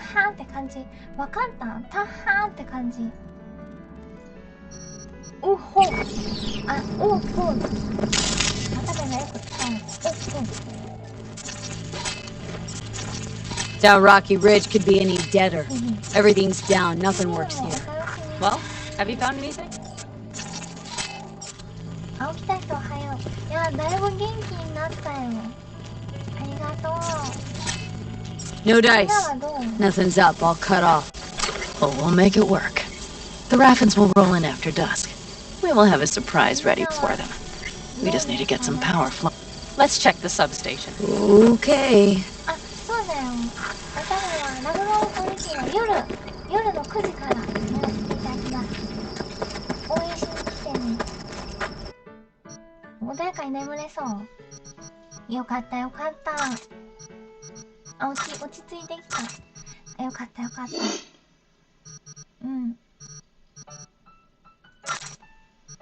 ハーって感じ。わかった？タッハーって感じ。うほあ、おほまたがよく使う。おほ Doubt Rocky Ridge could be any deader. Everything's down, nothing works here. Well, have you found anything? あ、起きた人おはよう。いや、だいぶ元気になったよ。ありがとう。 No dice. Nothing's up, all cut off. But we'll make it work. The Raffins will roll in after dusk. We will have a surprise ready for them. We just need to get some power flow. Let's check the substation. Okay. あ、そうだよ。私はラグロートルキーは夜の9時からやらせていただきます。応援しに来てね。穏やかに眠れそう。よかったよかった。あ、落ち着いてきた。よかったよかった。うん。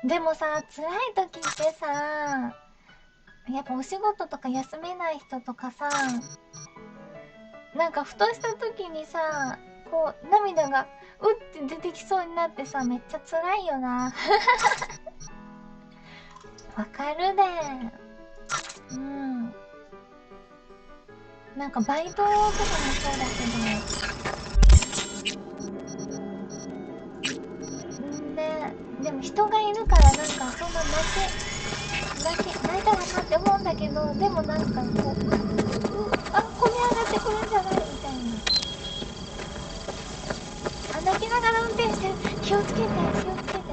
でもさ、辛い時ってさ、やっぱお仕事とか休めない人とかさ、なんかふとした時にさ、こう涙がうって出てきそうになってさ、めっちゃ辛いよな。わかるで。うん。なんかバイトとかもそうだけど、でも人がいるからなんかそんな泣いたらなって思うんだけど、でもなんかこう、あ、こみ上がってくるんじゃないみたいな。あ、泣きながら運転してる。気をつけて気をつけて。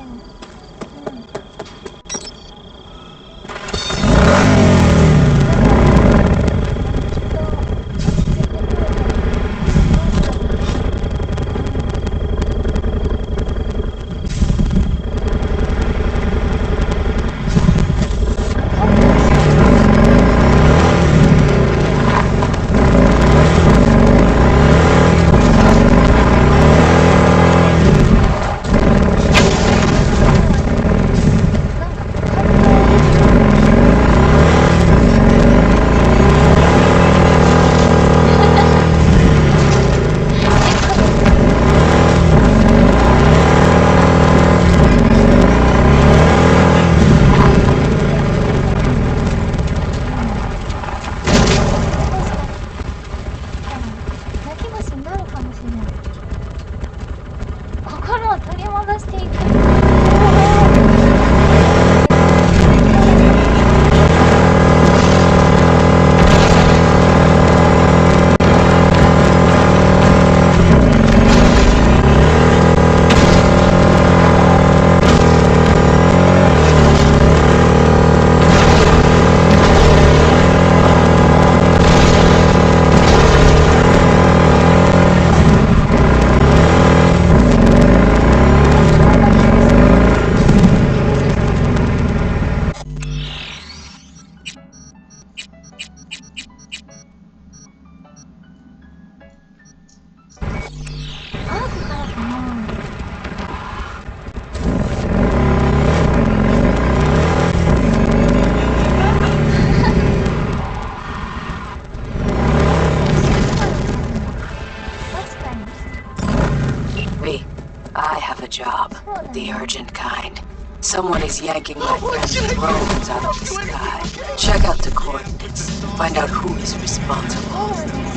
The urgent kind. Someone is yanking my friend's drones out of the sky. Check out the coordinates. Find out who is responsible.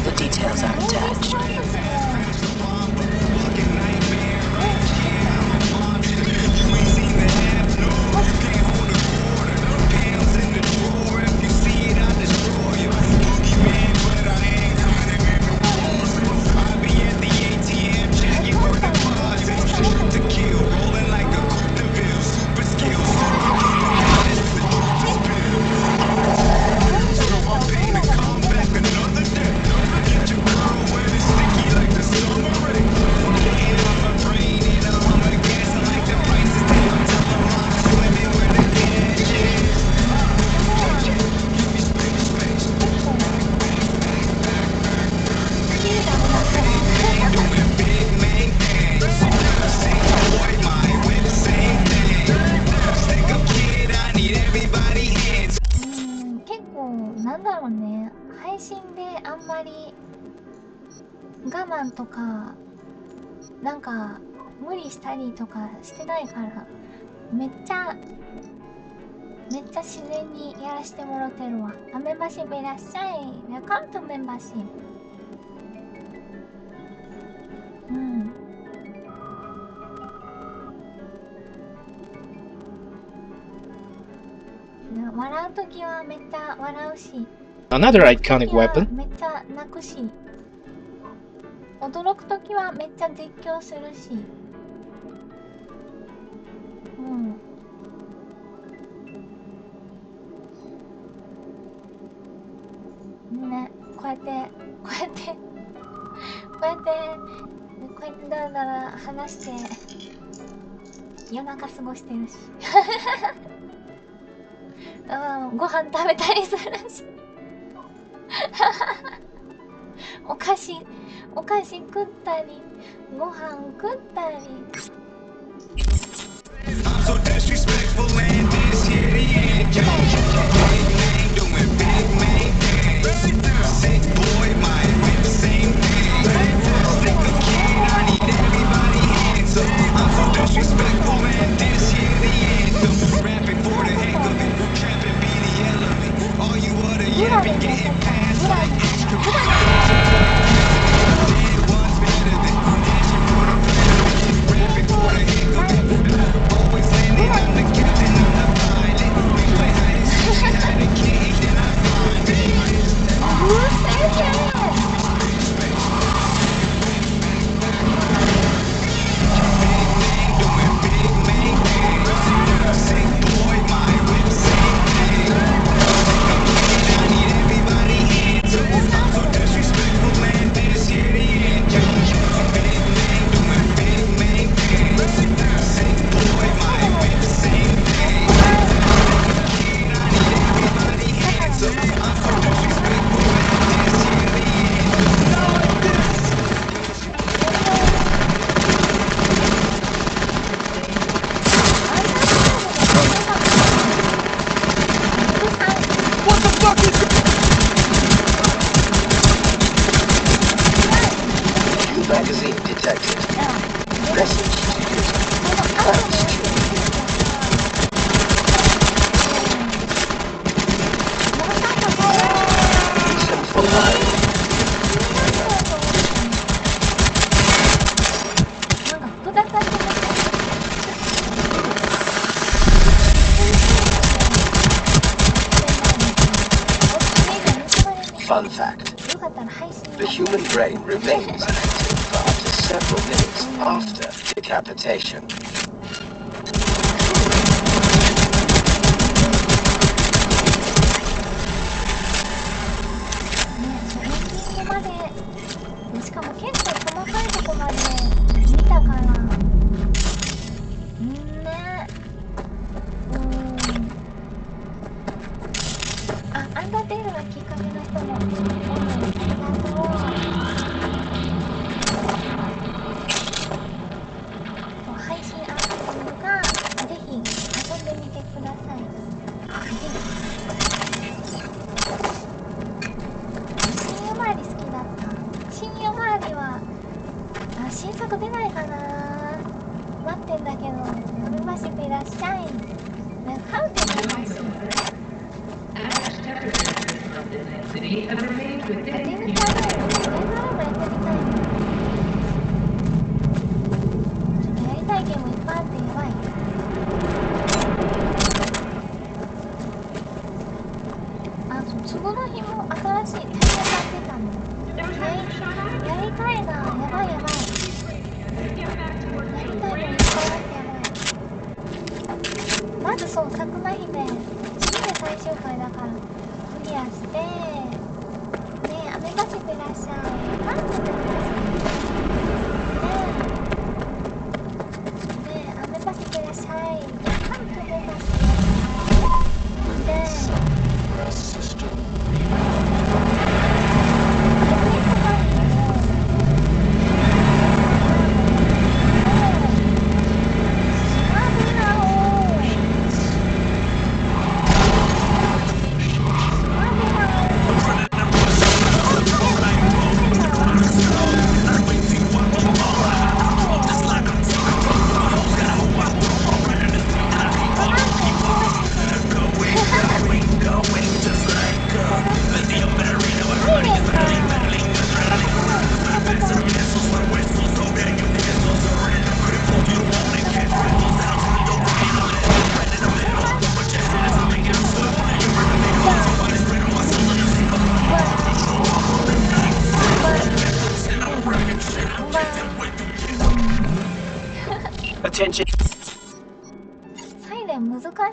The details are attached. 我慢とかなんか無理したりとかしてないからめっちゃ自然にやらしてもらってるわ。あ、メンバーシップいらっしゃい。ウェルカムトメンバーシップ。うん。笑うときはめっちゃ笑うし、 Another iconic 泣くときは weapon. めっちゃ泣くし、驚くときはめっちゃ絶叫するし、ね、こうやってだらだら話して夜中過ごしてるしご飯食べたりするしお菓子食ったりご飯食ったり。Magazine detected. Message patched. Reason for lying. なんか複雑な気持ち。 Fun fact. The human brain remains active for up to several minutes after decapitation. しかも結構細かいとこまで見たからね。あ、アンダーテールがきっかけの人もありがとう。配信アプリがぜひ遊んでみてください。深夜回り好きだった。深夜回りは新作出ないかな、待ってんだけど。メンバーシップいらっしゃい。カウントメンバーシップやってみたいの。ゲームラボやってみたいの。やりたいゲームいっぱいあってやばい。あ、その日も新しいタイヤ買ってたの。やりたいな。やばい。やりたいのいっぱいあってやばい。まずそう、さくま姫次で最終回だからクリアして、ねえ、アメガシプいらっしゃい。パンツでいらっしゃい。ねえ、アメガシプいらっしゃい。パンツでいらっしゃい。で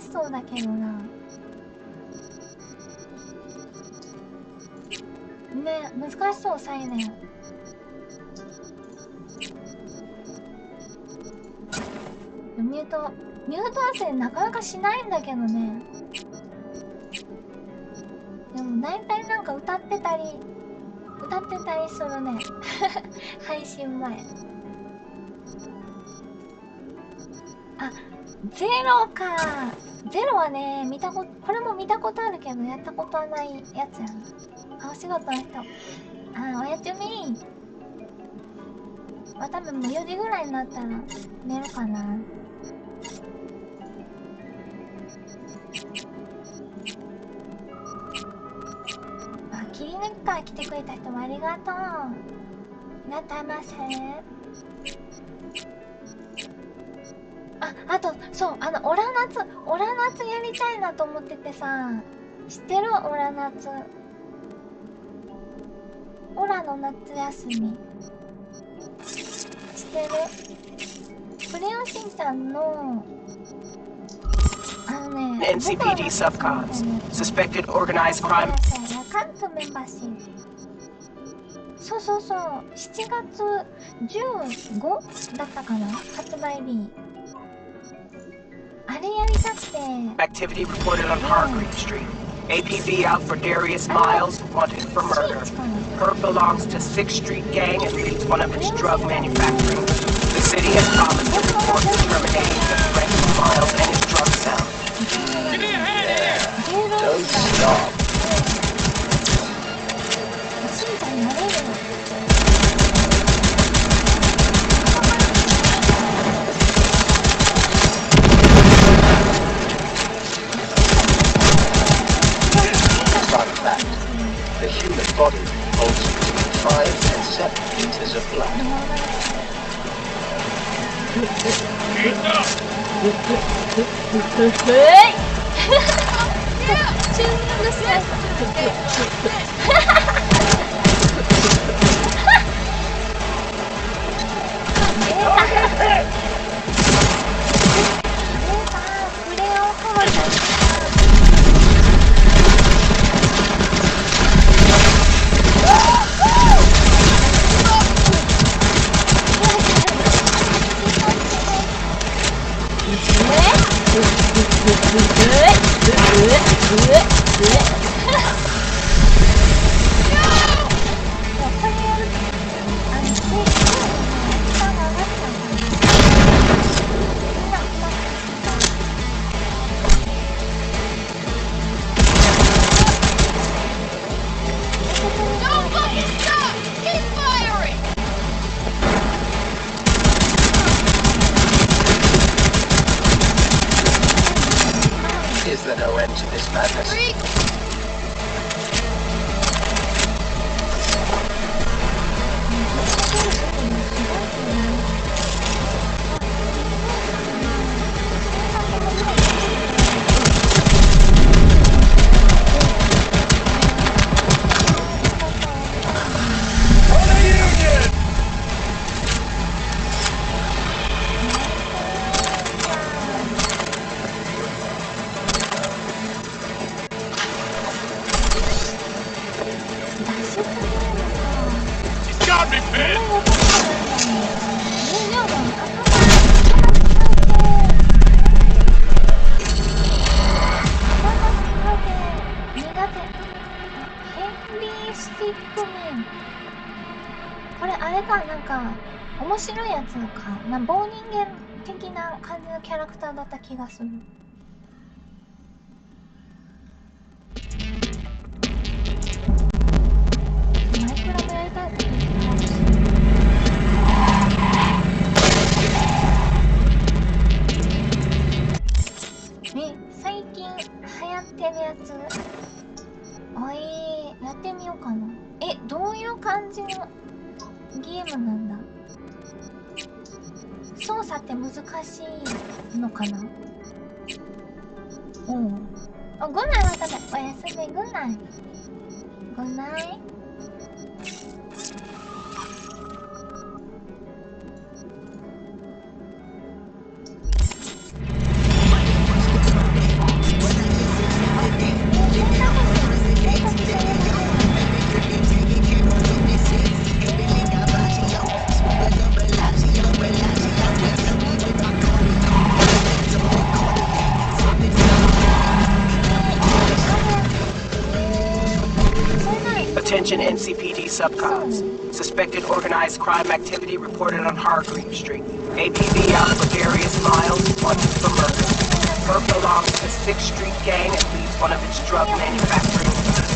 しそうだけどな。ね、難しそう、サイレン。ミュート忘れなかなかしないんだけどね。でも大体なんか歌ってたりするね。配信前。あ、ゼロか。ゼロはね、これも見たことあるけどやったことはないやつやな。あ、お仕事の人。あ、おやすみ。多分もう4時ぐらいになったら寝るかな。あ、切り抜きから来てくれた人もありがとう。なったませ。あと、そう、オラ夏やりたいなと思っててさ、知ってる？オラ夏。オラの夏休み。知ってる？クレヨンしんちゃんの、NCPD subcons. Suspected organized crime. カントメンバーシー。そうそうそう。7月15だったかな、発売日。あれやりたくて。Activity reported on Hargrave Street. APB out for Darius Miles, wanted for murder. Herb belongs to 6th Street Gang and leads one of its drug manufacturing. The city has promised to report the termination of Frank Miles and his drug cell. Give me a hand here! Don't stop. しんちゃんになれるの。The human body holds between 5 and 7 liters of blood. Is there no end to this madness? Got me, man! これあれか、なんか面白いやつかな、棒人間的な感じのキャラクターだった気がする。マイクラもやりたいって言ってたし。最近流行ってるやつ、やってみようかな。どういう感じのゲームなんだ。操作って難しいのかな。おう。あ、グナイは食べ。おやすみ、グナイ。グナイ。Attention NCPD subcons. Suspected organized crime activity reported on Hargreave Street. APB out for Darius Miles, wanted for murder. Perp belongs to 6th Street Gang and leads one of its drug manufacturing.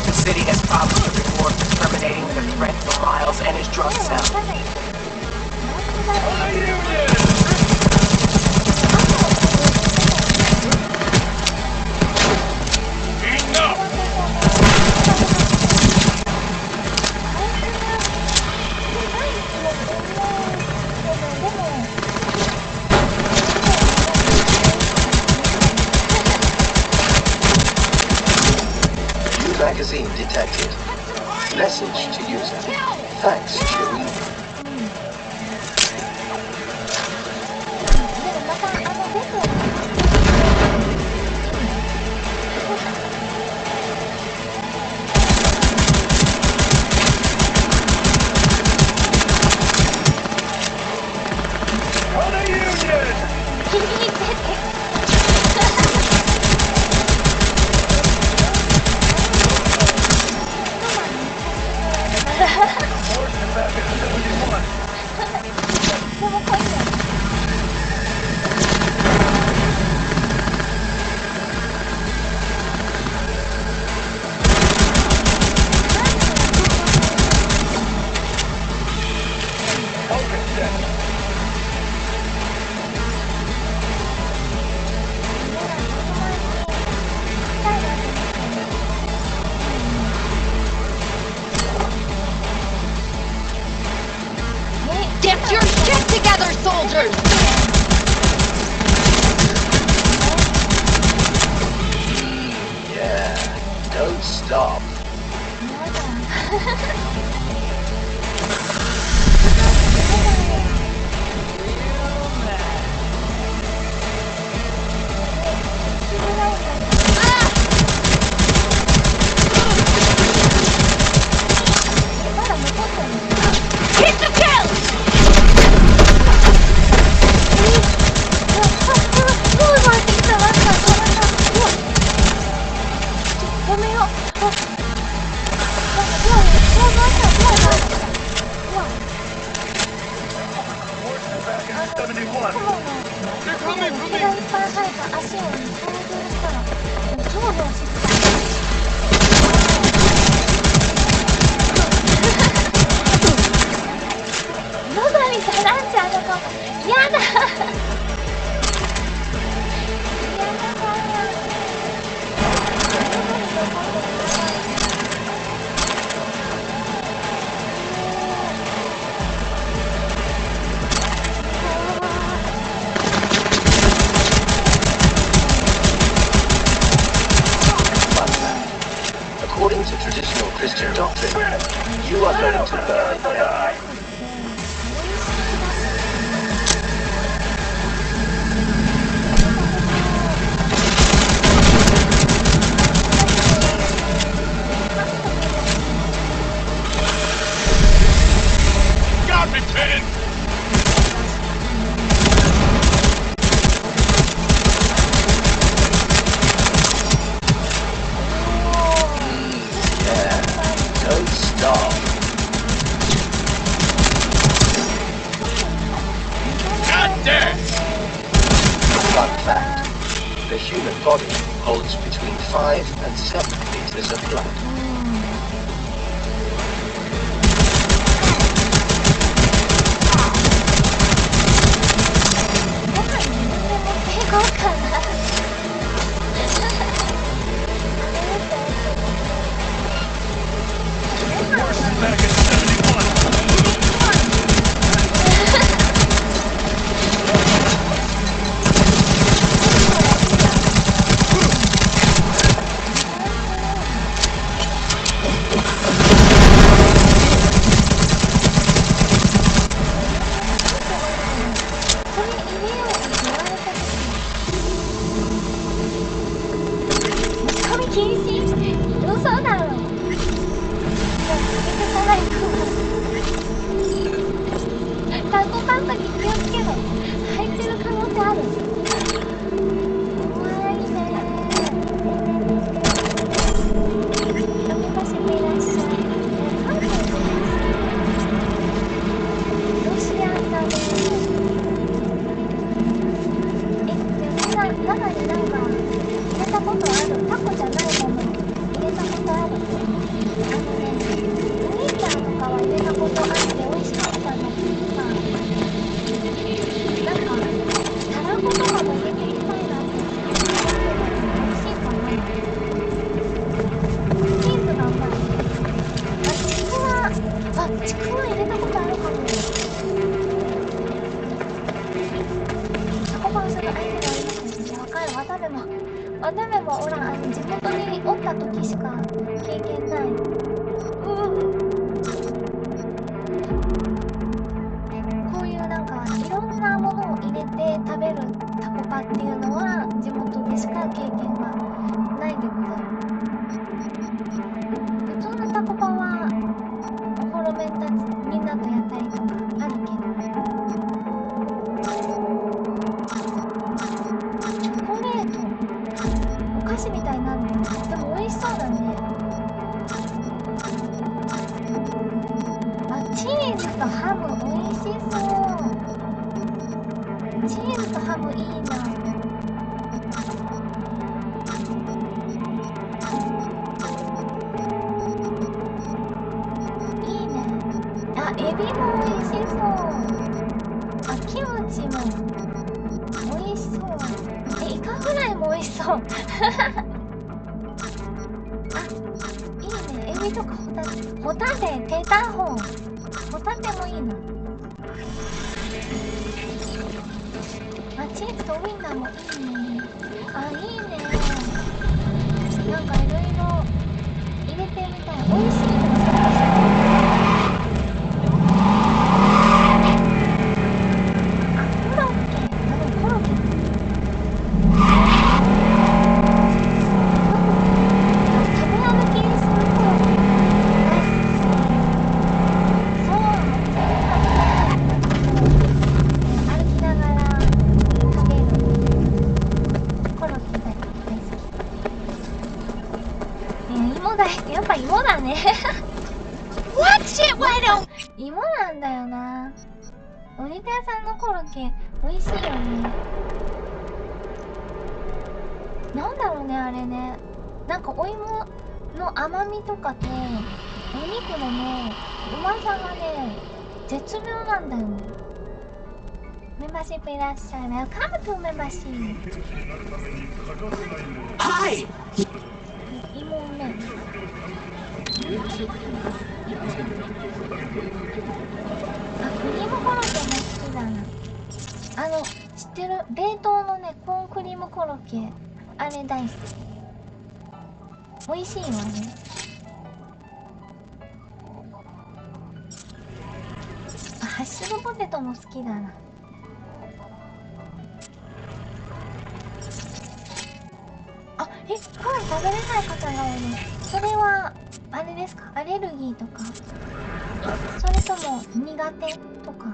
The city has promised a reward for terminating the threat for Miles and his drug cell. Magazine detected. Message to user. Thanks, Chewie. 「ちくわ入れたことあるかも。タコパンする相手がいますね。わかる。渡部もほら、地元におった時しか経験ない。こういうなんかいろんなものを入れて食べるタコパっていうのは地元でしか経験がないでござる。普通のタコパはおほろめんたちみんなとやったりとかあるけど、チョコレートお菓子みたいになるの。でも美味しそうだね。あ、チーズとハム美味しそう。チーズとハムいいな。いいね。あ、エビも美味しそう。あ、キムチも美味しそう。イカフライも美味しそう。あ、いいね。エビとかホタテ、テタホン。ホタテもいいな。あ、チーズとウインナーもいいね。あ、いいね。なんかいろいろ入れてみたい。美味しいの探してる。あ、コロッケ。あ、でもコロッケ。食べ歩きにするコロッケ。大好き。そうなの。歩きながら食べるコロッケ大好き。芋だ。やっぱ芋だね。What shit? Why don't? 芋なんだよな。お肉屋さんのコロッケ美味しいよね。なんだろうね、あれね。なんかお芋の甘みとかとお肉のね、うまさがね、絶妙なんだよね。メンバーシップいらっしゃい。Welcome to メンバーシップ。Hi! 芋うめえ。あ、クリームコロッケも好きだな。知ってる？冷凍のね、コーンクリームコロッケ。あれ大好き。美味しいよ、あれ。あ、ハッシュドポテトも好きだな。あ、コーン食べれない方がいる。それは、あれですか？アレルギーとか？それとも苦手とか？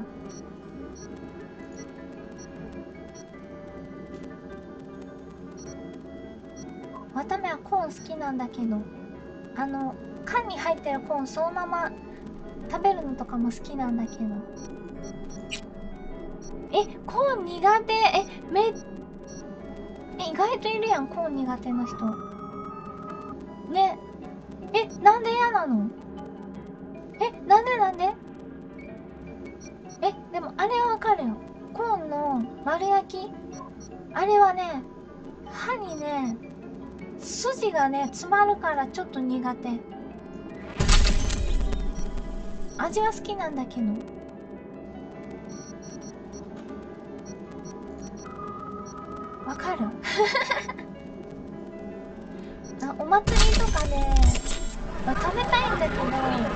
渡部はコーン好きなんだけど、缶に入ってるコーンそのまま食べるのとかも好きなんだけど。コーン苦手？意外といるやん、コーン苦手の人。ね。なんで嫌なの？なんででもあれはわかるよ。コーンの丸焼き、あれはね、歯にね、筋がね、詰まるからちょっと苦手。味は好きなんだけど。わかる？お祭りとかで、食べたいんだけど、なんか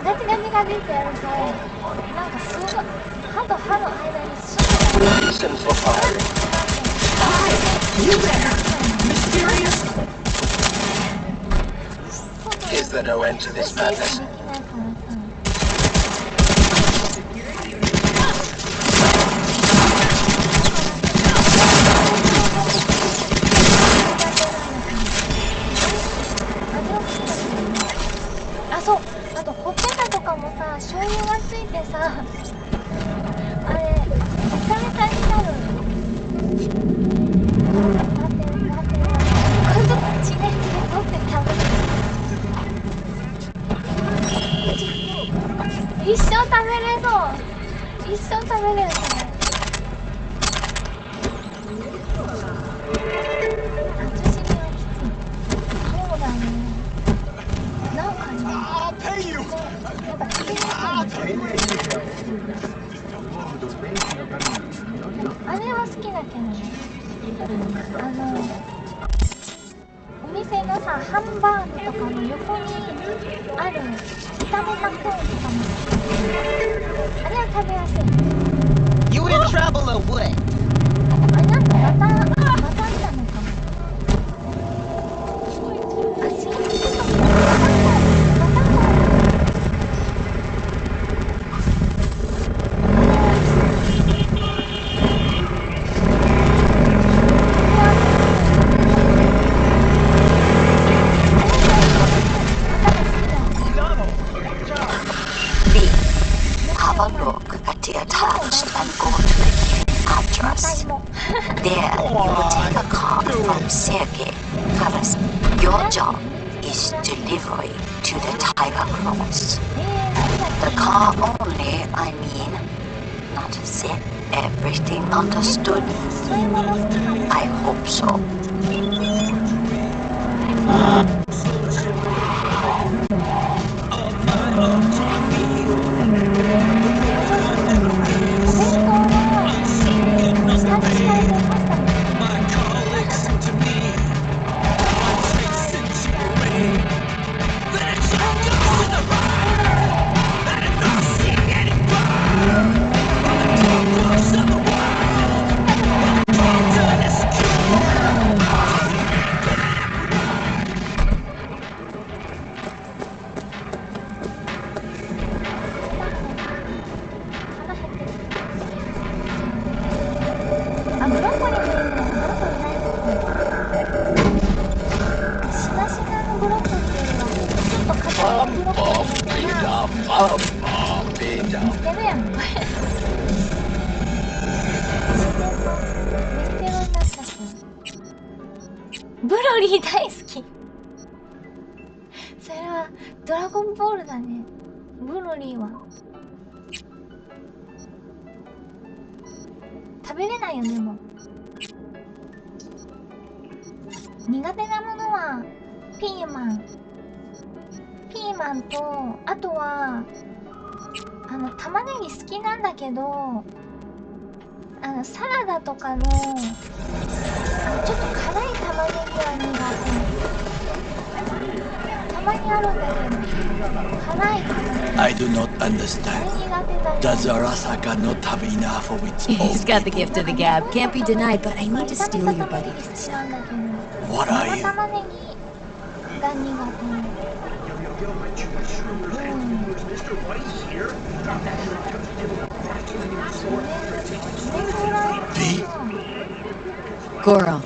ガチガチガチってやると、なんかすごい歯と歯の間にすぐ Reason for firing. You there! Mysterious! Is there no end to this madness? あ、そう。あとほっぺたとかもさ、醤油がついてさ、あれめちゃめちゃになる。待ってこれちょっと血ね取って食べる。一生食べれそう。一生食べれるそれ。女子にはきつい。そうだね。なんかね、ぱ食べやすいんですよ。あれは好きだけどね。お店のさ、ハンバーグとかの横にある炒めたコーンとかもあれは食べやすい。You in trouble or what? あれなんかまた来たのかも。あ、新宿とかまたHave a look at the attached and go to the address. There, you will take a car from Sergei Karas. Your job is delivery to the Tiger Cross. The car only, I mean. Not zip. Everything understood? I hope so. あ、ブロッコリーもいいね。ブロッコリーないしなしなのブロッコリーよりはちょっと硬いブロッコリーが見つけるやんこれ。見捨てろになっちゃった。ブロリー大好き。それはドラゴンボールだね。ブロリーは食べれないよね。もう苦手なものはピーマンと、あとは玉ねぎ好きなんだけど、サラダとかのちょっと辛い玉ねぎは苦手。たまにあるんだけど辛い玉ねぎ I do not understand. 苦手だよ。 Does Arasaka not have enough of its He's own got the people? gift of the gab. Can't be denied, but I need to steal your buddy. What are you? 玉ねぎが苦手。B? Goro,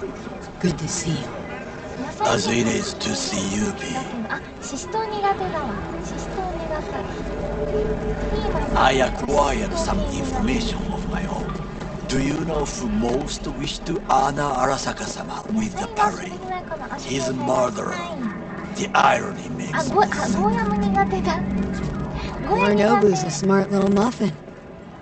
good to see you. As it is to see you, B. あ、シシトウ苦手だわ。シシトウ苦手。ピーマン I acquired some information of my own. Do you know who most wish to honor Arasaka-sama with the parade? His murderer. The irony あ、 makes ゴーヤも苦手だ。ゴーヤ苦 Yorinobu's 手 a smart little muffin.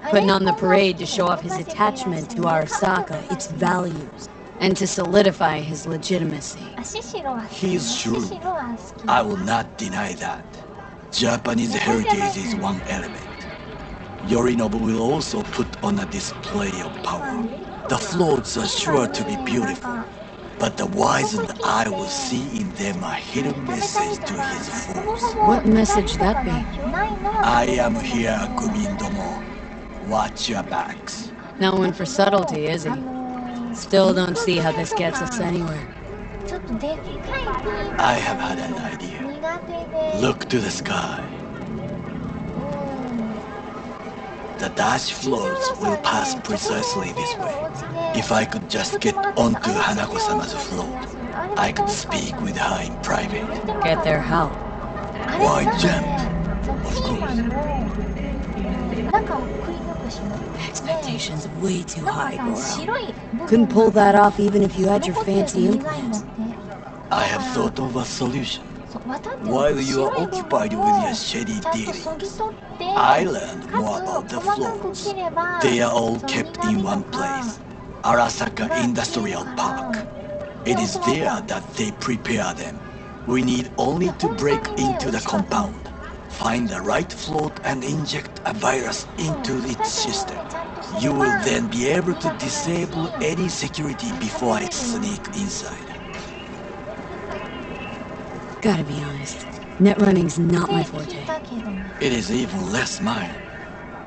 あれ Putting on the parade to show off his attachment to Arasaka, its values, and to solidify his legitimacy. あ、シシロは好き。 He's シ shrewd. シロは好き。 I will not deny that. Japanese heritage is one element. Yorinobu will also put on a display of power. The floats are sure to be beautiful, but the wizened eye will see in them a hidden message to his foes. What message that be? I am here, Kumindomo. Watch your backs. No one for subtlety, is he? Still don't see how this gets us anywhere. ちょっとでっかいピーマン I have had an idea. 苦手で。 Look to the sky. The dash floats will pass precisely this way. If I could just get onto Hanako-sama's float, I could speak with her in private. Get there how? Why jump? Of course. Expectations way too high, Goro. Couldn't Couldn't pull that off even if you had your fancy implants. I have thought of a solution. While you are occupied with your shady dealings, I learned more about the floats. They are all kept in one place, Arasaka Industrial Park. It is there that they prepare them. We need only to break into the compound, find the right float and inject a virus into its system. You will then be able to disable any security before I sneak inside. Gotta be honest, net running's not my forte. It is even less mine.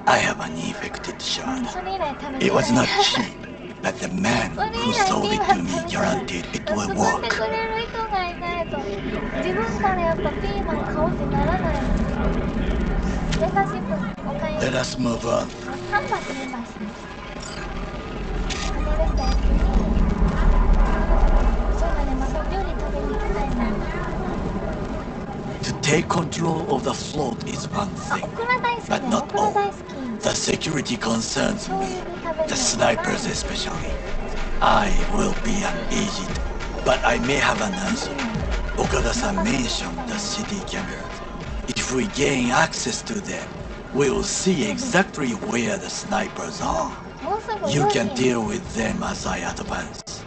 I have an infected shard. It was not cheap, but the man who sold it to me guaranteed it will work. Let us move on. To take control of the float is one thing, but not all. The security concerns me, the snipers especially. I will be an agent, but I may have an answer. Okada-san mentioned the city cameras. If we gain access to them, we will see exactly where the snipers are. You can deal with them as I advance.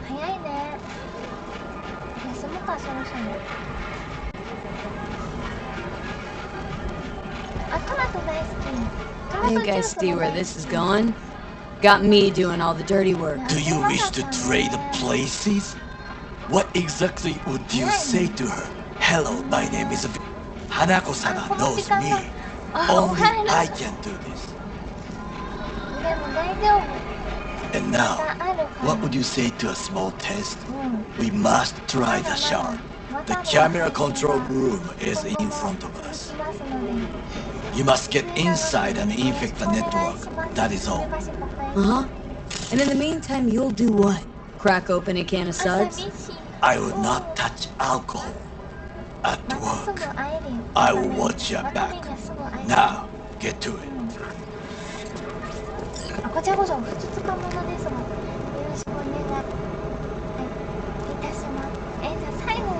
Think I see where this is going? Got me doing all the dirty work. Do you wish to trade places? What exactly would you say to her? Hello, my name is Hanako-sama knows me. Only I can do this. And now, what would you say to a small test? We must try the shard. The camera control room is in front of us. You must get inside and infect the network. That is all. Uh-huh. And in the meantime, you'll do what? Crack open a can of suds? I will not touch alcohol. At work. I will watch your back. Now, get to it. こちらこそふつつかものですが、よろしくお願いいたします。じゃあ最後に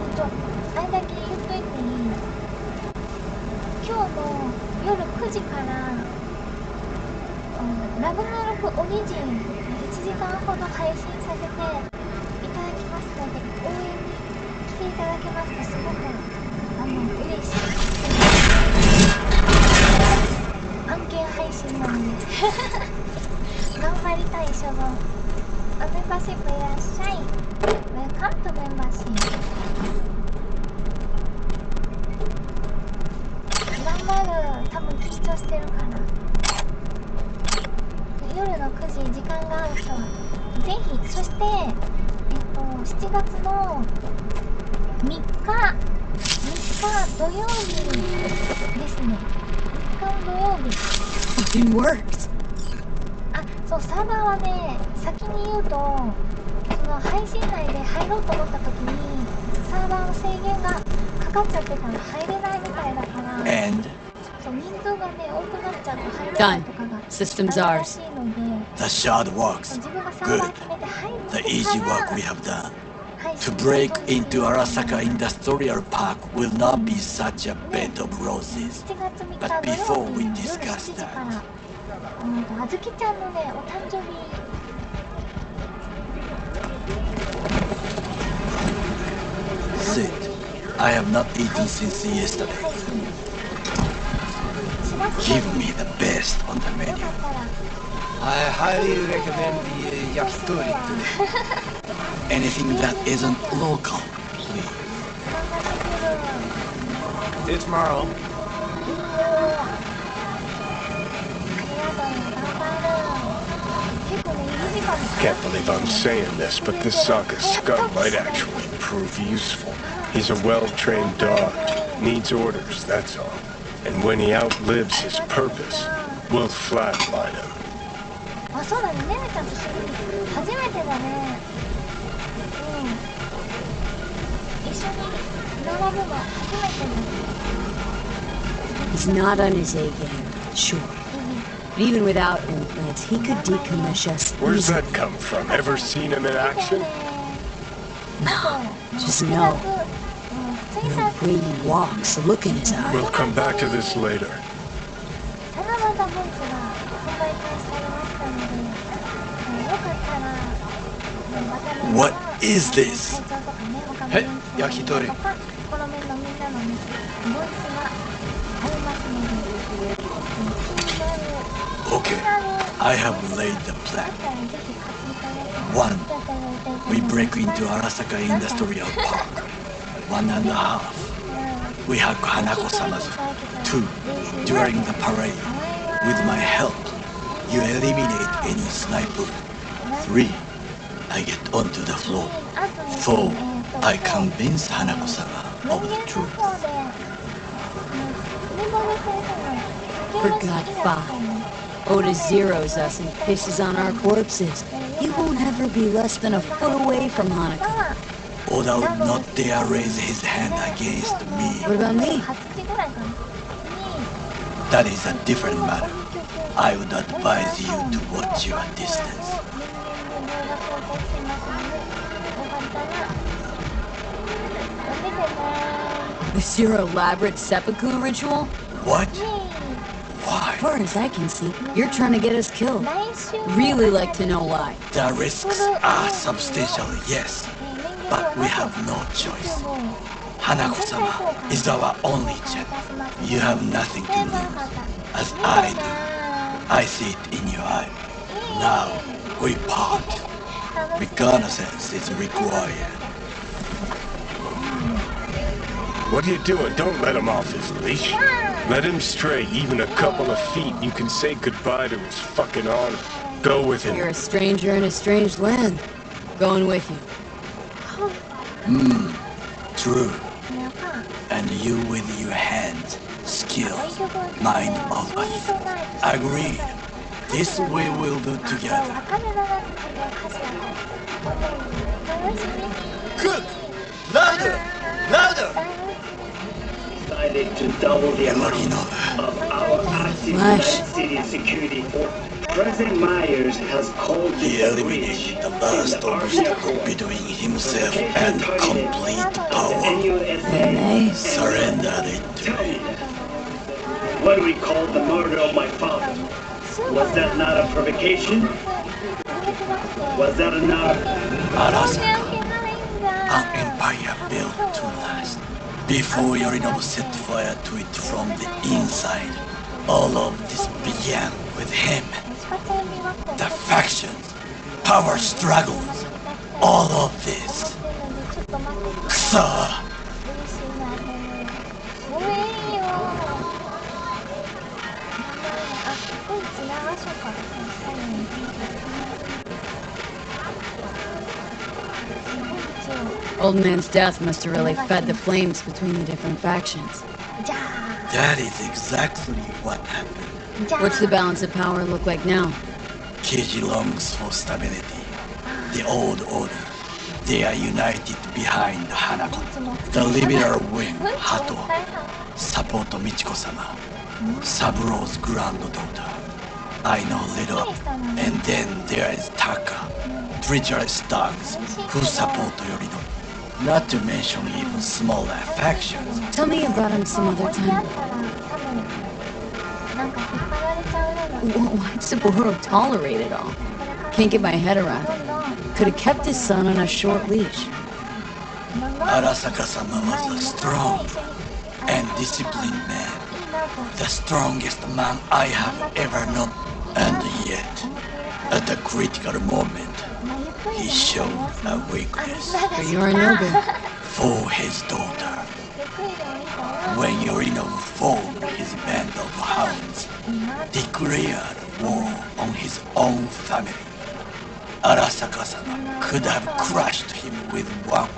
あれだけ言っといていい？今日の夜9時から、ラグナロクオリジン1時間ほど配信させていただきますので、応援に来ていただけますとすごく嬉しい。案件配信なので頑張りたい所存。メンバーシップいらっしゃい。Welcome to membership。頑張る。多分緊張してるから。夜の9時時間がある人はぜひ。そして7月の3日土曜日ですね。3日の土曜日。Fucking worked. そう、サーバーはね、先に言うと、その配信内で入ろうと思った時にサーバーの制限がかかっちゃってたら入れないみたいだから、そう、人数がね、多くなっちゃうと入れないとかがあるらしいので、 The shard works. 自分がサーバー Good. 決めて入って The easy work we have done. To break into Arasaka Industrial Park will not be such a bed of roses. 7月3 But 日土 before 曜 we 日の夜7 discuss 時から、 that, あずきちゃんのね、お誕生日sit. I have not eaten since yesterday. 配信しますの Give で、 me the best on the よ menu. かったら I highly recommend the yakitori today. Anything that isn't local, please. 頑張ってくる。 See you tomorrow. ありがとうね、頑張る。結構ね、2時間 Can't believe I'm saying this, but this Saka scum might actually prove useful. He's a well-trained dog. Needs orders, that's all. And when he outlives his purpose, we'll flatline him. あ、そうだね、ねねちゃんと一緒に初めてだね。一緒に並ぶの初めてだね。 He's not on his A game, sure. But even without implants, he could decommission us Where's easily. that come from? Ever seen him in action? No, just know. The way he walks, the look in his eye. We'll come back to this later. 七夕ボイスが販売開始されましたので、よかったら、またね、 What is this? 会長とかね、他のはい元気な焼き鳥とか、この面のみんなのね、ボイスがありますので、I have laid the だ plan. ったらぜひ買っていただいて 1. だったら大体 We break into Arasaka Industrial Park. 1.5. We hack Hanako-sama's. 2. During the parade, with my help, you eliminate any sniper. 3. I get onto the floor. 4. I convince Hanako-sama of the truth. Forgot 5. Oda zeroes us and pisses on our corpses. He won't ever be less than a foot away from Hanako. Oda would not dare raise his hand against me. What about me? That is a different matter. I would advise you to watch your distance. This your elaborate seppuku ritual? What? Why? As far as I can see, you're trying to get us killed. Really like to know why. The risks are substantial, yes, but we have no choice. Hanako-sama is our only chance. You have nothing to lose, as I do. I see it in your eye. Now, we part. Reconnaissance is required. What are you doing? Don't let him off his leash. Let him stray even a couple of feet. You can say goodbye to his fucking honor. Go with him. You're a stranger in a strange land. Going with you. True. And you with your hands, skills, mind of a agreed. This we will do together. Cook! Louder! Louder! Decided to double the amount Yorinobu. of our active city security force. President Myers has called He this a eliminated breach the in last the obstacle Army between himself and complete power. NUSA. Surrendered it to Tell me me. that. What we call the murder of my father. Was that not a provocation? Was that enough? Arasaka, an empire built to last. Before Yorinobu set fire to it from the inside, all of this began with him. The factions, power struggles, all of this. Kusa! ごめんよ。あ、こいつ流しようか。最後に。Old man's death must have really fed the flames between the different factions. じゃあ、 That is exactly what happened. じゃあ。 What's the balance of power look like now? Keiji longs for stability. The old order. They are united behind Hanako. The liberal wing, Hato, support Michiko-sama, Saburo's granddaughter. I know little. And then there is Taka, treacherous dogs who support Yorinobu. Not to mention even smaller factions. Tell me about him some other ここにあっ time. たら、多分、なんか引っ張られちゃうような。 Why'd Saburo tolerate it all? Can't get my head around it. Could have kept his son on a short leash. Arasaka-sama was a strong and disciplined man. The strongest man I have ever known. And yet, at a critical moment, he showed a weakness For Yorinobu. for his daughter. When Yorinobu formed his band of hounds, declared war on his own family, Arasaka-sama could have crushed him with one,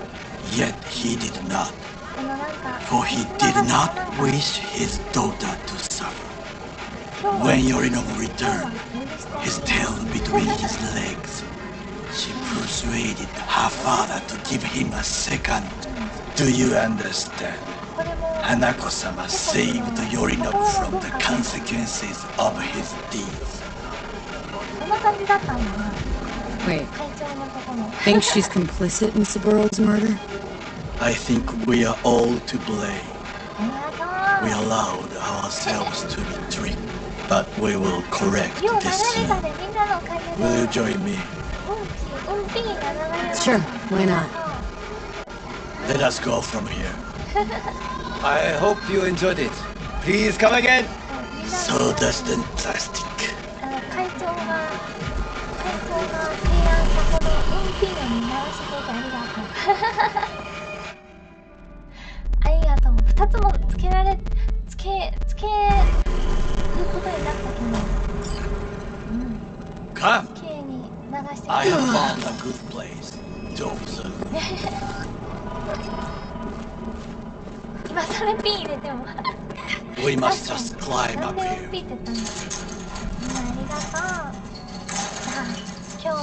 yet he did not, for he did not wish his daughter to suffer. When Yorinobu returned, his tail between his legs, she persuaded her father to give him a second. Do you understand? Hanako-sama saved Yorinobu from the consequences of his deeds. こんな感じだったんだな。 Wait, 会長のところ。 think she's complicit in Saburo's murder? I think we are all to blame. ありがとう。 We allowed ourselves to be tricked, but we will correct よう流 this れた soon. でみんなのおかげで。 Will you join me? うんぴーが流れた。 Sure, why not? Let us go from here. I hope you enjoyed it. Please come again. そうですね、plastic. 会長がありがとう。2つもつけることになったけど、Come. 綺麗に流して I have found a good place. どうぞ。今それピー入れても We must just climb なん up で here. ピーって言ったんだ。ありがとう。じゃあ今日は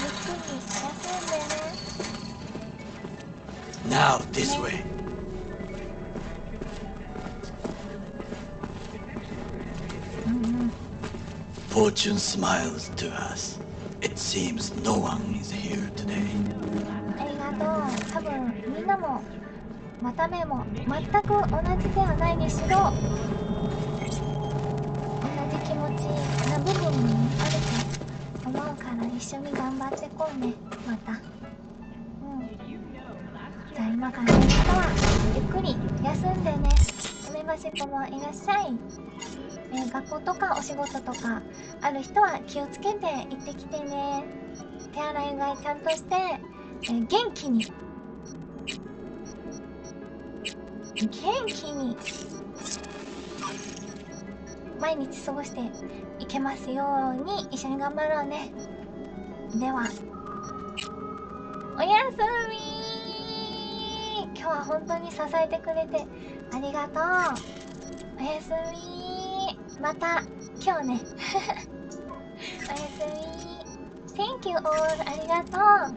ゆっくり休んでね。Now this way. Fortune smiles to us. It seems no one is here today. ありがとう。多分みんなもまた目も全く同じではないにしろ、同じ気持ちな部分もあると思うから一緒に頑張ってこうね。また。じゃあ今からの人はゆっくり休んでね。メンバーシップもいらっしゃい。学校とかお仕事とかある人は気をつけて行ってきてね。手洗いうがいちゃんとして、元気に毎日過ごしていけますように一緒に頑張ろうね。ではおやすみ。今日は本当に支えてくれてありがとう。おやすみ。また今日ね。おやすみ。Thank you all。 ありがとう。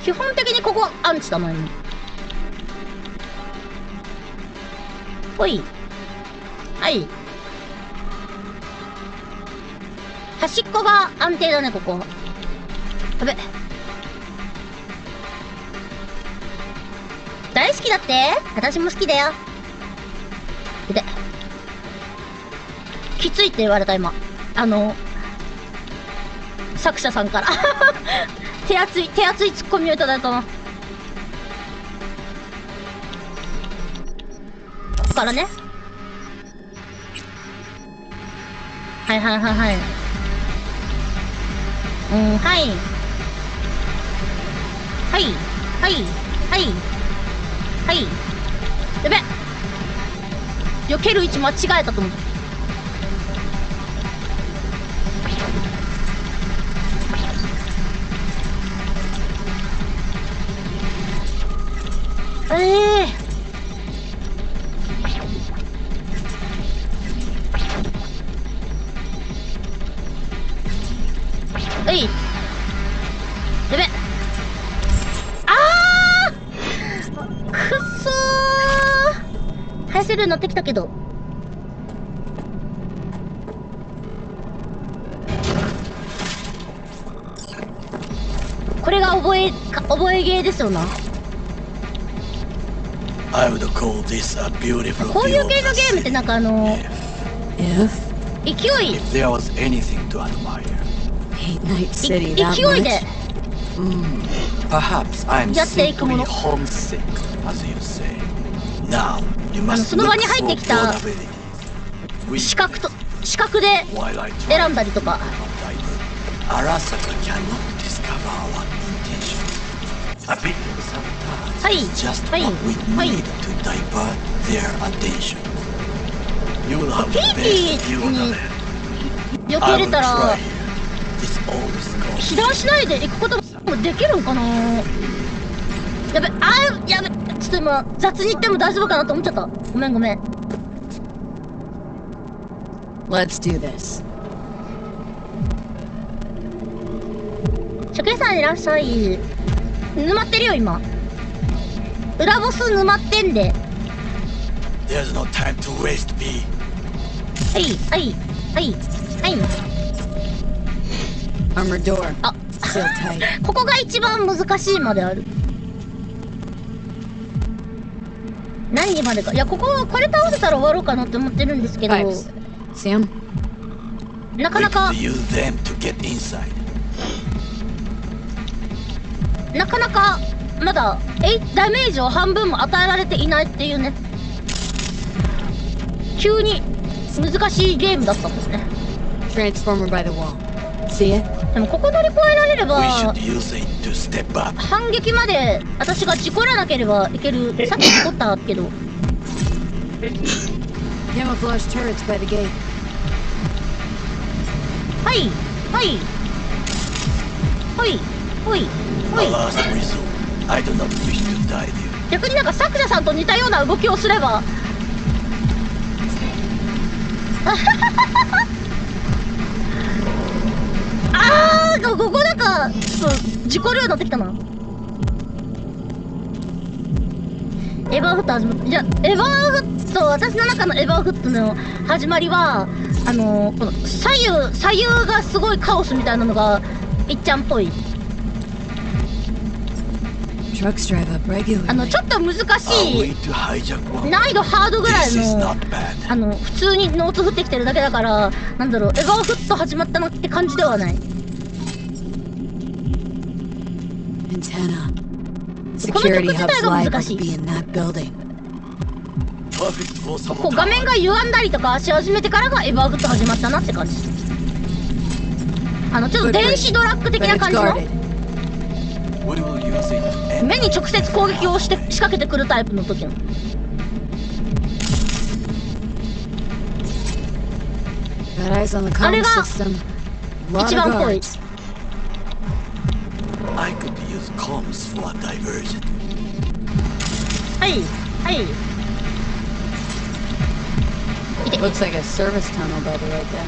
基本的にここアンチだな。ほい。はい。端っこが安定だね、ここ。やべ。大好きだって？私も好きだよ。で。きついって言われた、今。作者さんから。手厚いツッコミをいただいたな。ここからね。はい。はい。はい。やべ。避ける位置間違えたと思う。やべ。くっそー。生やせるようになってきたけど。これが覚えゲーですよな。I would call this a beautiful こういう系のゲームってなんか勢い If there was anything to admire.勢いで Perhaps I'm やっていくも simply の。 homesick, as you say. Now you must その場 look に入って for きた portability. We 視覚と視覚で While I 選 try んだりとか。 Arasaka cannot discover our intentions. A bit of sabotage はい is just はい what we はい。 need to divert their attention. You will have ピ the ー best ピ view ー of に it. 避け I れ will たら try here. This old score. 被弾しないで行くこともできるんかな。やべ、やべ、ちょっと今雑に言っても大丈夫かなと思っちゃった。ごめんごめん。 Let's do this. 職員さんいらっしゃい。沼ってるよ今。裏ボス沼ってんで。 There's no time to waste, B. はいはいはいはい。 Armored door. あ、 Still tight. ここが一番難しいまである。何時までか。いや、これ倒せたら終わろうかなって思ってるんですけど、 Pipes. See them? なかな We か could use them to get inside. まだダメージを半分も与えられていないっていうね。急に難しいゲームだったんですね。 Transformer by the wall. See it? でもここ乗り越えられれ We ば should use it to step up. 反撃まで私が事故らなければいける。さっき事故ったけど。 Camouflage turrets by the gate. はいはいはいはい The はい。 last resort. I do not wish to die there. 逆になんか作者さんと似たような動きをすればここなんかちょっと事故るようになってきたな。エヴァーフット始まった。いや、エヴァーフット、私の中のエヴァーフットの始まりはこの左右がすごいカオスみたいなのがいっちゃんっぽい。 Trucks drive up regularly. ちょっと難し A way い to hijack one. 難易度ハードぐらい This is の not bad. 普通にノーツ降ってきてるだけだから、なんだろう、エヴァーフット始まったなって感じではない。 Antenna. この曲 Security 自体 hub's が liable 難し to be い。 in that building. Perfect for こう画面が sabotage. 歪んだりとかし始めてからがエヴァーフット始まったなって感じ。ちょっと電子ドラッグ的 But な it's 感じの guarded. We will use it to end 目に直接攻撃をして仕掛けてくるタイプの時の。 Got eyes on the あれ comm が system. Lot 一 of 番っぽい。 guards. I could use comms for a diversion. はいはい。いて。 Looks like a service tunnel by the road there.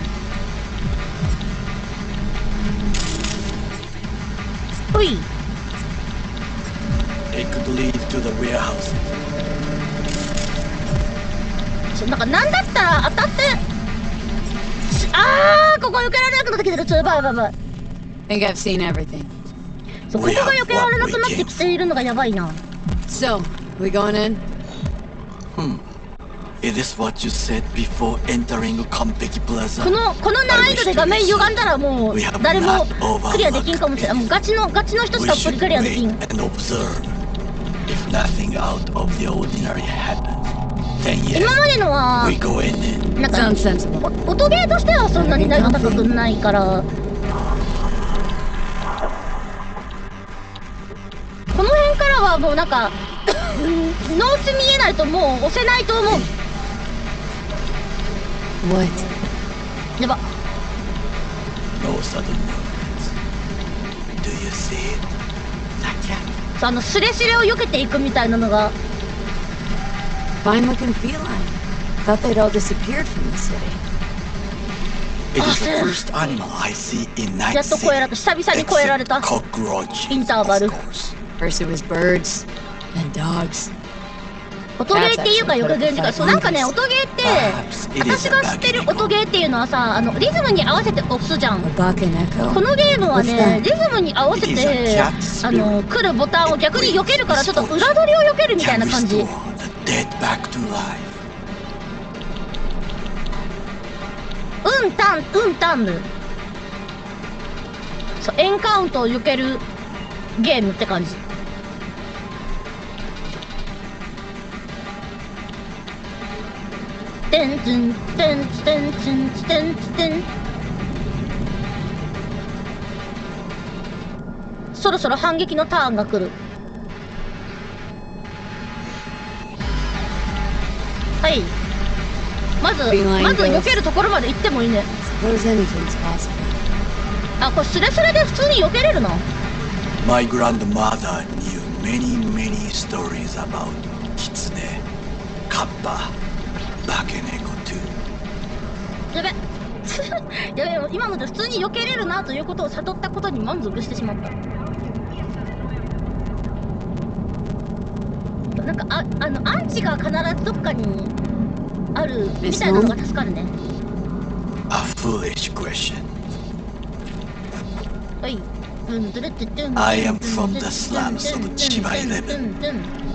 ほい。 It could lead to the warehouse. なんだったら当たってここ避けられなくなってきてる。やばいやばいやばい。 Think I've seen everything. そう、ここが避けられなくなってきているのがやばいな。 So, we going in? Is this what you said before entering Konpeki Plaza? この難易度で画面歪んだらもう誰もクリアできんかもしれない。もうガチの人しかクリアできん。 and observe. If nothing out of the ordinary happens, then 今 yes, までのは we go in and なんか Sounds sensible. 音ゲーとしてはそんなに難易度高くないから、この辺からはもうなんかノース見えないともう押せないと思う。 What? やば。 no sudden movements. Do you see it? The cat. そうスレスレを避けていくみたいなのが Fine looking feline. Thought they'd all disappeared from the city. It is the Ah, first animal I see in Night やっと超えられた。久々に超えられた。 cockroaches, インターバル。 of course. First it was birds, then dogs. 音ゲーっていうか横ゲーっていうか、そうなんかね、音ゲーって私が知ってる音ゲーっていうのはさ、リズムに合わせて押すじゃん。 A buck and echo. このゲームは What's ね that? リズムに合わせて来るボタンを逆に避けるから、ちょっと裏取りを避けるみたい Can な感じ。 restore the dead back to life. タンヌ。そうエンカウントを避けるゲームって感じ。てんつんてんつてんつんつてんつてん。そろそろ反撃のターンが来る。はい。まず避けるところまで行ってもいいね。あ、これスレスレで普通に避けれるな。My grandmother knew many stories about kitsune, kappa, bakeneko too. やべやべ、今ので普通に避けれるなということを悟ったことに満足してしまった。なんかアンチが必ずどっかにあるみたいなのが助かるね。A foolish question. はい。I am from the slums of Chiba 11.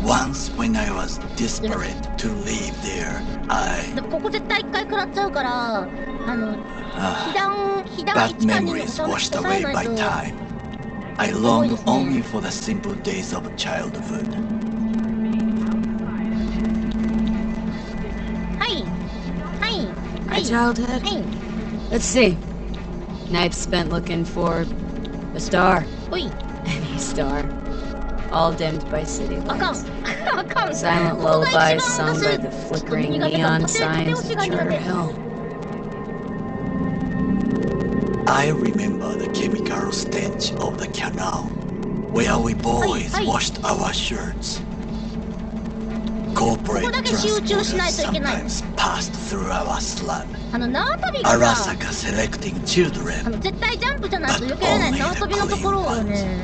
Once when I was desperate to live there, でもここ絶対一回食らっちゃうから、bad memories washed away by time. I long only for the simple days of childhood. はいはい。 My childhood? Let's see. Nights spent looking for a star. Any star. All dimmed by city lights. Silent lullabies sung by the flickering neon signs of Charter Hill. I remember the chemical stench of the canal, where we boys washed our shirts. Corporate transporters sometimes passed through our slum. Arasaka selecting children, 絶対ジャンプじゃないと避けれない縄跳びのところをね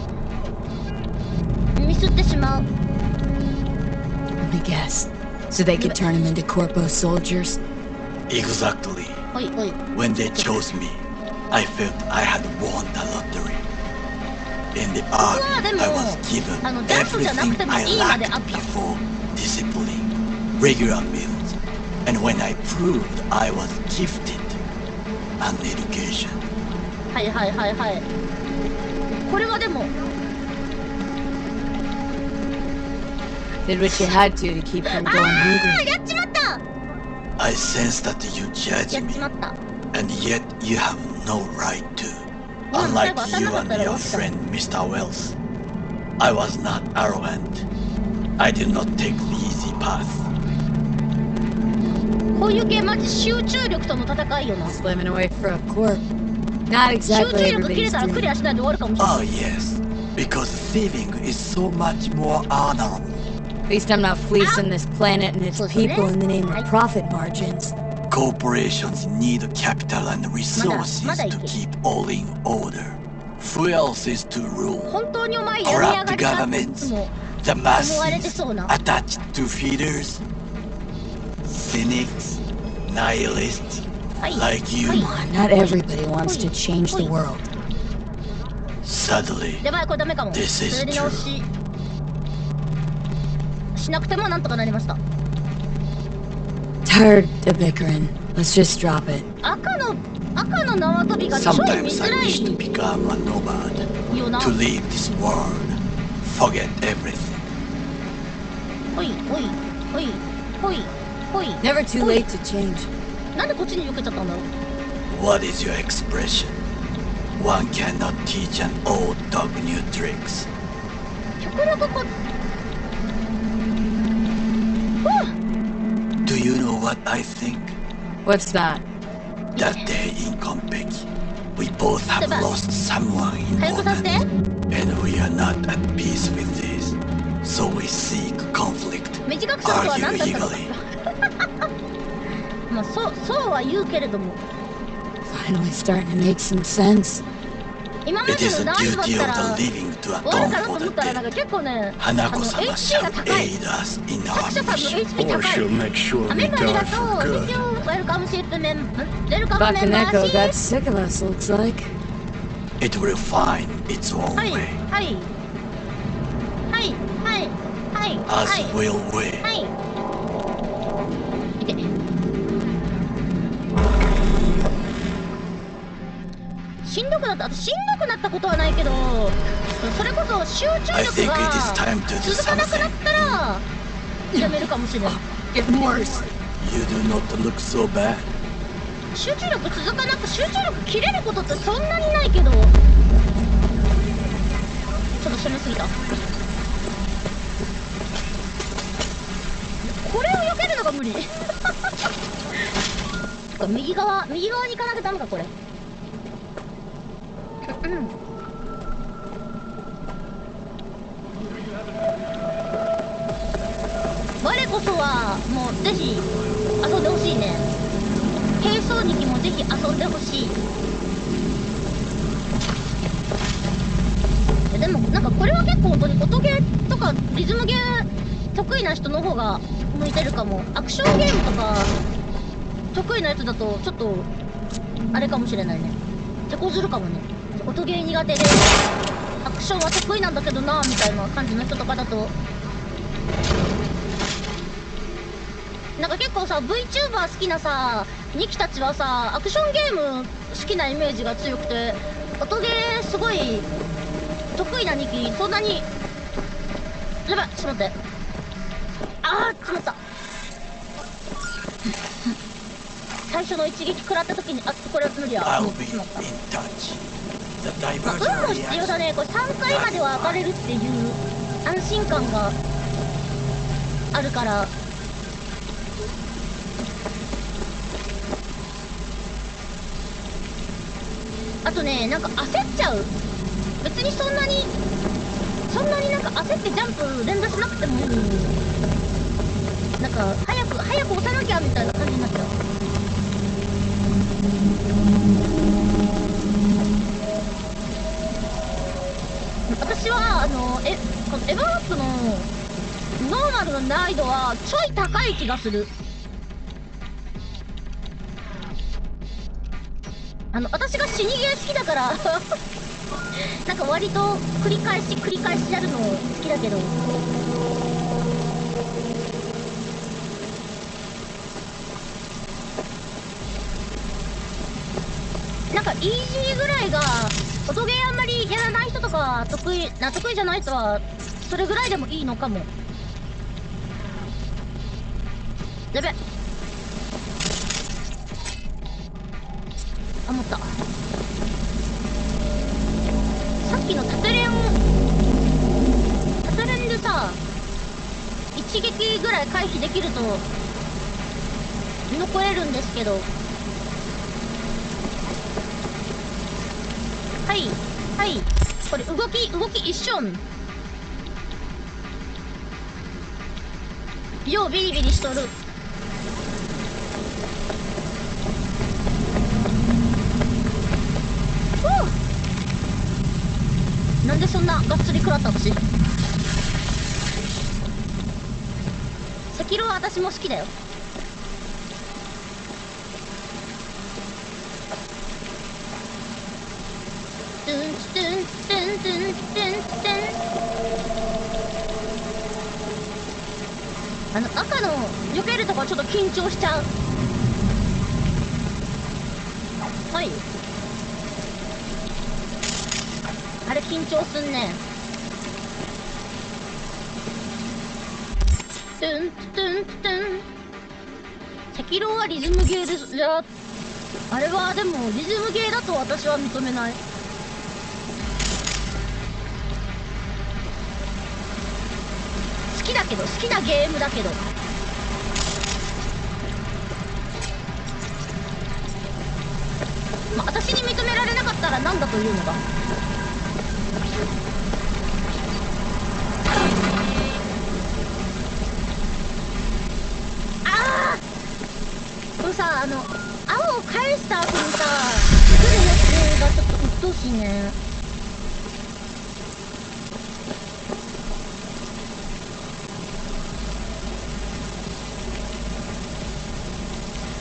ミスってしまう。 Let me guess. So they could turn him into corpo soldiers? Exactly. When they chose me, I felt I had won the lottery. In the army, I was given everything I lacked before: discipline, regular meals, and when I proved I was gifted, an education. はいはいはいはい。これはでも Did what you had to keep from going hungry. やっちまった。 I sense that you judge me, and yet you have no right to. Unlike you and your friend Mr. Wells, I was not arrogant. I did not take the easy path. こういう系マジ集中力との戦いよな。 Slimming away for a corp. Not 集 exactly 中力切れ everybody's たらクリ dream. アしないで終わるかもしれない。 Oh yes, because thieving is so much more honorable. At least I'm not fleecing this planet and its people in the name of profit margins. Corporations need capital and resources to keep all in order. Who else is to rule? 本当にお前やりやが Corrupt りだってい governments, つも the 思われて masses, そうな。 attached to feeders, cynics, nihilists, like you. Come on, not everybody wants to change the world. Sadly, やばいこれダメかも。 this is それで直ししなくてもなんとかなりました。 Tired of bickering. Let's just drop it. 赤の縄跳びが超見 sometimes づ I ら wish い to become a nomad, よな。 to leave this world, forget everything. ほいほいほいほいほい。 Never too ほい late to change. なんでこっちに避けちゃったんだろう。 What is your expression? One cannot teach an old dog new tricks. 極力こ Do you know what I think? What's that? That day in Konpeki, we both have lost someone important, and we are not at peace with this. So we seek conflict, 短くするとは argue 何だったのか eagerly. まあそうは言うけれども Finally starting to make some sense. 今まで It is の the ナイスだっ duty た of ら the living to 終わる atone かなと for 思 the ったらなん dead. か結構ね花子様 HP が shall 高い aid us in 作 our 者さんの mission. HP Or 高い she'll make sure ア we メリカあり die がと for う good. Thank you Welcome ship member Welcome Bakaneko got membership sick of us, looks like. It will find its own はい way, はいはいはいはい as はい will we. はいしんどくなったしんどくなったことはないけどそれこそ集中 I 力 think が it is time to do 続かなくなっ something. たらやめるかもしれない Getting worse. You do not look so bad. 集中力続かなく集中力切れることってそんなにないけど、ちょっと攻めすぎた。これを避けるのが無理右側に行かなきゃダメかこれ。我こそはもうぜひ遊んでほしいね。並走日記もぜひ遊んでほしい。でもなんかこれは結構本当に音ゲーとかリズムゲー得意な人の方が向いてるかも。アクションゲームとか得意なやつだとちょっとあれかもしれないね。手こずるかもね。音ゲー苦手でアクションは得意なんだけどなみたいな感じの人とかだと、なんか結構さ VTuber 好きなさニキたちはさアクションゲーム好きなイメージが強くて、音ゲーすごい得意なニキそんなに。やばい、ちょっと待って。あー、しまった。最初の一撃食らった時に、あ、これは無理や。I'll be しまった。 in touch. The 運も diversionary 必要だね。これ3回までは上がれるっていう安心感があるから。あとね、なんか焦っちゃう。別にそんなになんか焦ってジャンプ連打しなくてもいい。なんか早く押さなきゃみたいな感じになっちゃう。私はこのエヴァーアップのノーマルの難易度はちょい高い気がする。私が死にゲー好きだからなんか割と繰り返しやるの好きだけど、なんかイージーぐらいが音ゲーあんまりやらない人とか得意じゃない人はそれぐらいでもいいのかも。やべ、あ、持った。さっきの縦連でさ一撃ぐらい回避できると残れるんですけど、はいはい、これ動き一瞬ようビリビリしとる。なんでそんながっつり食らった私。赤色は私も好きだよ。トゥントゥントゥントゥントゥントゥン。赤の避けるとかちょっと緊張しちゃう。はい、あれ緊張すんね。トゥントゥントゥン。赤色はリズムゲーです。じゃああれはでもリズムゲーだと私は認めない。好きだけど、好きなゲームだけど。まあ、私に認められなかったら何だというのか。ああ、これさ、青を返した後にさ来るやつがちょっと鬱陶しいね。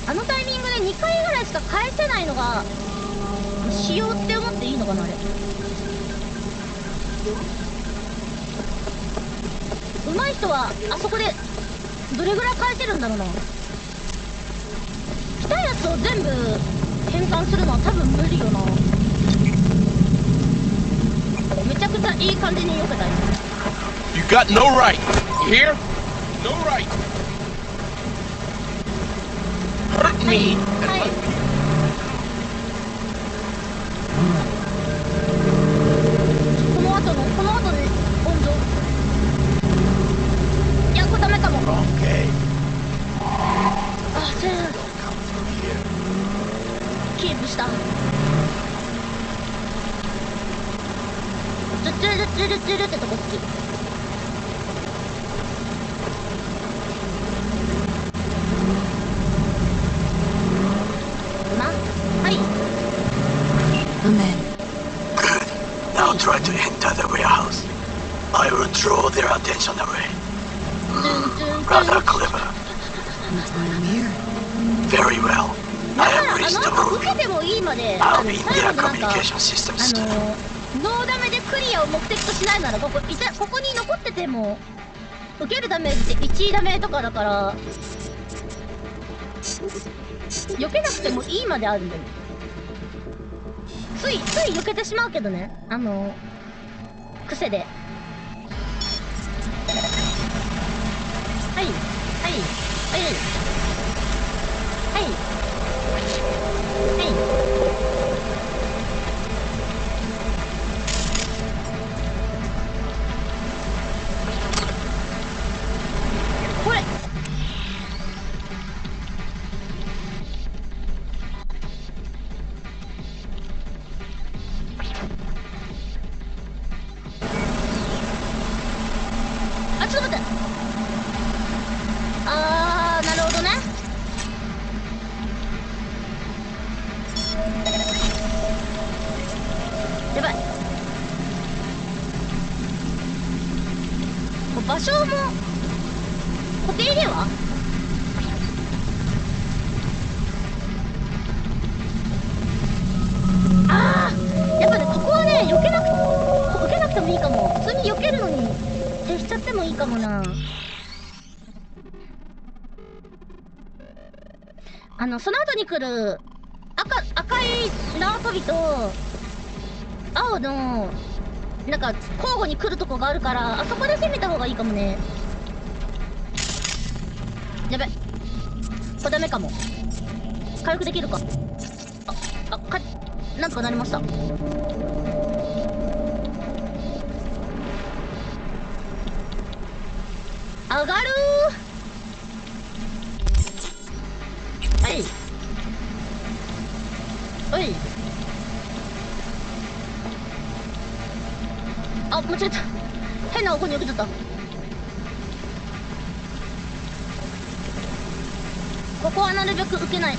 あのタイミングで2回ぐらいしか返せないのが仕様って思っていいのかな。あれ上手い人はあそこでどれぐらい返せるんだろうな。来たやつを全部変換するのは多分無理よな。めちゃくちゃいい感じに避けたい。 You got no right. You hear? No right. me. この後で温存。いや、これダメかも。Okay. あ、全然 Don't come through here. キープした。ずるってとこ好き。はい。I'm in. Good. Now try to enter the warehouse. I will draw their attention away. Rather clever. I'm here. Very well. I だ have から、 reached なん the か room. 受けてもいいまで、 I'll be in 最 their 後でなんか、communication systems too. ノーダメでクリアを目的としないなら、ここに残ってても、受けるダメージって1位ダメとかだから、避けなくてもいいまであるんだよ。つい避けてしまうけどね。癖で。はい。はい。はい。はい。はい。これ。あ、ちょっと待って。なるほどね。やばい。場所も固定ではやっぱね、ここはね、受けなくてもいいかも。普通に避けるのに徹しちゃってもいいかもな。その後に来る赤い縄跳びと青のなんか交互に来るとこがあるから、あそこで攻めた方がいいかもね。やべ、これダメかも。回復できるか。なんとかなりました。上がるー。はい。おい。あ、間違えた。変な方向に避けちゃった。ここはなるべく受けない。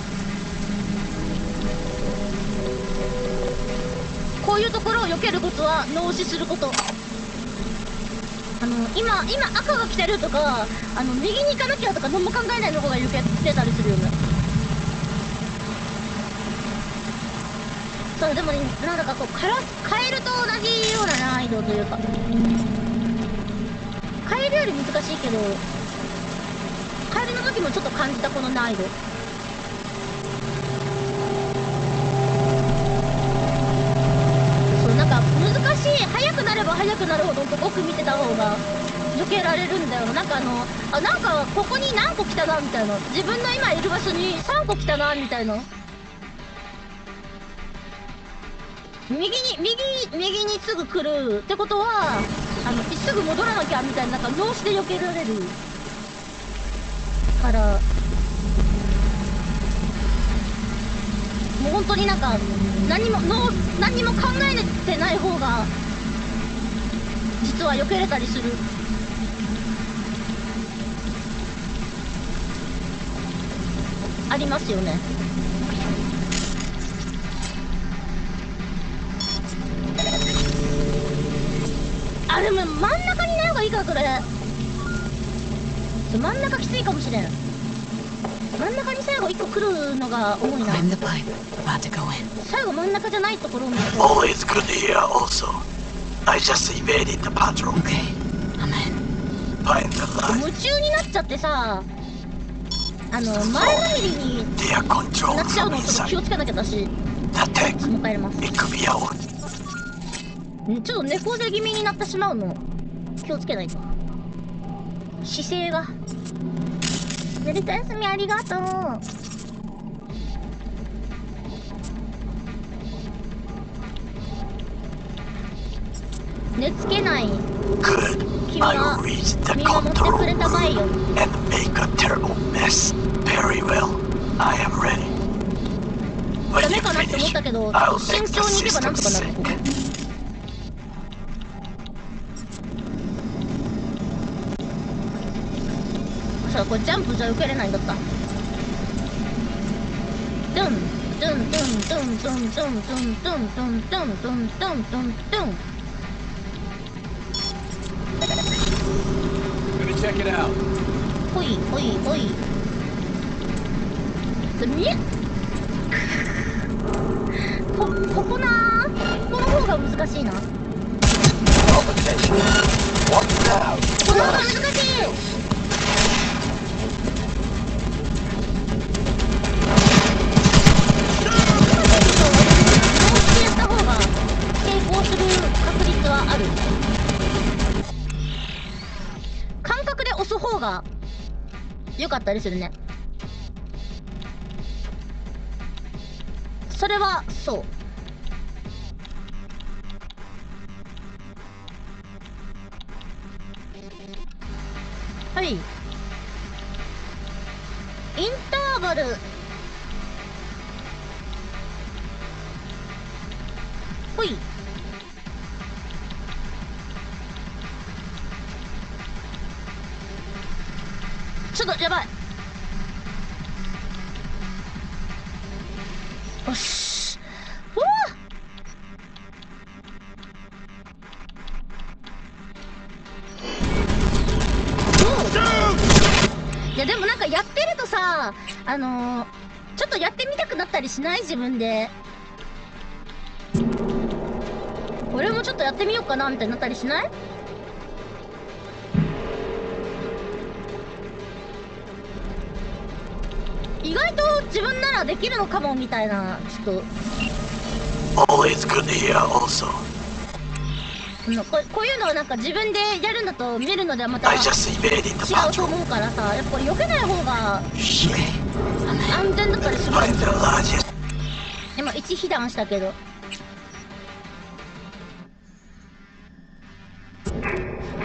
こういうところを避けることは脳死すること。今赤が来てるとか、右に行かなきゃとか何も考えないの方が避けてたりするよね。そう、でもね、なんだかこうカエルと同じような難易度というか、カエルより難しいけど、カエルの時もちょっと感じたこの難易度。そう、なんか難しい。速くなれば速くなるほど奥見てた方が避けられるんだよ。なんかなんかここに何個来たなみたいな、自分の今いる場所に3個来たなみたいな。右にすぐ来るってことは、すぐ戻らなきゃみたいな、なんか脳死で避けられるから、もう本当になんか何にも考えてない方が実は避けれたりする。ありますよね。あ、でも真ん中にない方がいいか、これ。真ん中きついかもしれん。真ん中に最後1個来るのが重いな。Climb the pipe. About to go in. 最後真ん中じゃないところを見て。 Always good here also. I just evaded the patrol. Okay, I'm in. Find the line. 夢中になっちゃってさ、前のめりに They are な controlled っちゃう from のちょっと気 inside. をつけなきゃだし。 The tank. もう帰れます。 It could be ours. ちょっと猫背気味になってしまうの気をつけないと。姿勢が。寝ると休みありがとう。寝つけない Good. 君 I が will reach the 見守って control くれたまえよ。 room and make a terrible mess. Very well. I am ready. ダ When メ you かなって思った finish, けど、 I'll 慎 make 重 the に行けばなん system とかなる、ここ。 sync. そうだ、これジャンプじゃ受けれないんだった。ドンドンドンドンドンドンドンドンドンドンドンドンドンドンドン。 Gonna check it out. ほいほいほい。見えここなー、この方が難しいな。この方が難しい。やった方が成功する確率はある。感覚で押す方が良かったりするね。それはそう。はい。インターバル。ほい。ちょっとやばい。よし。うわっ。いやでもなんかやってるとさ、ちょっとやってみたくなったりしない？自分で。俺もちょっとやってみようかなみたいになったりしない？意外と自分ならできるのかもみたいな、ちょっと。Always good here also. こういうのはなんか自分でやるんだと見るのではまた I 違 just evaded the うと patrol. 思うからさ、やっぱり避けない方が Shit. 安全だったりする。 Find the largest. 今一被弾したけど。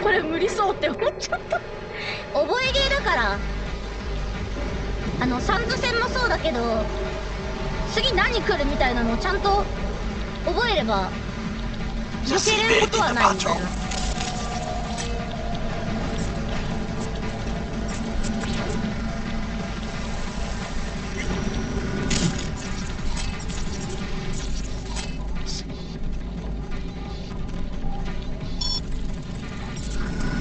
これ無理そうって思っちゃった。覚えゲーだから。サンズ戦もそうだけど、次何来るみたいなのをちゃんと覚えれば避けれることはないみたいな。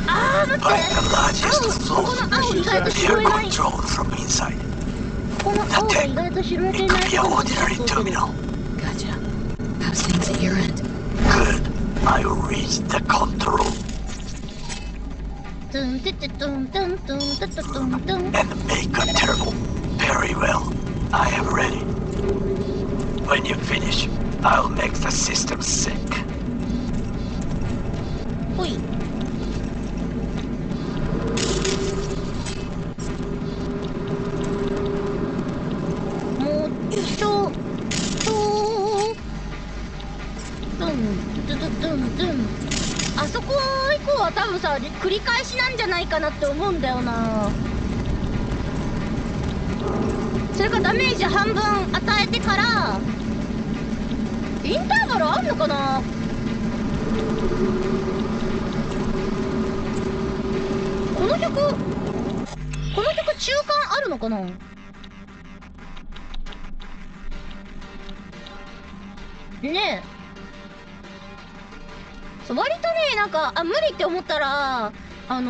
あー待って、 Find the largest ここ floor. の青意外と拾 Air えない。 control from inside. この青が意外と拾えて It いない could be an ordinary terminal. Gotcha. How's things at your end? Good. I will reach the control room トゥンテテトゥントゥントゥントゥトゥトゥントゥン。 and make a terrible. Very well. I am ready. When you finish, I'll make the system sync. ほい。もうちょドンドゥドゥドンドゥン。あそこ以降は多分さ繰り返しなんじゃないかなって思うんだよな。それかダメージ半分与えてからインターバルあんのかな。この曲中間あるのかな。ねえ、そう割とね、なんか無理って思ったら当た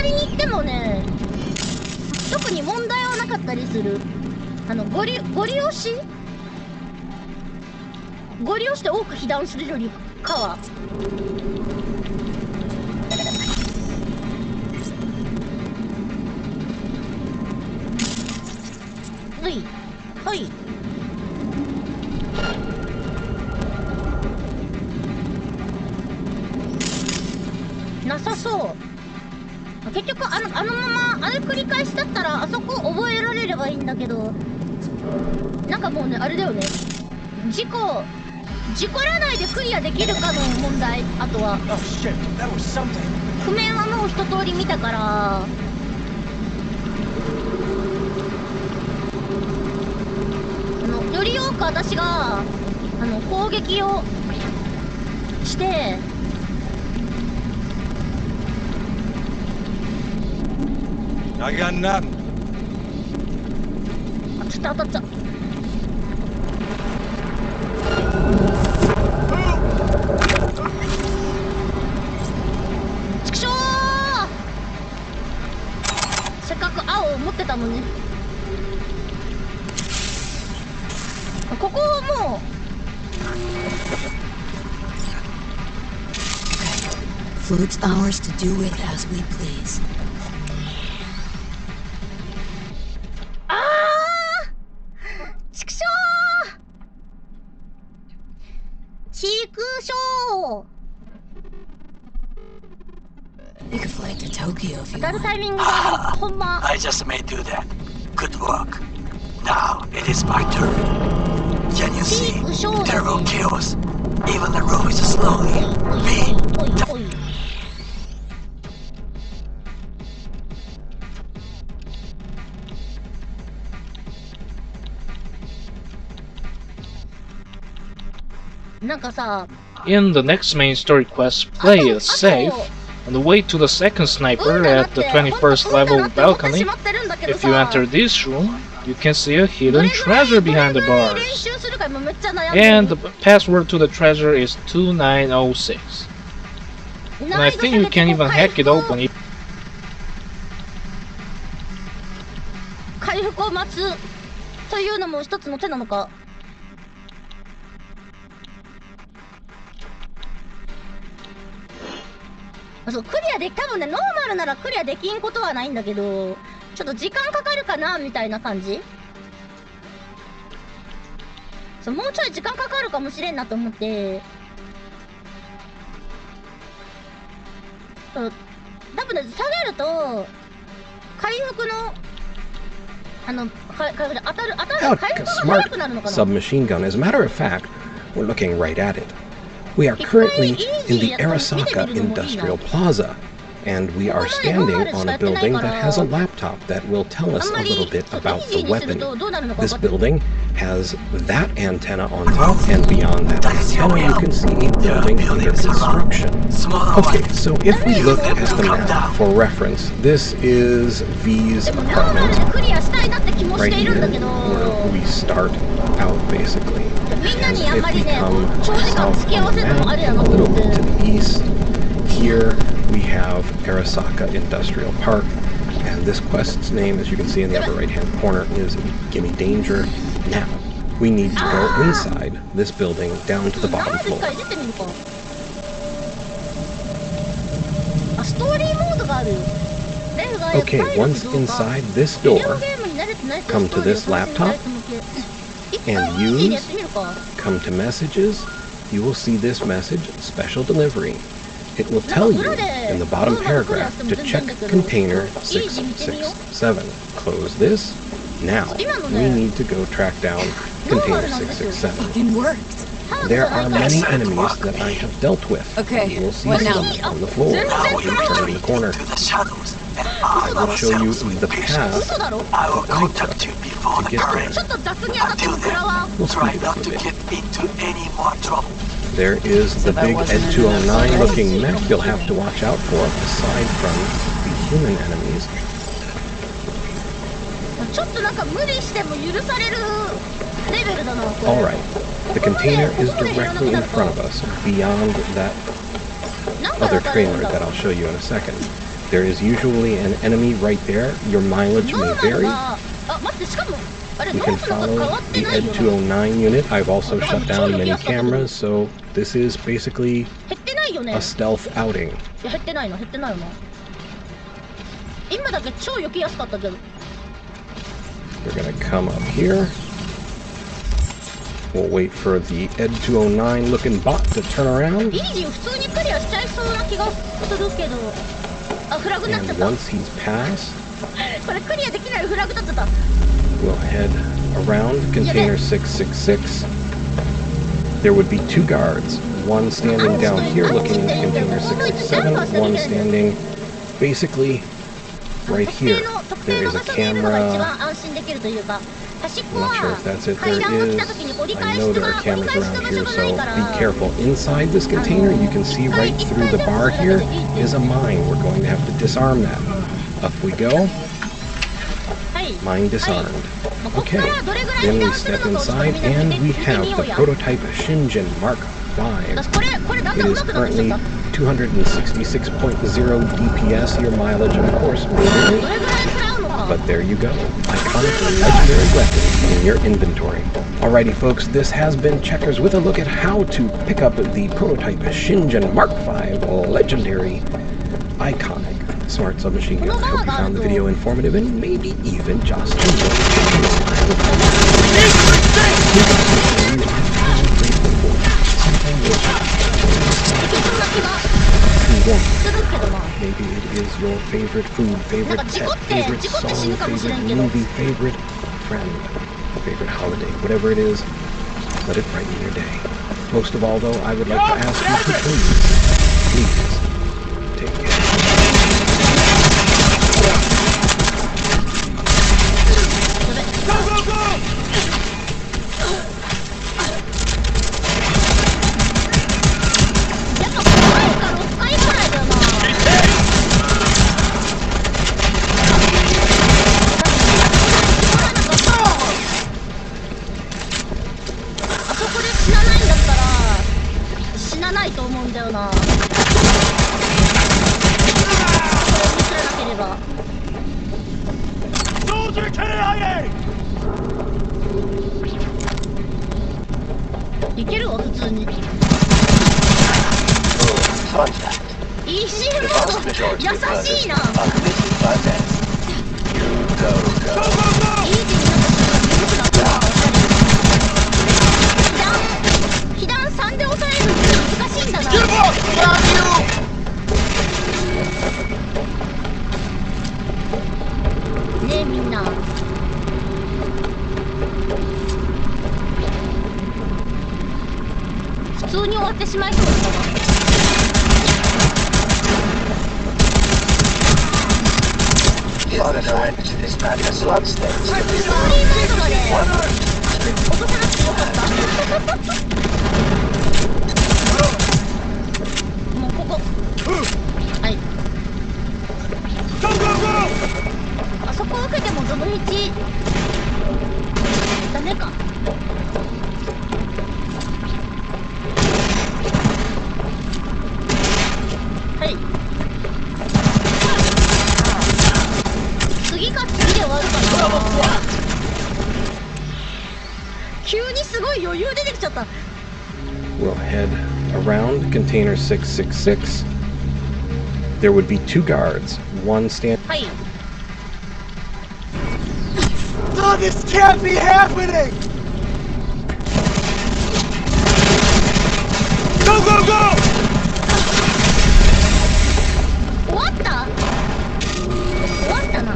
りに行ってもね特に問題はなかったりする。ゴリ押しで多く被弾するよりかは。はいはい。なさそう。結局あのままあれ繰り返しだったらあそこ覚えられればいいんだけど、なんかもうねあれだよね、事故事故らないでクリアできるかの問題。あとは譜面はもう一通り見たから、より多く私が攻撃をしてI got nothing. あ、ちょっと当たっちゃう。ちくしょー、せっかく青を持ってたのに。ここをもうFood's ours to do with as we please. あー、ちくしょー、ちくしょー。 We could fly to Tokyo if you 当たる want. タイミングがほんま。 I just may do that. Good work. Now it is my turn. Can you see? Terrible chaos. Even the road is slowly. Me. おいおい。なんかさ、 In the next main story quest, play it safe on the way to the second sniper at the 21st level balcony. If you enter this room, you can see a hidden treasure behind the bars. And the password to the treasure is 2906. And I think you can even hack it open if 回復を待つというのも一つの手なのか。そう、クリアで多分ね、ノーマルならクリアできんことはないんだけど、ちょっと時間かかるかなみたいな感じ。そう、もうちょい時間かかるかもしれんなと思って。そう、多分ね、下げると回復の回復で当たる回復が早くなるのかな。 Submachine gun. As a matter of fact, we're looking right at it. We are currently in the Arasaka Industrial Plaza, and we are standing on a building that has a laptop that will tell us a little bit about the weapon. This building has that antenna on top, and beyond that antenna you can see a building under construction. Okay, so if we look at the map for reference, this is V's apartment, right here, where we start out basically. And if we come south on the map, and a little bit to the east, here we have Arasaka Industrial Park, and this quest's name, as you can see in the upper right-hand corner, is Gimme Danger. Now, we need to go inside this building down to the bottom floor. Okay, once inside this door, come to this laptop, and use, come to messages, you will see this message, special delivery. It will tell you in the bottom paragraph to check container 667. Close this. Now, we need to go track down container 667. There are many enemies that I have dealt with. Okay, You will see what some now? on the floor when you turn the corner. I will show you the path I will contact you before to the get current. there. Until then, We'll try speed not up a to bit. get into any more trouble. There is the big Ed 209 looking mech you'll have to watch out for, aside from the human enemies. ちょっとなんか無理しても許されるレベルだな、これ。 Alright, the container is directly in front of us, beyond that other trailer that I'll show you in a second. There is usually an enemy right there. Your mileage may vary. You can follow the Ed 209 unit. I've also shut down many cameras, so this is basically 減ってないよね。 a stealth outing. いや、減ってないの、減ってないよな。今だけ超避けやすかったけど。 We're gonna come up here. We'll wait for the Ed 209 looking bot to turn around. イージー普通にクリアしちゃいそうな気がするけど。あ、フラグになっちゃっ And た。 once he's passed, これクリアできないフラグ立ってた。 we'll head around container 666. there would be 2 guards, one standing down here looking into container 667, one standing basically right here. There is a camera. I'm not sure if that's it. There is. I know there are cameras around here, so be careful. Inside this container, you can see right through the bar here is a mine. We're going to have to disarm that. Up we go. Mine disarmed. Okay, then we step inside and we have the prototype Shingen Mark V. It is currently 266.0 DPS, your mileage of course may vary, but there you go, iconic legendary weapon in your inventory. Alrighty folks, this has been Checkers with a look at how to pick up the prototype Shingen Mark V legendary iconic smart submachine gun. I hope you found the video informative and maybe even just enjoyed Maybe it is your favorite food, favorite pet, favorite song, favorite movie, favorite friend, favorite holiday, whatever it is, let it brighten your day. Most of all though, I would like to ask you to please take care. Go, go, go! いけるわ普通に。イージーモード優しいな。イージーになったら被弾3で抑えるの難しいんだな。ねえみんな。普通に終わってしまいそうだったな。ストーリーモードまで落とさなくてよかった。もうここ。はい。あそこ受けてもどの道ダメか。はい。次か次で終わるかな。急にすごい余裕出てきちゃった。We'll head around container 666. There would be 2 guards, one stand. はい。No, this can't be happening! Go, go, go! 終わった？終わったな。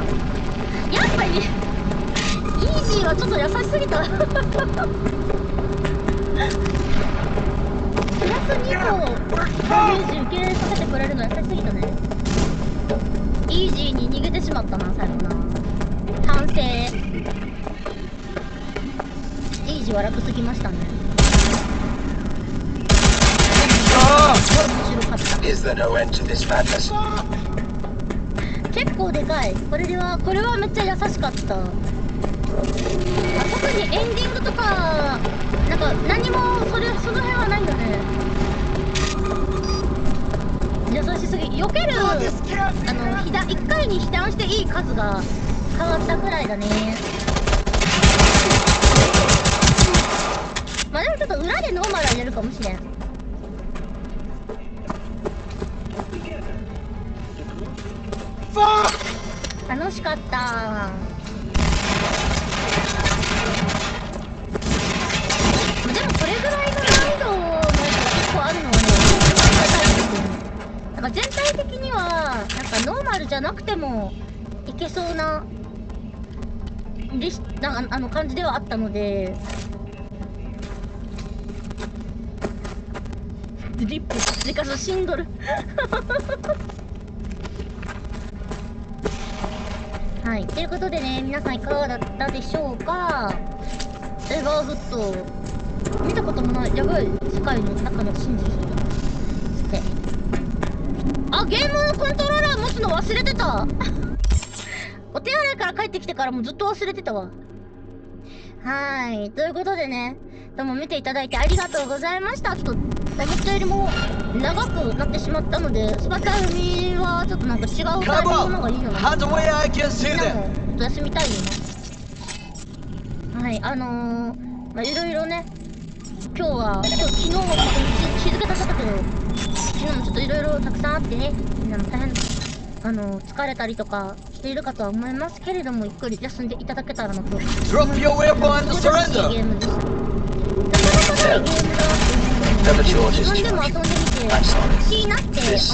やっぱりイージーはちょっと優しすぎた。プラス2個ダメージ受けさせてくれるの優しすぎたね。イージーに逃げてしまったな最後な。反省。イージーは楽すぎましたね。面白かった。結構でかい。これはめっちゃ優しかった。特にエンディングとかなんか何もその辺はないんだね。優しすぎ。避ける1回に被弾していい数が変わったくらいだね。まあでもちょっと裏でノーマルはやるかもしれん。楽しかった。でもこれぐらいの難易度のやつが結構あるのはね、なんか全体的にはなんかノーマルじゃなくてもいけそうな感じではあったので、ドリップ追加の死んどるはい、ということでね、皆さんいかがだったでしょうか。エバーフット見たこともないやばい世界の中の真実してあ、ゲームコントローラー持つの忘れてたお手洗いから帰ってきてからもうずっと忘れてたわ。はい、ということでね、どうも見ていただいてありがとうございました。ちょっと思ったよりも長くなってしまったので、スパチャ読みはちょっとなんか違うタイミングの方がいいよな。みんなもちょっと休みたいよな。はい、まあいろいろね、今日昨日も日付経っちゃったけど、昨日もちょっといろいろたくさんあってね、みんなも大変疲れたりとかしているかとは思いますけれども、ゆっくり休んでいただけたらなと。Drop your weapon and surrender! ゲームです。なかなかないゲームだなって自分でも遊んでみて欲しいなって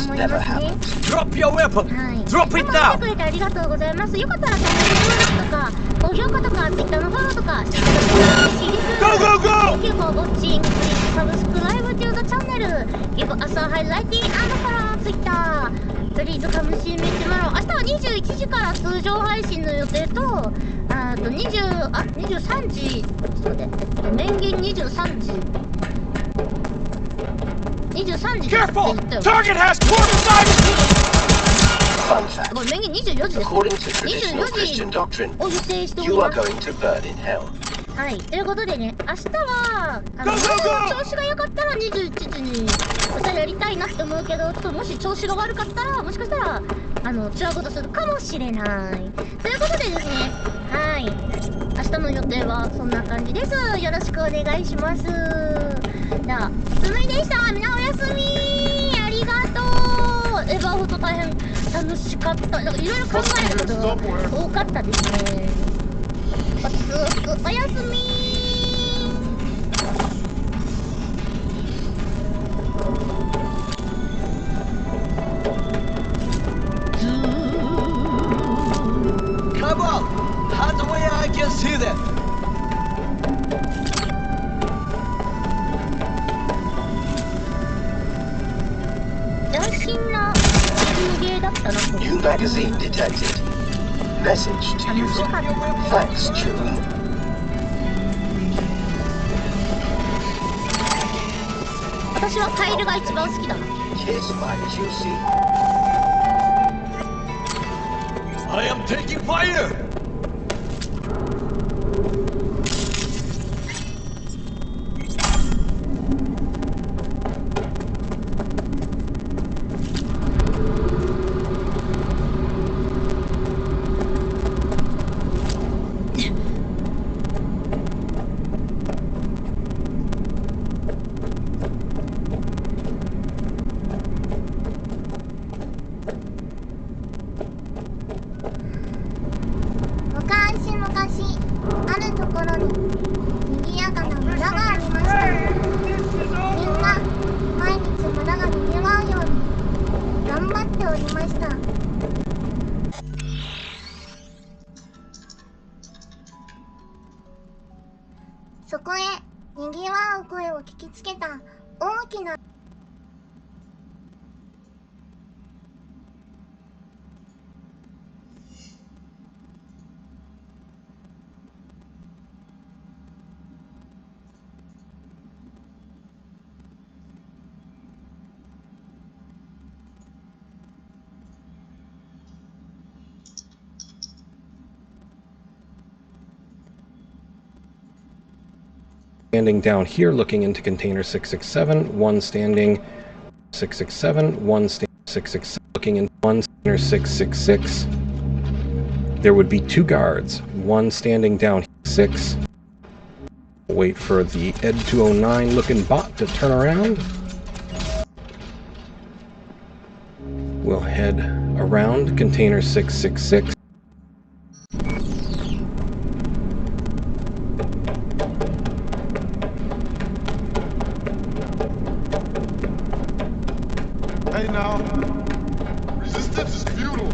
思いますね。Drop your weapon! はい。 Drop it 見 now! てくれてありがとうございます。よかったらチャンネル登録とか高評価とか Twitter のフォローとかしていただけたら嬉しいです。Go, go, go! Thank you for watching. Please subscribe to the channel. Give us a highlighting and follow on Twitter. Please come see me tomorrow. 明日は21時から通常配信の予定と、23時、ちょっと待って、面言23時。23時って言ったよ。Target has corpse Fun fact. ごめん、面言24時です。 According to traditional 24 Christian 時 doctrine, を予定しており you ま are す。 going to burn in hell. はい、ということでね、明日は調子が良かったら21時に歌やりたいなって思うけど、ちょっともし調子が悪かったらもしかしたら違うことするかもしれないということでですね、はい、明日の予定はそんな感じです。よろしくお願いします。じゃあつむいでした。みんなおやすみ。ありがとう。エヴァフォト大変楽しかった。なんかいろいろ考えることが多かったですね。おやすみ。Come on! Hand where I can see them! 斬新なリズムゲーだったなと。 New magazine detected. Message to user. Thanks, Chewie. 私はカエルが一番好きだな。 Kiss my juicy. I am taking fire! そこへにぎわう声を聞きつけた大きなStanding down here looking into container 667, one standing 667, one standing 667 looking into one container 666. There would be two guards, one standing down 6. Wait for the Ed 209 looking bot to turn around. We'll head around container 666. Hey now, resistance is futile.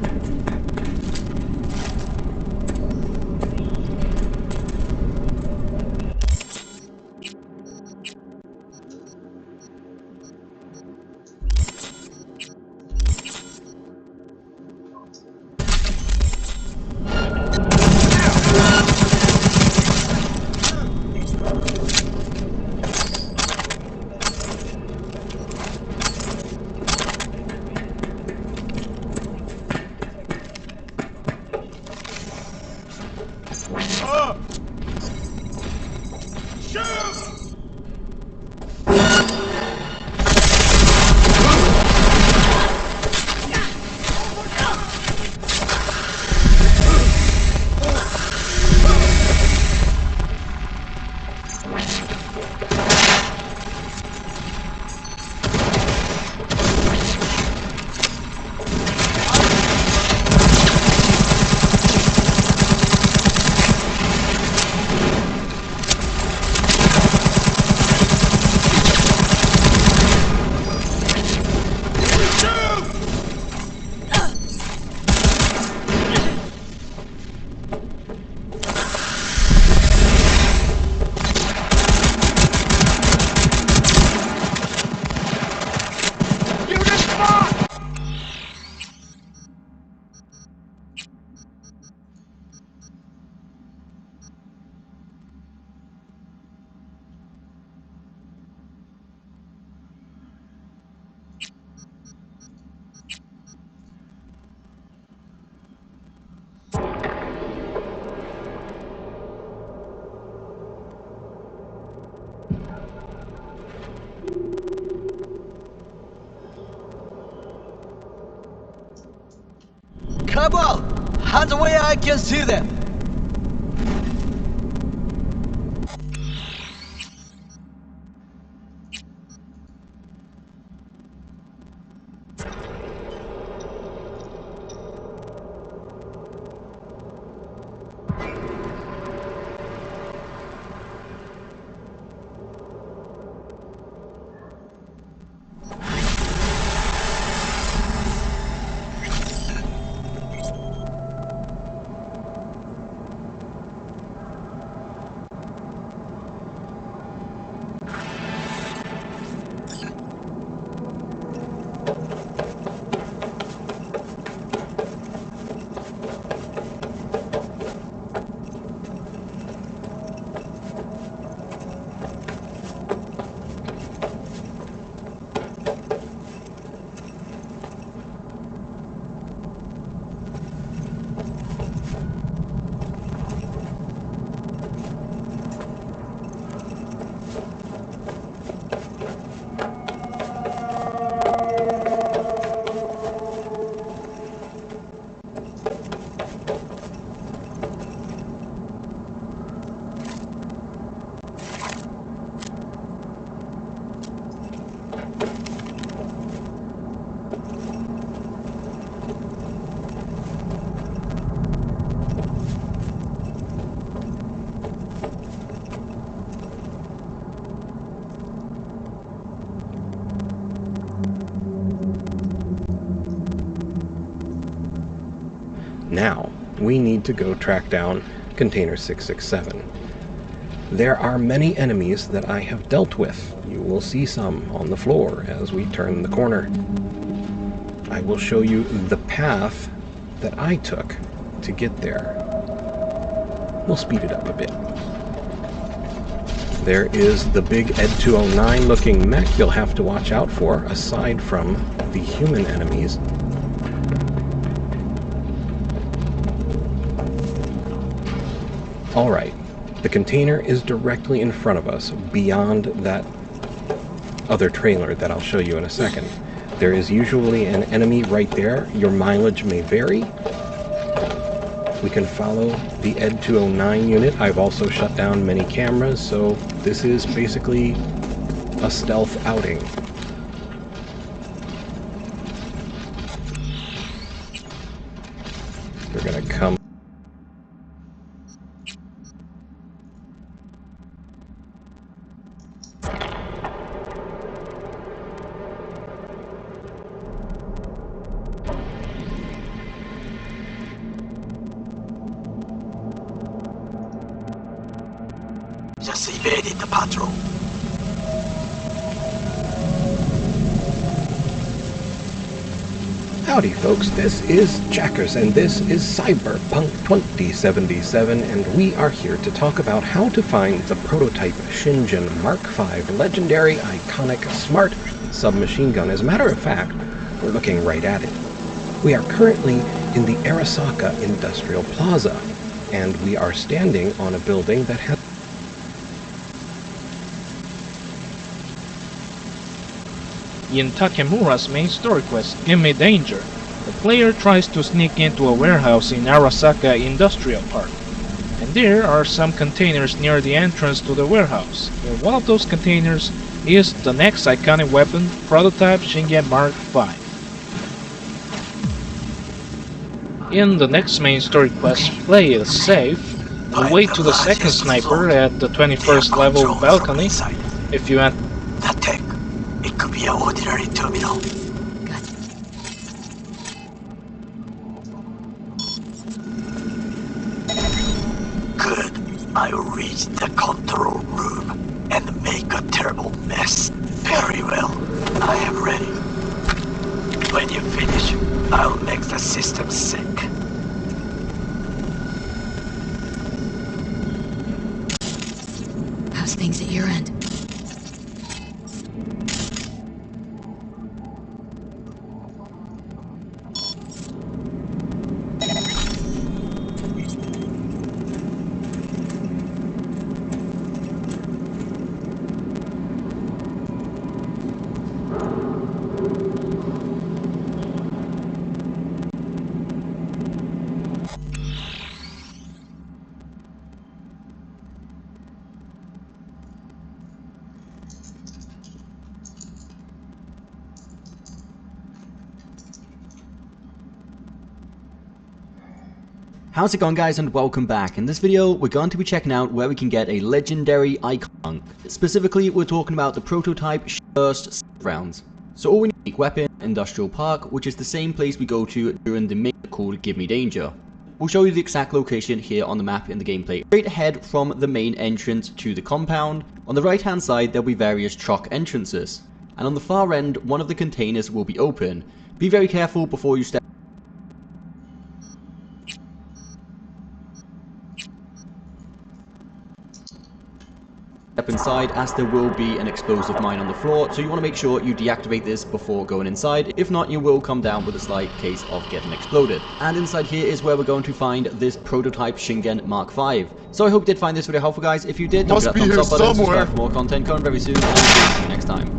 Come on! Hands where I can see them! Now, we need to go track down Container 667. There are many enemies that I have dealt with. You will see some on the floor as we turn the corner. I will show you the path that I took to get there. We'll speed it up a bit. There is the big Ed 209 looking mech you'll have to watch out for, aside from the human enemies. Alright, the container is directly in front of us, beyond that other trailer that I'll show you in a second. There is usually an enemy right there. Your mileage may vary. We can follow the Ed 209 unit. I've also shut down many cameras, so this is basically a stealth outing. We're gonna come. Just evaded the patrol. Howdy folks, this is Jackers and this is Cyberpunk 2077 and we are here to talk about how to find the prototype Shingen Mark V legendary iconic smart submachine gun. As a matter of fact, we're looking right at it. We are currently in the Arasaka Industrial Plaza and we are standing on a building that has In Takemura's main story quest, Gimme Danger, the player tries to sneak into a warehouse in Arasaka Industrial Park. And there are some containers near the entrance to the warehouse. And one of those containers is the next iconic weapon, prototype Shingen Mark V. In the next main story quest, play it safe, await to the second sniper at the 21st level balcony. If you enter That tech, it could be an ordinary terminal. Good. I'll reach the control room and make a terrible mess. Very well. I am ready. When you finish, I'll make the system sick. How's things at your end? How's it going, guys, and welcome back. In this video we're going to be checking out where we can get a legendary icon. Specifically we're talking about the prototype burst rounds. So all we need is a weapon, Industrial Park, which is the same place we go to during the main called Give Me Danger. We'll show you the exact location here on the map in the gameplay. Straight ahead from the main entrance to the compound, on the right hand side there'll be various truck entrances. And on the far end, one of the containers will be open. Be very careful before you step inside, as there will be an explosive mine on the floor, so you want to make sure you deactivate this before going inside. If not, you will come down with a slight case of getting exploded. And inside here is where we're going to find this prototype Shingen Mark V. So I hope you did find this video helpful, guys. If you did, don't forget that thumbs up button, subscribe for more content coming very soon, and I'll see you next time.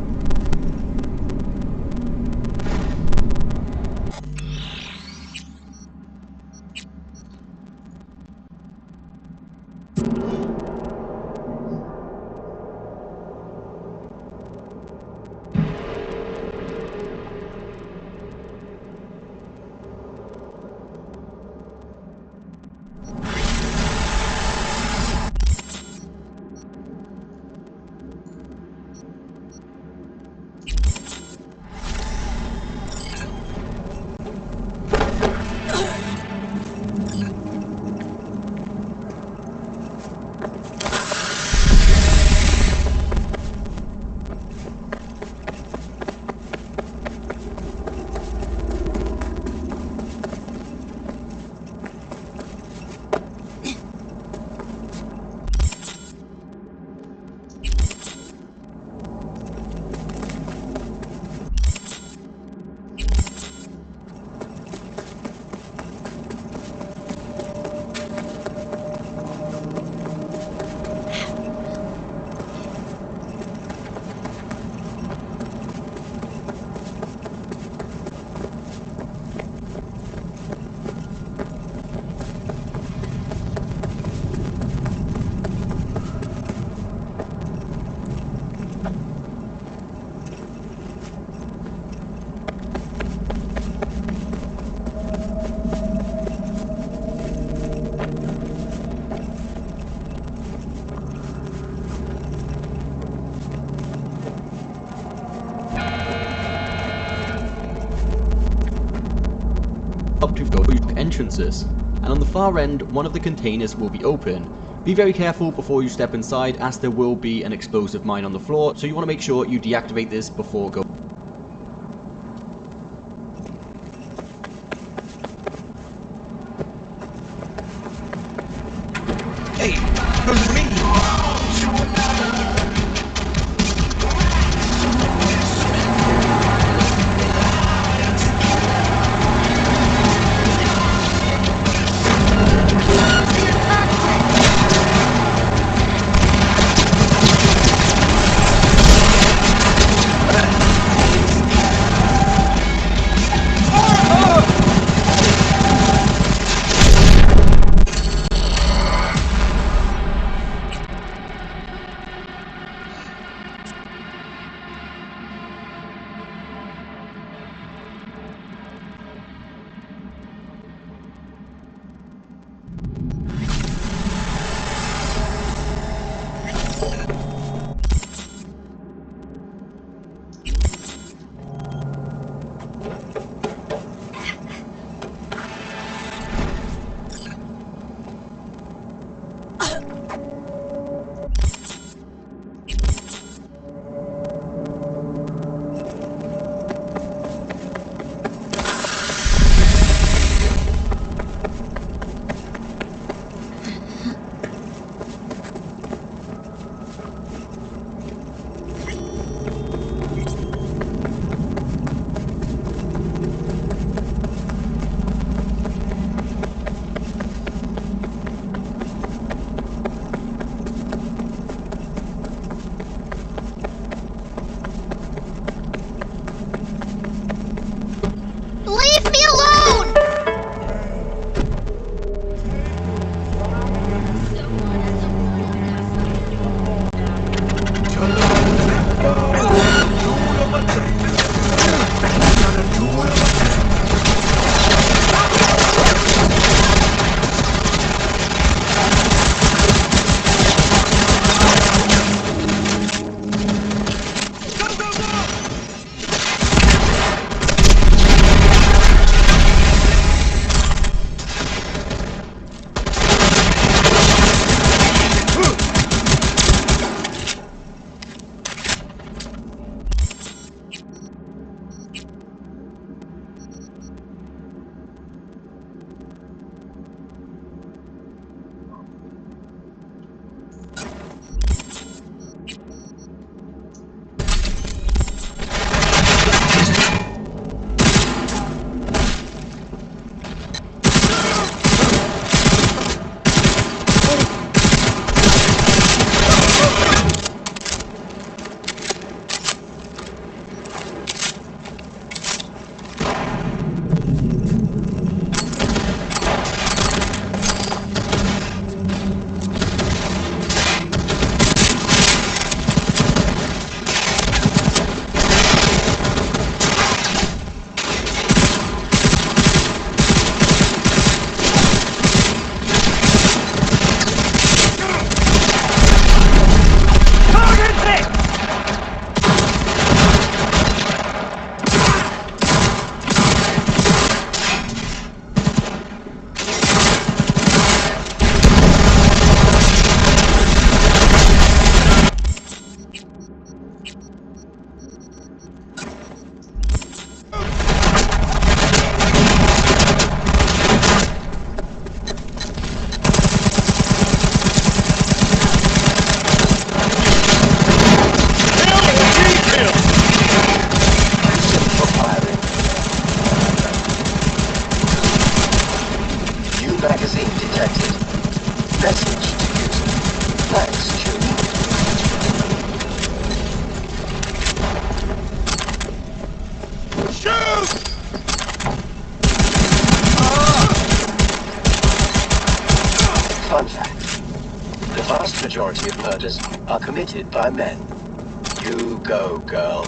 Up to go entrances, and on the far end one of the containers will be open. Be very careful before you step inside, as there will be an explosive mine on the floor, so you want to make sure you deactivate this before going. Hey, who's me? magazine detected. Message to user. Thanks, Julie. Shoot! Fun fact. The vast majority of murders are committed by men. You go, girl.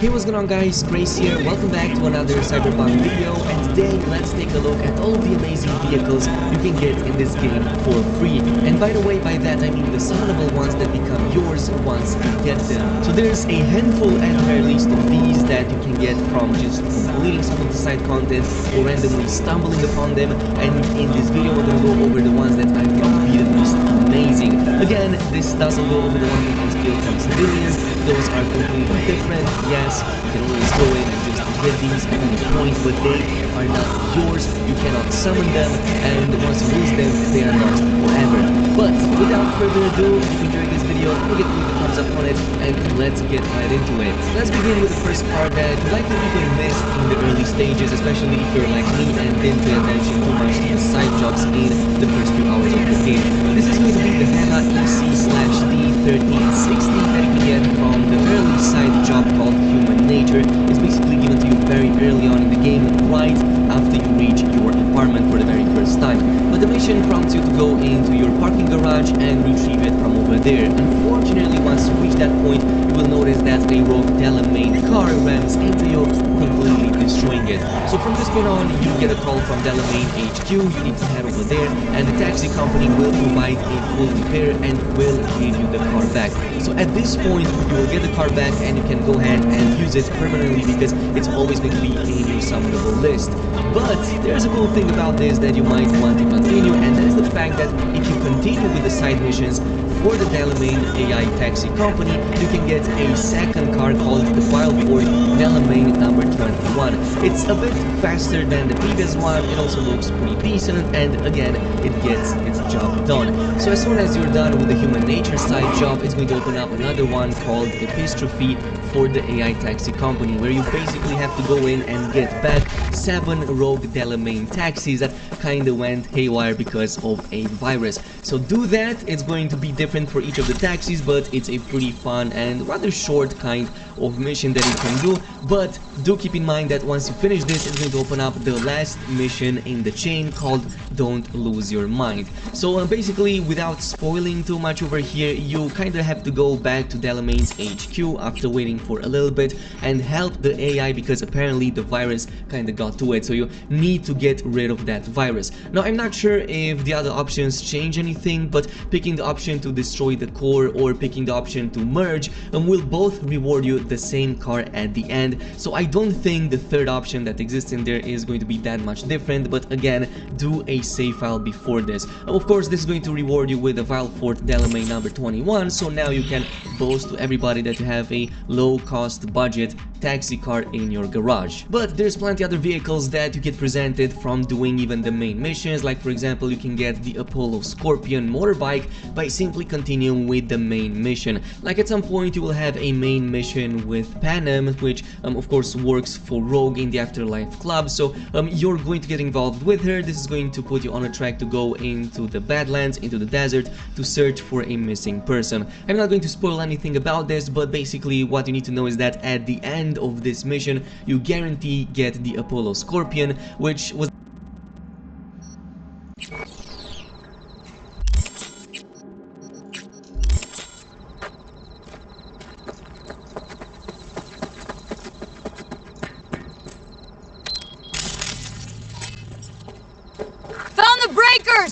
Hey, what's going on guys, Grace here, welcome back to another Cyberpunk video, and today let's take a look at all of the amazing vehicles you can get in this game for free. And by the way, by that I mean the summonable ones that become yours once you get them. So there's a handful at the very least of these that you can get from just completing some of the side content or randomly stumbling upon them, and in this video we're going to go over the ones that I think will be the most amazing. Again, this doesn't go over the ones that can steal from civilians, those are completely different. Yes, you can always go in and just get these at any point, but they are not yours, you cannot summon them, and once you lose them, they are lost forever. But without further ado, if you enjoyed this video, don't forget to leave a thumbs up on it, and let's get right into it. Let's begin with the first car that likely people missed in the early stages, especially if you're like me and didn't pay attention too much to the side jobs in the first few hours of the game. This is going to be the HEMA EC/D1360 that you can get from the early side job called Human Nature. It's basically given to you very early on in the game, right after you reach your apartment for the very first time. But the mission prompts you to go into your parking garage and retrieve it from over there. Unfortunately, once you reach that point, you will notice that a rogue Delamain car rams into you, completely destroying it. So from this point on, you get a call from Delamain HQ, you need to head over there, and the taxi company will provide a full repair and will give you the car back. So at this point, you will get the car back and you can go ahead and use it permanently because it's always going to be in your summonable list. But there's a cool thing about this that you might want to continue, and that is the fact that if you continue with the side missions for the Delamain AI taxi company, you can get a second car called the Wildford Delamain number 21. It's a bit faster than the previous one, it also looks pretty decent, and again, it gets its job done. So as soon as you're done with the Human Nature side job, it's going to open up another one called Epistrophe for the AI taxi company, where you basically have to go in and get back 7 rogue Delamain taxis that kinda went haywire because of a virus. So do that, it's going to be different for each of the taxis, but it's a pretty fun and rather short kind of mission that you can do. But do keep in mind that once you finish this, it's going to open up the last mission in the chain called Don't Lose Your Mind. So basically, without spoiling too much over here, you kinda have to go back to Delamain's HQ after waiting for a little bit and help the AI because apparently the virus kinda got to it, so you need to get rid of that virus. Now, I'm not sure if the other options change anything, but picking the option to destroy the core or picking the option to merge will both reward you the same car at the end. So I don't think the third option that exists in there is going to be that much different, but again, do a save file before this. Of course, this is going to reward you with a Wildford Delamain number 21, so now you can boast to everybody that you have a low-cost budget taxi car in your garage. But there's plenty other vehicles that you get presented from doing even the main missions, like for example, you can get the Apollo Scorpion motorbike by simply continuing with the main mission. Like at some point you will have a main mission with Panem, which of course works for Rogue in the Afterlife Club, so you're going to get involved with her. This is going to put you on a track to go into the Badlands, into the desert, to search for a missing person. I'm not going to spoil anything about this, but basically what you need to know is that at the end of this mission, you guarantee get the Apollo Scorpion, which was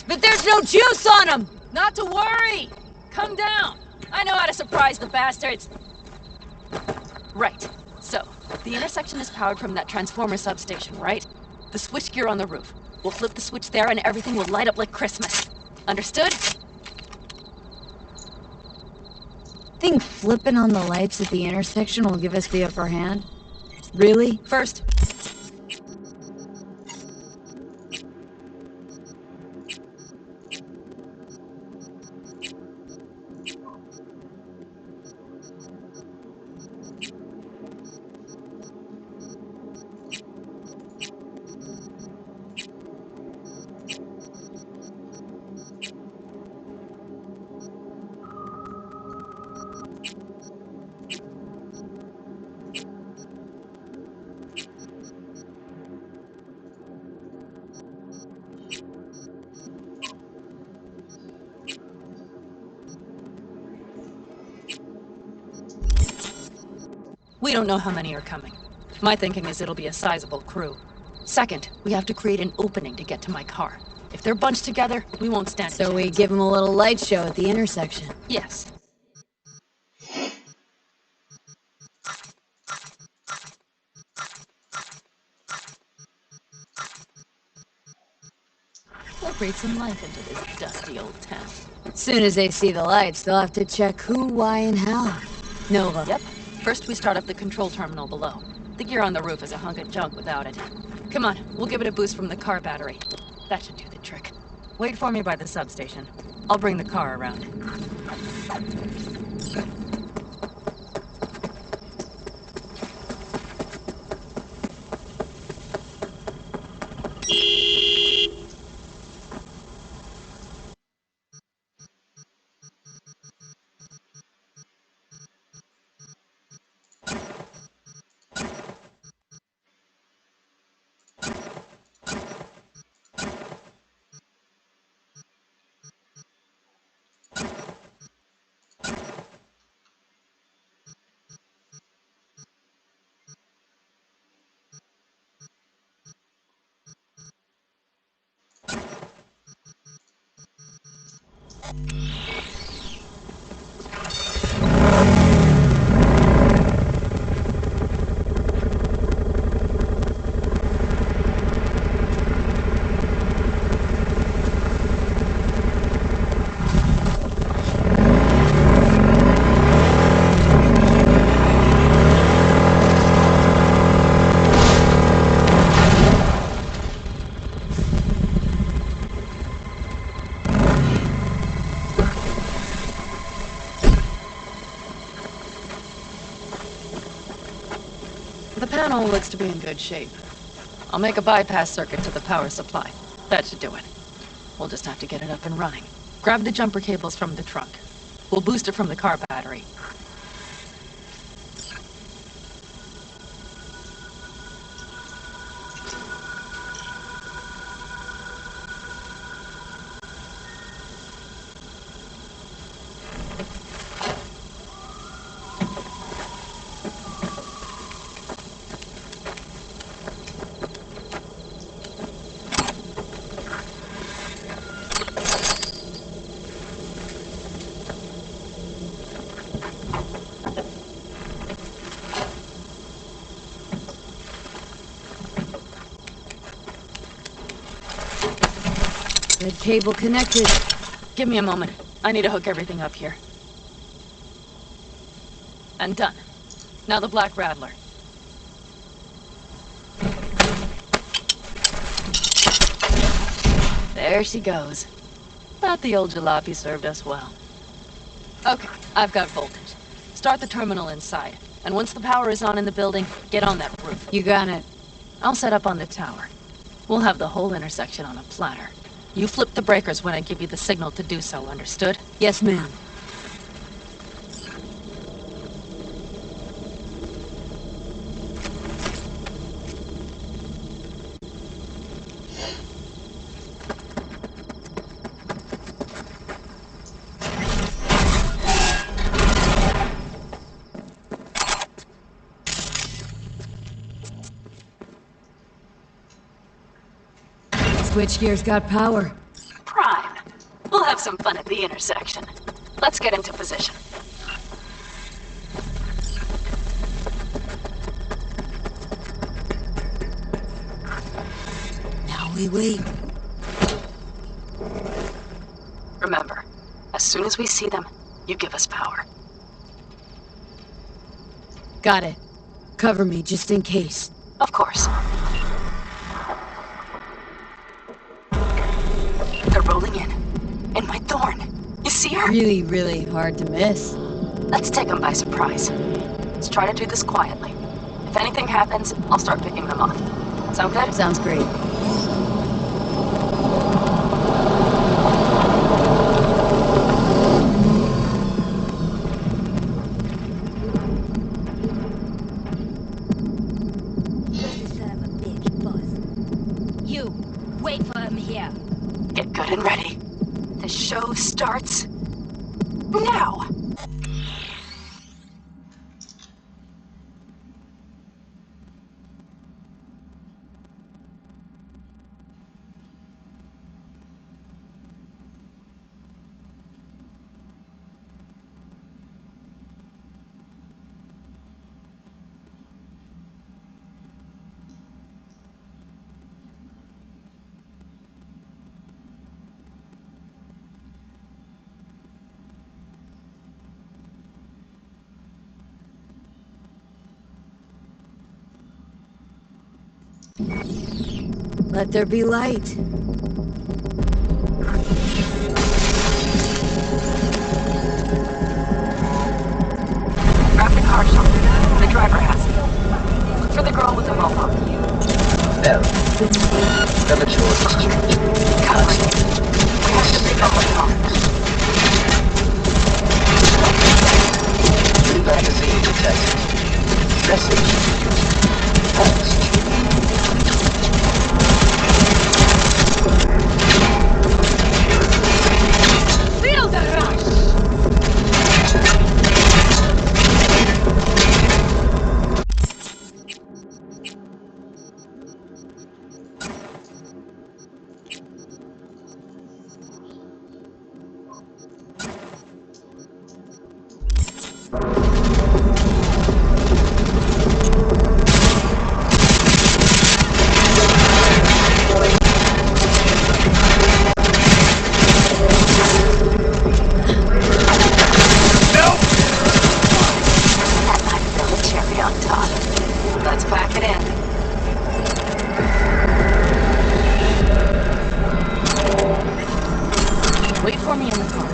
but there's no juice on them! Not to worry! Come down! I know how to surprise the bastards! Right. So, the intersection is powered from that transformer substation, right? The switchgear on the roof. We'll flip the switch there and everything will light up like Christmas. Understood? Think flipping on the lights at the intersection will give us the upper hand? Really? First, We don't know how many are coming. My thinking is it'll be a sizable crew. Second, we have to create an opening to get to my car. If they're bunched together, we won't stand a chance. So we give them a little light show at the intersection. Yes. We'll breathe some life into this dusty old town. As soon as they see the lights, they'll have to check who, why, and how. Nova. Yep. First we start up the control terminal below. The gear on the roof is a hunk of junk without it. Come on, we'll give it a boost from the car battery. That should do the trick. Wait for me by the substation. I'll bring the car around. The panel looks to be in good shape. I'll make a bypass circuit to the power supply. That should do it. We'll just have to get it up and running. Grab the jumper cables from the trunk. We'll boost it from the car battery. Red cable connected. Give me a moment. I need to hook everything up here. And done. Now the Black Rattler. There she goes. Thought the old jalopy served us well. Okay, I've got voltage. Start the terminal inside. And once the power is on in the building, get on that roof. You got it. I'll set up on the tower. We'll have the whole intersection on a platter. You flip the breakers when I give you the signal to do so, understood? Yes, ma'am. Switchgear's got power. Prime. We'll have some fun at the intersection. Let's get into position. Now we wait. Remember, as soon as we see them, you give us power. Got it. Cover me just in case. Of course. They're rolling in. And my Thorn. You see her? Really, really hard to miss. Let's take them by surprise. Let's try to do this quietly. If anything happens, I'll start picking them off. Sound good? Sounds great. You, wait for him here. Get good and ready. The show starts now. Let there be light. Grab the car, Sean. The driver has it. Look for the girl with the mohawk. Bell. Premature discharge. Cut. We have to pick up the car. New magazine detected. Message. Text. Feel the rush! Let's pack it in. Wait for me in the car.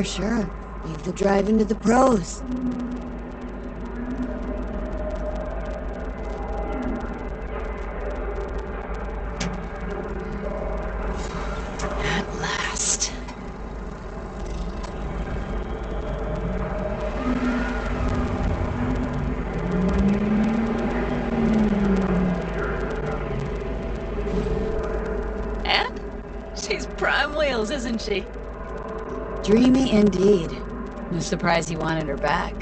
Sure. Leave the driving to the pros. At last. And she's prime wheels, isn't she? Dreamy indeed. No surprise you wanted her back.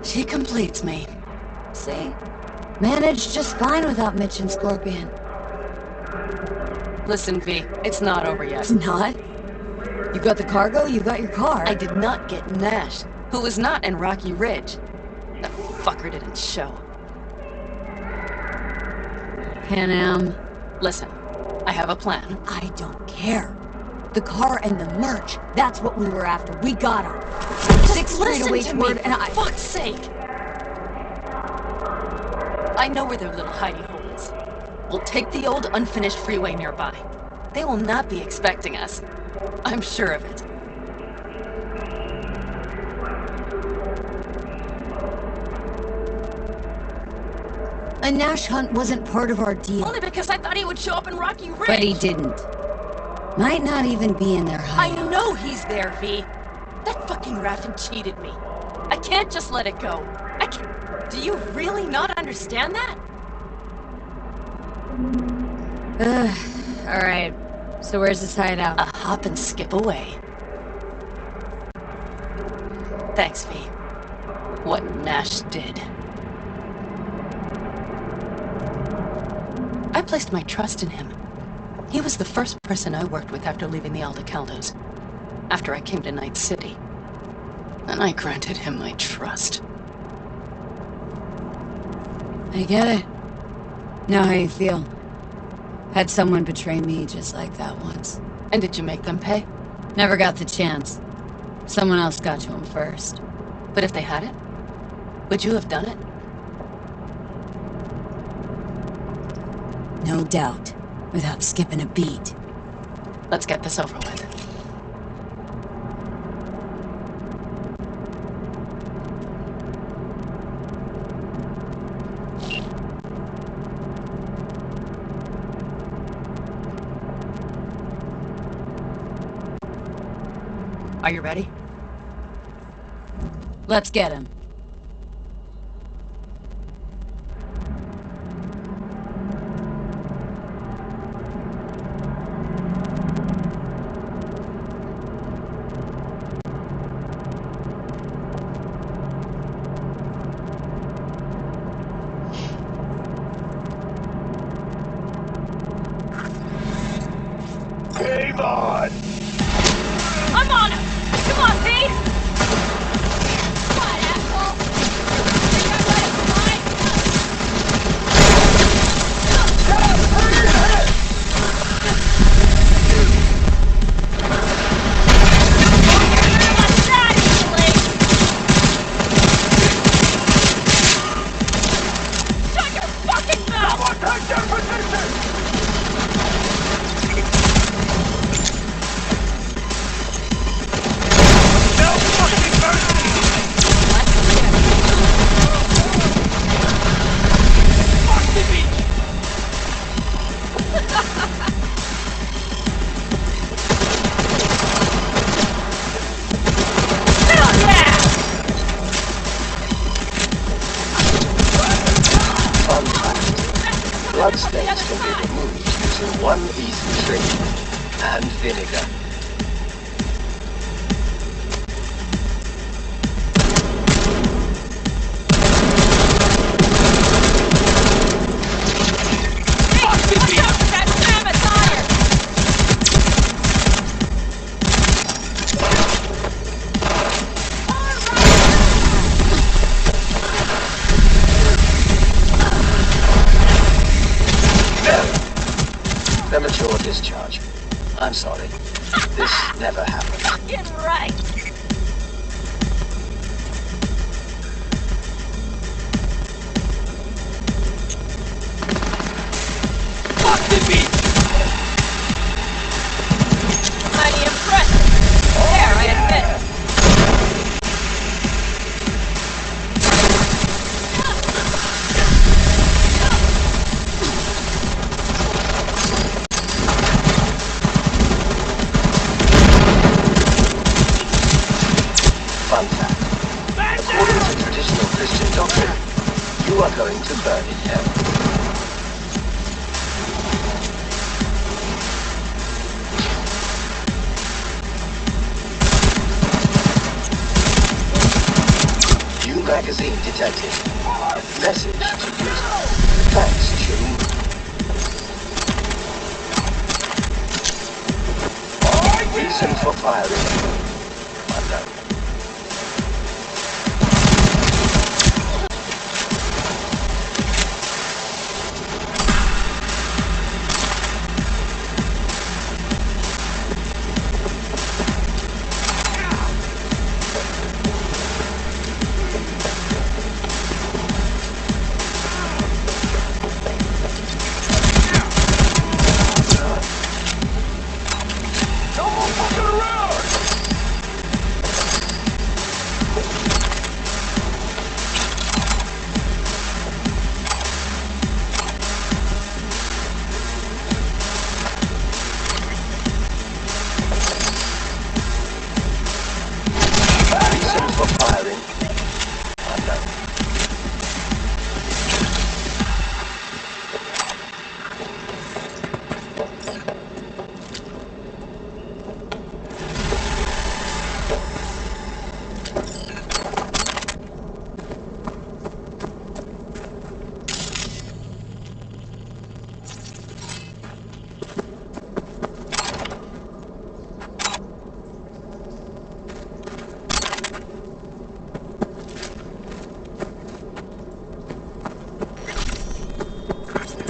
She completes me. See? Managed just fine without Mitch and Scorpion. Listen, V, it's not over yet. It's not? You got the cargo, you got your car. I did not get Nash, who was not in Rocky Ridge. That fucker didn't show. Pan Am. Listen, I have a plan. I don't care. The car and the merch, that's what we were after. We got them. 6th Street away toward, and for fuck's sake! I know where their little hidey hole is. We'll take the old unfinished freeway nearby. They will not be expecting us. I'm sure of it. A Nash hunt wasn't part of our deal. Only because I thought he would show up in Rocky Ridge. But he didn't. Might not even be in their hideout. I know he's there, V. That fucking Raffen cheated me. I can't just let it go. I can't. Do you really not understand that? Alright. So where's this hideout? A hop and skip away. Thanks, V. What Nash did. I placed my trust in him. He was the first person I worked with after leaving the Aldecaldos, after I came to Night City. And I granted him my trust. I get it. Now how you feel? Had someone betray me just like that once. And did you make them pay? Never got the chance. Someone else got to him first. But if they had it, would you have done it? No doubt. Without skipping a beat. Let's get this over with. Are you ready? Let's get him. blood stains can be removed using one easy trick and vinegar. Premature discharge. I'm sorry. This never happened. Fucking right. Fuck the beat! Mighty impressive. There, I admit. Fun fact. According to traditional Christian doctrine, you are going to burn in hell. New magazine detected. Message to user. Thanks, Chewie. Reason for firing. Unknown.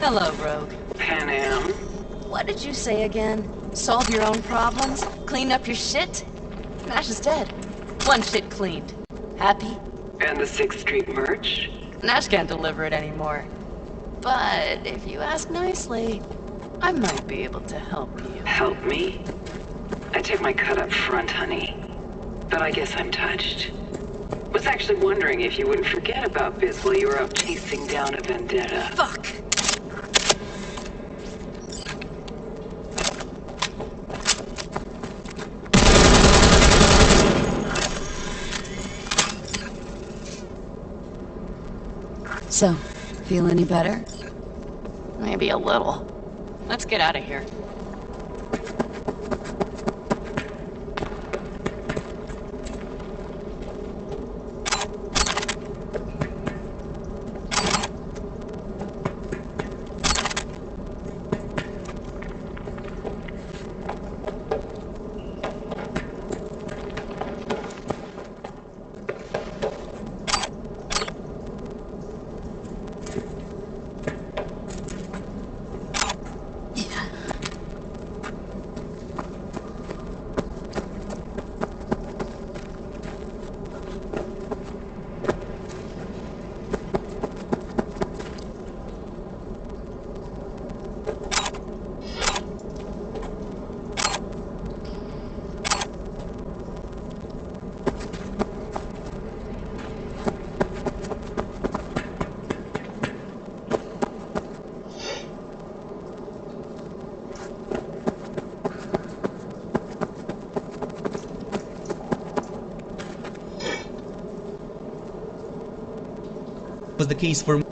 Hello, Rogue. Panam. What did you say again? Solve your own problems? Clean up your shit? Nash is dead. One shit cleaned. Happy? And the 6th Street merch? Nash can't deliver it anymore. But if you ask nicely, I might be able to help you. Help me? I take my cut up front, honey. But I guess I'm touched. Was actually wondering if you wouldn't forget about Biz while you were out chasing down a vendetta. Fuck! So, feel any better? Maybe a little. Let's get out of here. Was the case for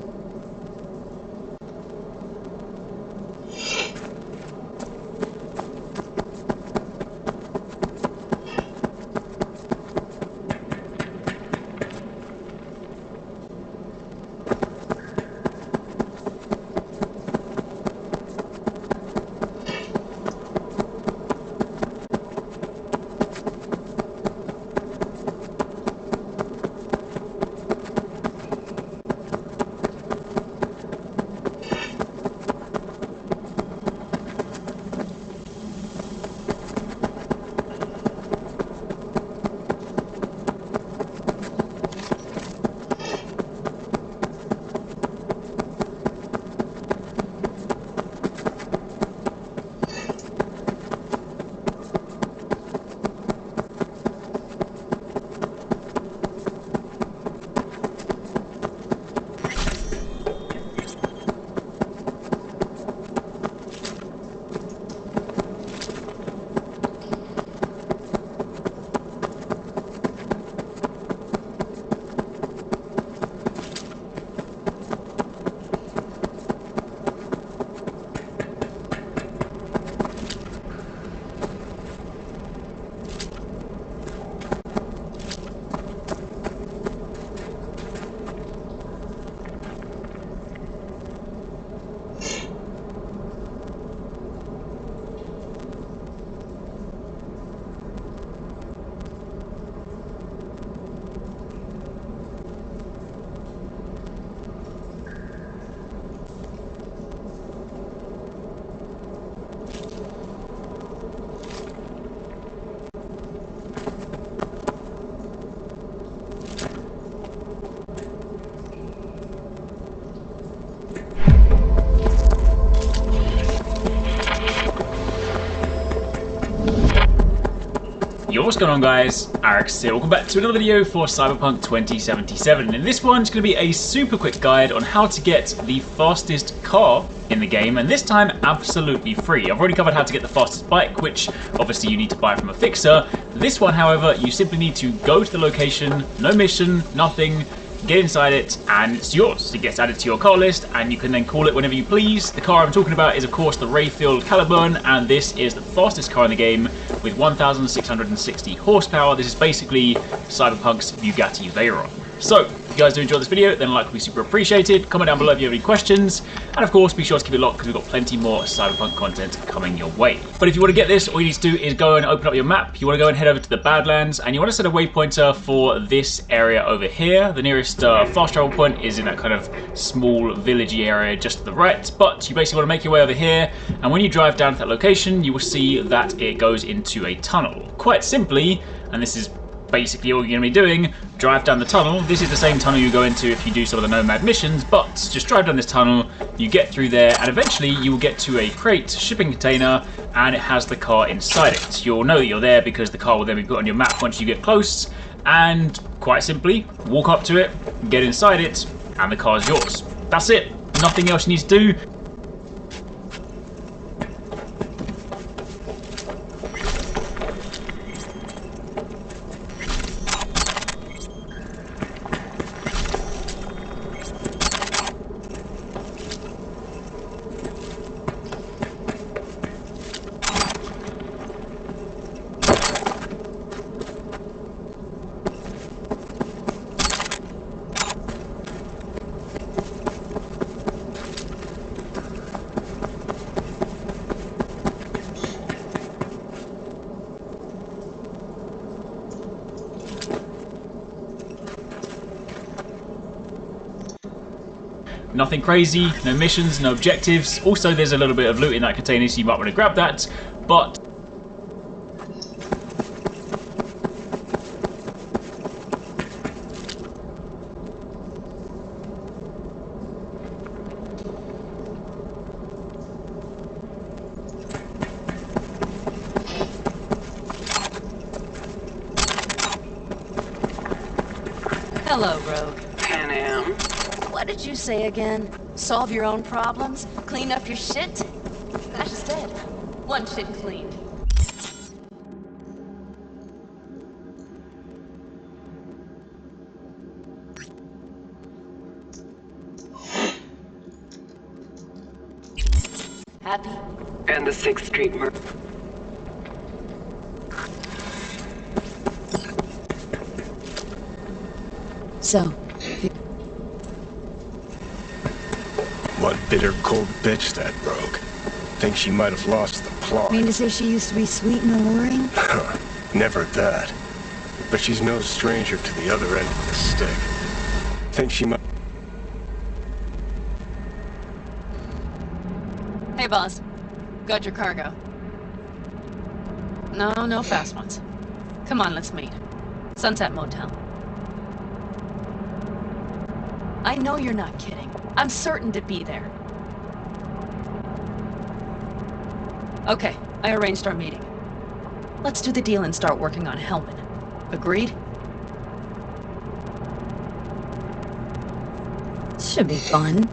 what's going on guys? Arix here. Welcome back to another video for Cyberpunk 2077. And this one's going to be a super quick guide on how to get the fastest car in the game, and this time absolutely free. I've already covered how to get the fastest bike, which obviously you need to buy from a fixer. This one, however, you simply need to go to the location, no mission, nothing, get inside it, and it's yours. It gets added to your car list, and you can then call it whenever you please. The car I'm talking about is, of course, the Rayfield Caliburn, and this is the fastest car in the game with 1,660 horsepower. This is basically Cyberpunk's Bugatti Veyron. So, if you guys do enjoy this video, then a like would be super appreciated. Comment down below if you have any questions, and of course, be sure to keep it locked because we've got plenty more Cyberpunk content coming your way. But if you want to get this, all you need to do is go and open up your map. You want to go and head over to the Badlands, and you want to set a waypointer for this area over here. The nearest fast travel point is in that kind of small villagey area just to the right, but you basically want to make your way over here, and when you drive down to that location, you will see that it goes into a tunnel. Quite simply, and this is basically all you're going to be doing, drive down the tunnel. This is the same tunnel you go into if you do some of the Nomad missions, but just drive down this tunnel, you get through there, and eventually you will get to a crate shipping container, and it has the car inside it. You'll know that you're there because the car will then be put on your map once you get close, and quite simply, walk up to it, get inside it, and the car is yours. That's it. Nothing else you need to do. Nothing crazy, no missions, no objectives. Also, there's a little bit of loot in that container, so you might want to grab that, but Hello, Rogue. Panam. What did you say again? Solve your own problems? Clean up your shit? I just did. One shit cleaned. Happy? And the 6th Street murder. So, What bitter cold bitch that Rogue. Think she might have lost the plot. mean to say she used to be sweet and alluring? Never that. But she's no stranger to the other end of the stick. Think she might... Hey, boss. Got your cargo. No fast ones. Come on, let's meet. Sunset Motel. I know you're not kidding. I'm certain to be there. Okay, I arranged our meeting. Let's do the deal and start working on Hellman. Agreed? Should be fun.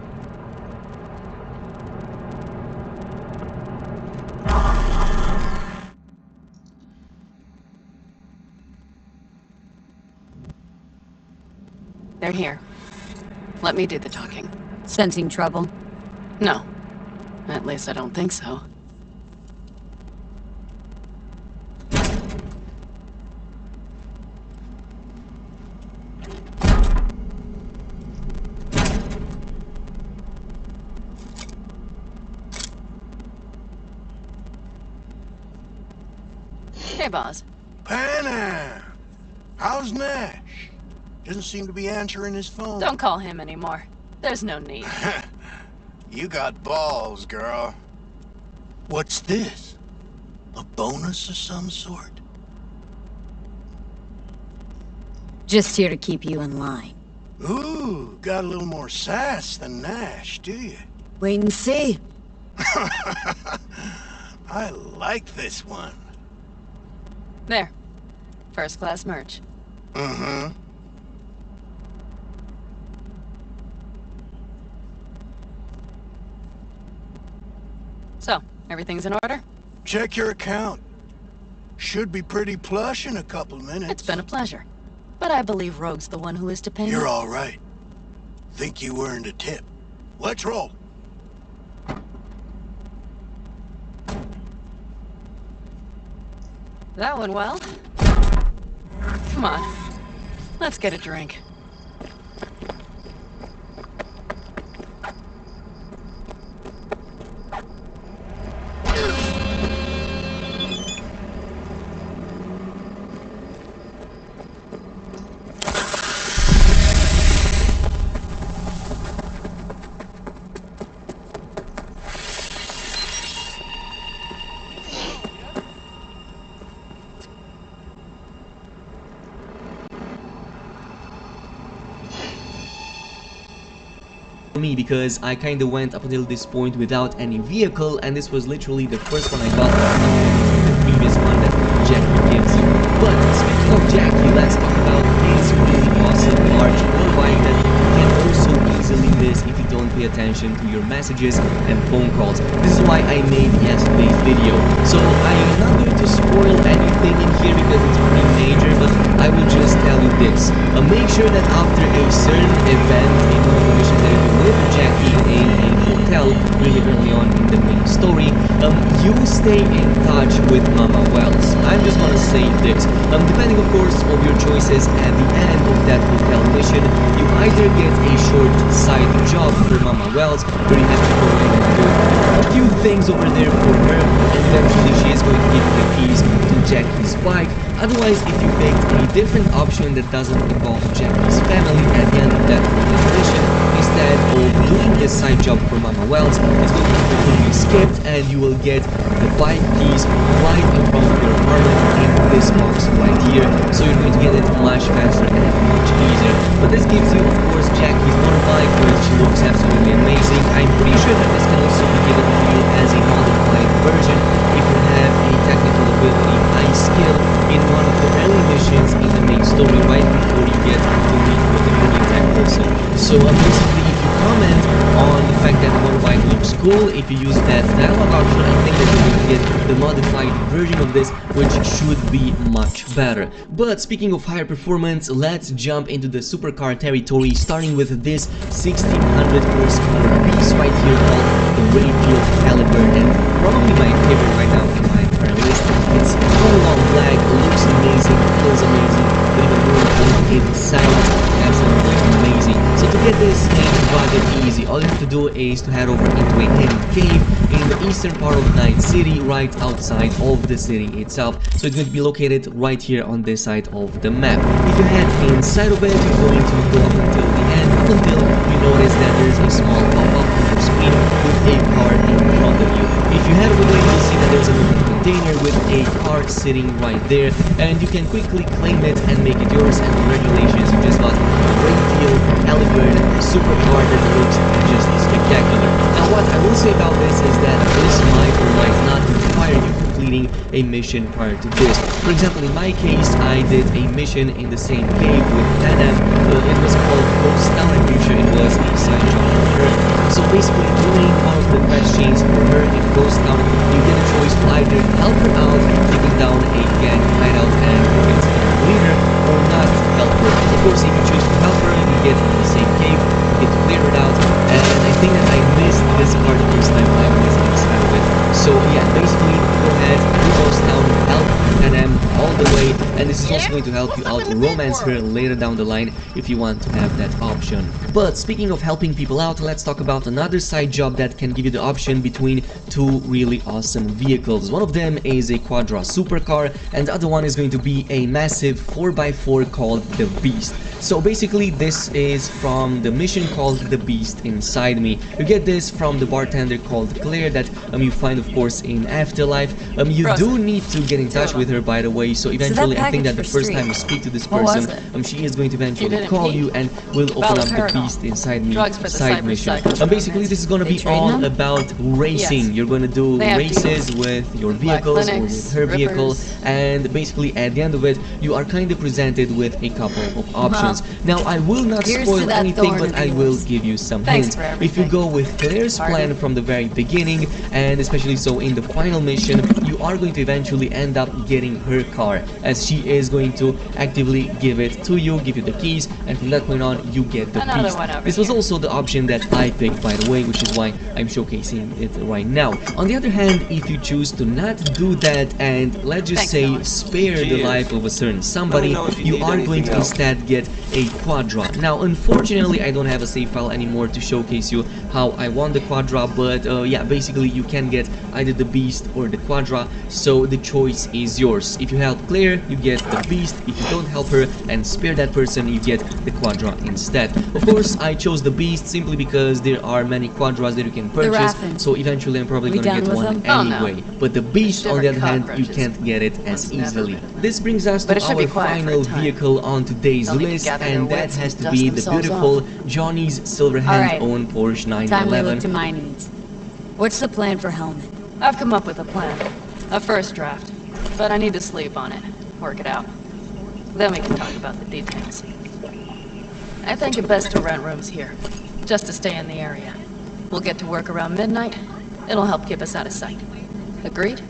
They're here. Let me do the talking. Sensing trouble? No. At least I don't think so. Hey, boss. Panam! How's Nash? Doesn't seem to be answering his phone. Don't call him anymore. There's no need. You got balls, girl. What's this? A bonus of some sort? Just here to keep you in line. Ooh, got a little more sass than Nash, do you? Wait and see. I like this one. There. First class merch. Mm-hmm. So, everything's in order? Check your account. Should be pretty plush in a couple minutes. It's been a pleasure. But I believe Rogue's the one who is to pay me. You're all right. Think you earned a tip. Let's roll. That went well. Come on. Let's get a drink. Me because I kinda went up until this point without any vehicle, and this was literally the first one I got from the previous one that Jackie gives you. But speaking of Jackie, let's talk about this really awesome large motorbike that you can also easily miss if you don't pay attention to your messages and phone calls. This is why I made yesterday's video. So I am not going to spoil anything in here because it's pretty major, but I will just tell you this. Make sure that after a certain event in one of the missions that you do with Jackie in a hotel really early on in the main story, you stay in touch with Mama Wells. I'm just gonna say this. Depending of course on your choices at the end of that hotel mission, you either get a short side job for Mama Wells where you have to go in and do a few things over there for her, and eventually she is going to give you the keys to Jackie's bike. Otherwise, if you picked a different option that doesn't involve Jackie's family at the end of that mission, instead of doing this side job for Mama Wells, it's going to be completely skipped and you will get the bike keys right in front of your apartment in this box right here. So you're going to get it much faster and much easier. But this gives you, of course, Jackie's motorbike, which looks absolutely amazing. I'm pretty sure that this can also be given to you as a modified version if you have a technical ability, high skill in one of the early missions in the main story right before you get to meet with the Mini Tech person. So basically, if you comment on the fact that the motorbike looks cool, if you use that dialogue option, I think that you're going to get the modified version of this, which should be much better. But speaking of higher performance, let's jump into the supercar territory, starting with this 1600 horsepower piece right here called the Rayfield Caliber, and probably my favorite right now in my entire list. It's all on black, looks amazing, feels amazing, but even more important, it sounds absolutely amazing. So to get this ain't rather easy. All you have to do is to head over into a hidden cave in the eastern part of Night City, right outside of the city itself. So it's going to be located right here on this side of the map. If you head inside of it, you're going to go up until the end, up until you notice that there's a small pop-up on your screen with a car in front of you. If you head over there, you'll see that there's a little container with a car sitting right there, and you can quickly claim it and make it yours. And congratulations, you just got a Rayfield Caliber supercar that looks just spectacular. Now what I will say about this is that this might or might not require you completing a mission prior to this. For example, in my case, I did a mission in the same cave with Tana. It was called Ghost Town. I'm pretty sure it was a side job for her. So basically, doing one of the quest chains for her in Ghost Town, you get a choice to either help her out, taking down a gang hideout and convincing her to leave her, or not help her. And of course, if you choose to help her, you get in the same cave, you get to clear it out, and I think that I missed this part the first time I was inside of it. So yeah, basically, go ahead, do Ghost Town, help NM all the way, and this is also going to help you out romance her later down the line if you want to have that option. But speaking of helping people out, let's talk about another side job that can give you the option between two really awesome vehicles. One of them is a Quadra supercar, and the other one is going to be a massive 4x4 called the Beast. So basically, this is from the mission called The Beast Inside Me. You get this from the bartender called Claire that you find of course in Afterlife. You do need to get in touch with her, by the way, so eventually at I think that the package for first time you Street. speak to this What was person, she is going to You eventually didn't call peek. you and will open up the Haloperidol. beast inside me Drugs for the side cyber mission. psychos And basically this is gonna They be train all them? about racing. Yes. You're gonna do They have races deals. with your Black vehicles or clinics, with her vehicle, rippers. and basically at the end of it you are kind of presented with a couple of options. Now I will not Here's spoil to that anything, thorn but of I will yours. give you some Thanks hints. for If you everything. go with Claire's Pardon? plan from the very beginning, and especially so in the final mission, you are going to eventually end up getting her car, as she is going to actively give it to you, give you the keys, and from that point on you get the Another beast. one over This was here. also the option that I picked, by the way, which is why I'm showcasing it right now. On the other hand, if you choose to not do that and let's just Thanks, say Alex. spare the Cheers. life of a certain somebody, know if you you need are going anything to else. instead get a Quadra. Now unfortunately I don't have a save file anymore to showcase you how I won the Quadra, but yeah, basically you can get either the beast or the Quadra, so the choice is yours. If you help Claire, you get the beast. If you don't help her and spare that person, you get the Quadra instead. Of course I chose the beast simply because there are many Quadras that you can purchase, Raffin. so eventually I'm probably We gonna done get with one them? Oh, no. anyway. But the beast on the other Different hand, you cockroaches. can't get it as One's never easily. been. This brings us But to it should be our quiet for a final time. vehicle on today's They'll need to list, gather their and that wits has and to dust be the themselves beautiful Johnny's Silverhand Alright. owned Porsche Time we 911. look to my needs. What's the plan for Helmet? I've come up with a plan. A first draft. But I need to sleep on it. Work it out. Then we can talk about the details. I think it best to rent rooms here. Just to stay in the area. We'll get to work around midnight. It'll help keep us out of sight. Agreed?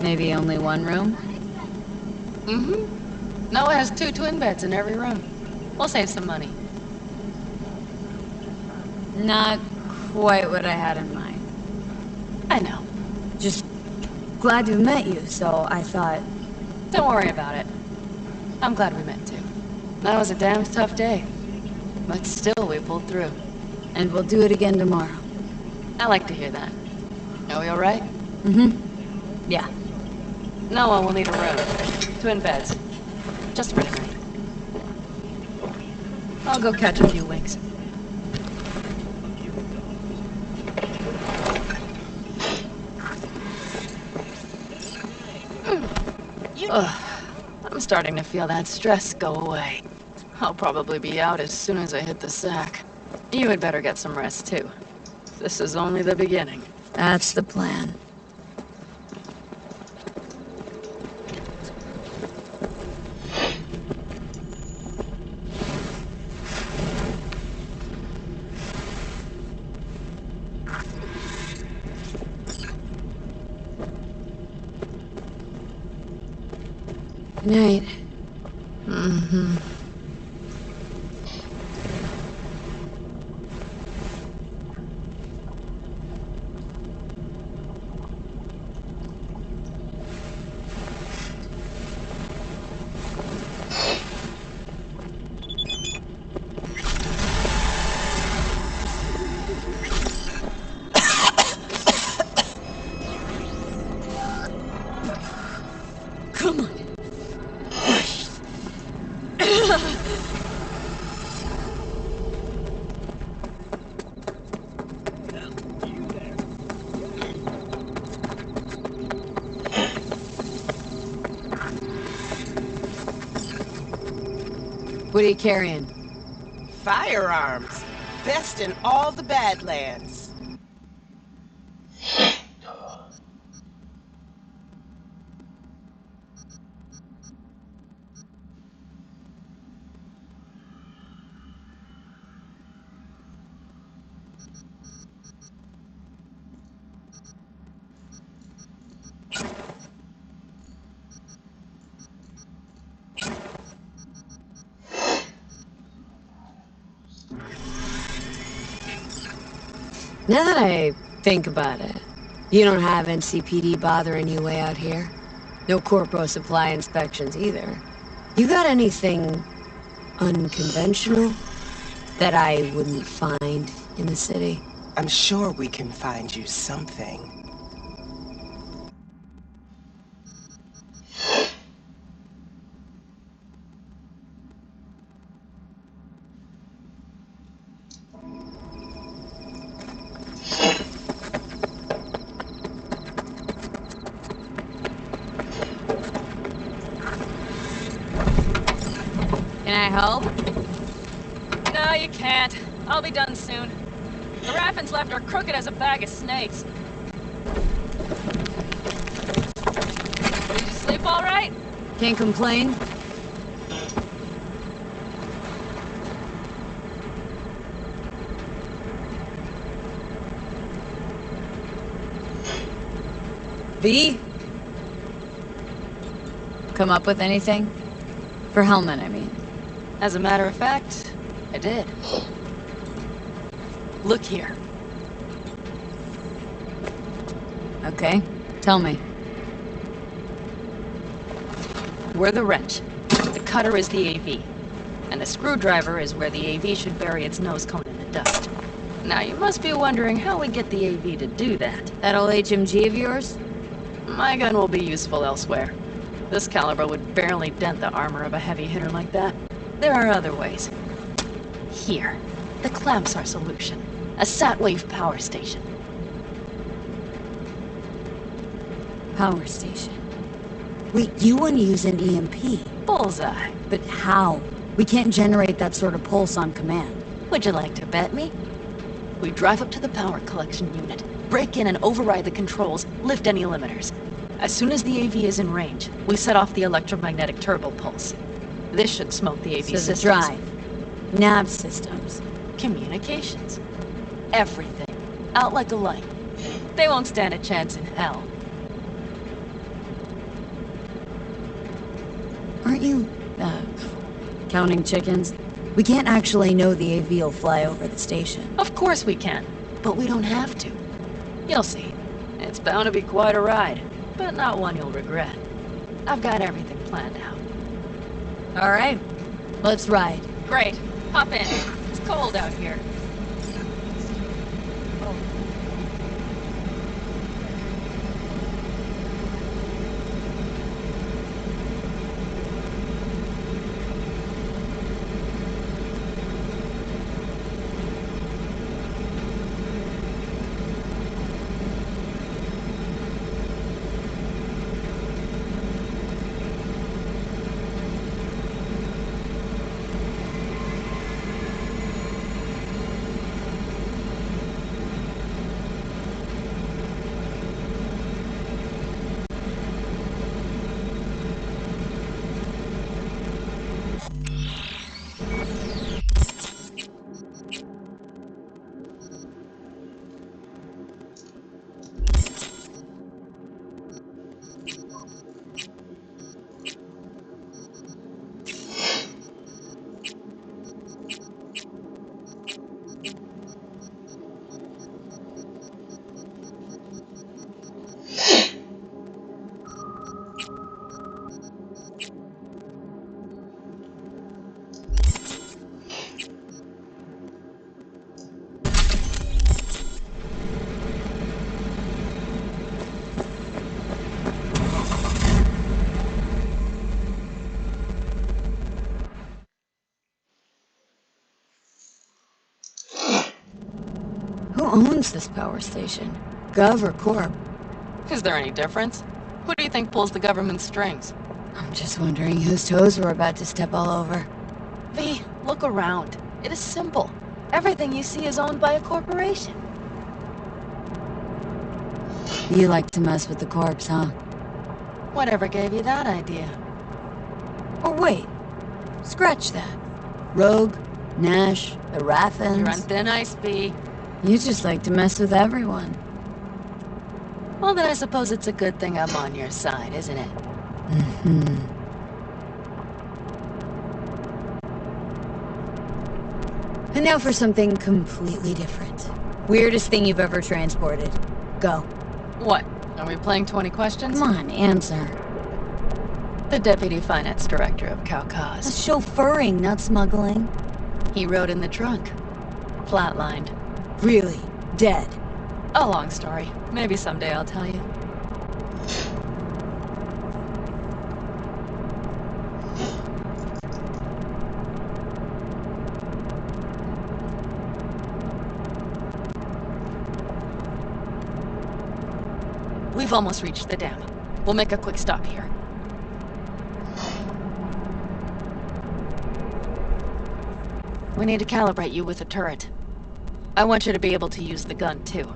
Maybe only one room? Mm-hmm. Noah has 2 twin beds in every room. We'll save some money. Not quite what I had in mind. I know. Just glad to have met you, so I thought... Don't worry about it. I'm glad we met too. That was a damn tough day. But still, we pulled through. And we'll do it again tomorrow. I like to hear that. Are we alright? Mm-hmm. Yeah. Noah will need a room. Twin beds. Just for tonight. I'll go catch a few winks. Ugh. I'm starting to feel that stress go away. I'll probably be out as soon as I hit the sack. You had better get some rest too. This is only the beginning. That's the plan. Good night. Mm-hmm. Come on. What are you carrying? Firearms. Best in all the Badlands. Now that I think about it, you don't have NCPD bothering you way out here. No corpo supply inspections either. You got anything unconventional that I wouldn't find in the city? I'm sure we can find you something. Can I help? No, you can't. I'll be done soon. The Raffins left are crooked as a bag of snakes. Did you sleep all right? Can't complain. V? Come up with anything? For Hellman, I mean. As a matter of fact, I did. Look here. Okay, tell me. We're the wrench. The cutter is the AV. And the screwdriver is where the AV should bury its nose cone in the dust. Now you must be wondering how we get the AV to do that. That old HMG of yours? My gun will be useful elsewhere. This caliber would barely dent the armor of a heavy hitter like that. There are other ways. Here, the clamps are solution. A Satwave power station. Power station. Wait, you want to use an EMP? Bullseye. But how? We can't generate that sort of pulse on command. Would you like to bet me? We drive up to the power collection unit, break in and override the controls, lift any limiters. As soon as the AV is in range, we set off the electromagnetic turbo pulse. This should smoke the AV systems. The drive, nav systems, communications, everything. Out like a light. They won't stand a chance in hell. Aren't you, counting chickens? We can't actually know the AV will fly over the station. Of course we can, but we don't have to. You'll see. It's bound to be quite a ride, but not one you'll regret. I've got everything planned out. All right, let's ride. Great. Hop in. It's cold out here. Who owns this power station? Gov or Corp? Is there any difference? Who do you think pulls the government's strings? I'm just wondering whose toes we're about to step all over. V, look around. It is simple. Everything you see is owned by a corporation. You like to mess with the corpse, huh? Whatever gave you that idea? Or wait, scratch that. Rogue, Nash, the Raffins. You're on thin ice, V. You just like to mess with everyone. Well, then I suppose it's a good thing I'm on your side, isn't it? Mm-hmm. And now for something completely different. Weirdest thing you've ever transported. Go. What? Are we playing 20 questions? Come on, answer. The Deputy Finance Director of Kaukaz. That's chauffeuring, not smuggling. He rode in the trunk. Flatlined. Really? Dead? A long story. Maybe someday I'll tell you. We've almost reached the dam. We'll make a quick stop here. We need to calibrate you with a turret. I want you to be able to use the gun, too.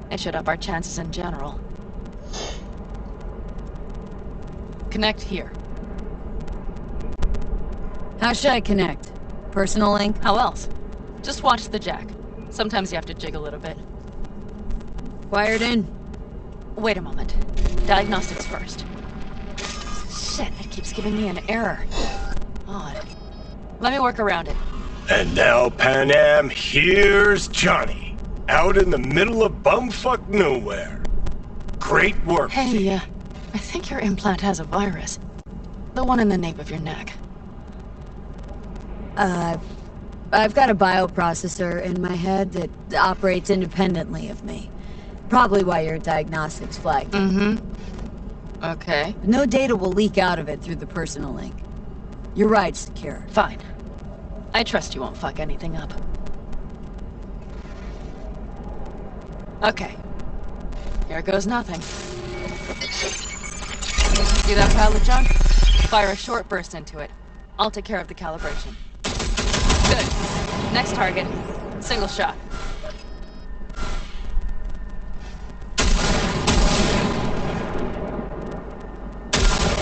It should up our chances in general. Connect here. How should I connect? Personal link? How else? Just watch the jack. Sometimes you have to jig a little bit. Wired in. Wait a moment. Diagnostics first. Shit, it keeps giving me an error. Odd. Let me work around it. And now, Panam, here's Johnny. Out in the middle of bumfuck nowhere. Great work. Hey, I think your implant has a virus. The one in the nape of your neck. I've got a bioprocessor in my head that operates independently of me. Probably why your diagnostics flagged. Okay. No data will leak out of it through the personal link. Your ride's secure. Fine. I trust you won't fuck anything up. Okay. Here goes nothing. See that pile of junk? Fire a short burst into it. I'll take care of the calibration. Good. Next target. Single shot.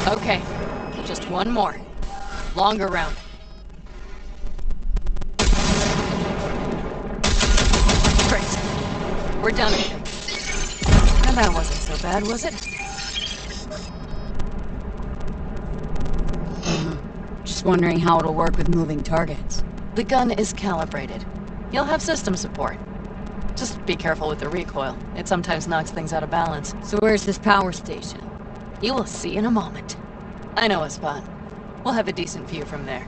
Okay. Just one more. Longer round. Great. We're done with it. And that wasn't so bad, was it? Just wondering how it'll work with moving targets. The gun is calibrated. You'll have system support. Just be careful with the recoil. It sometimes knocks things out of balance. So where's this power station? You will see in a moment. I know a spot. We'll have a decent view from there.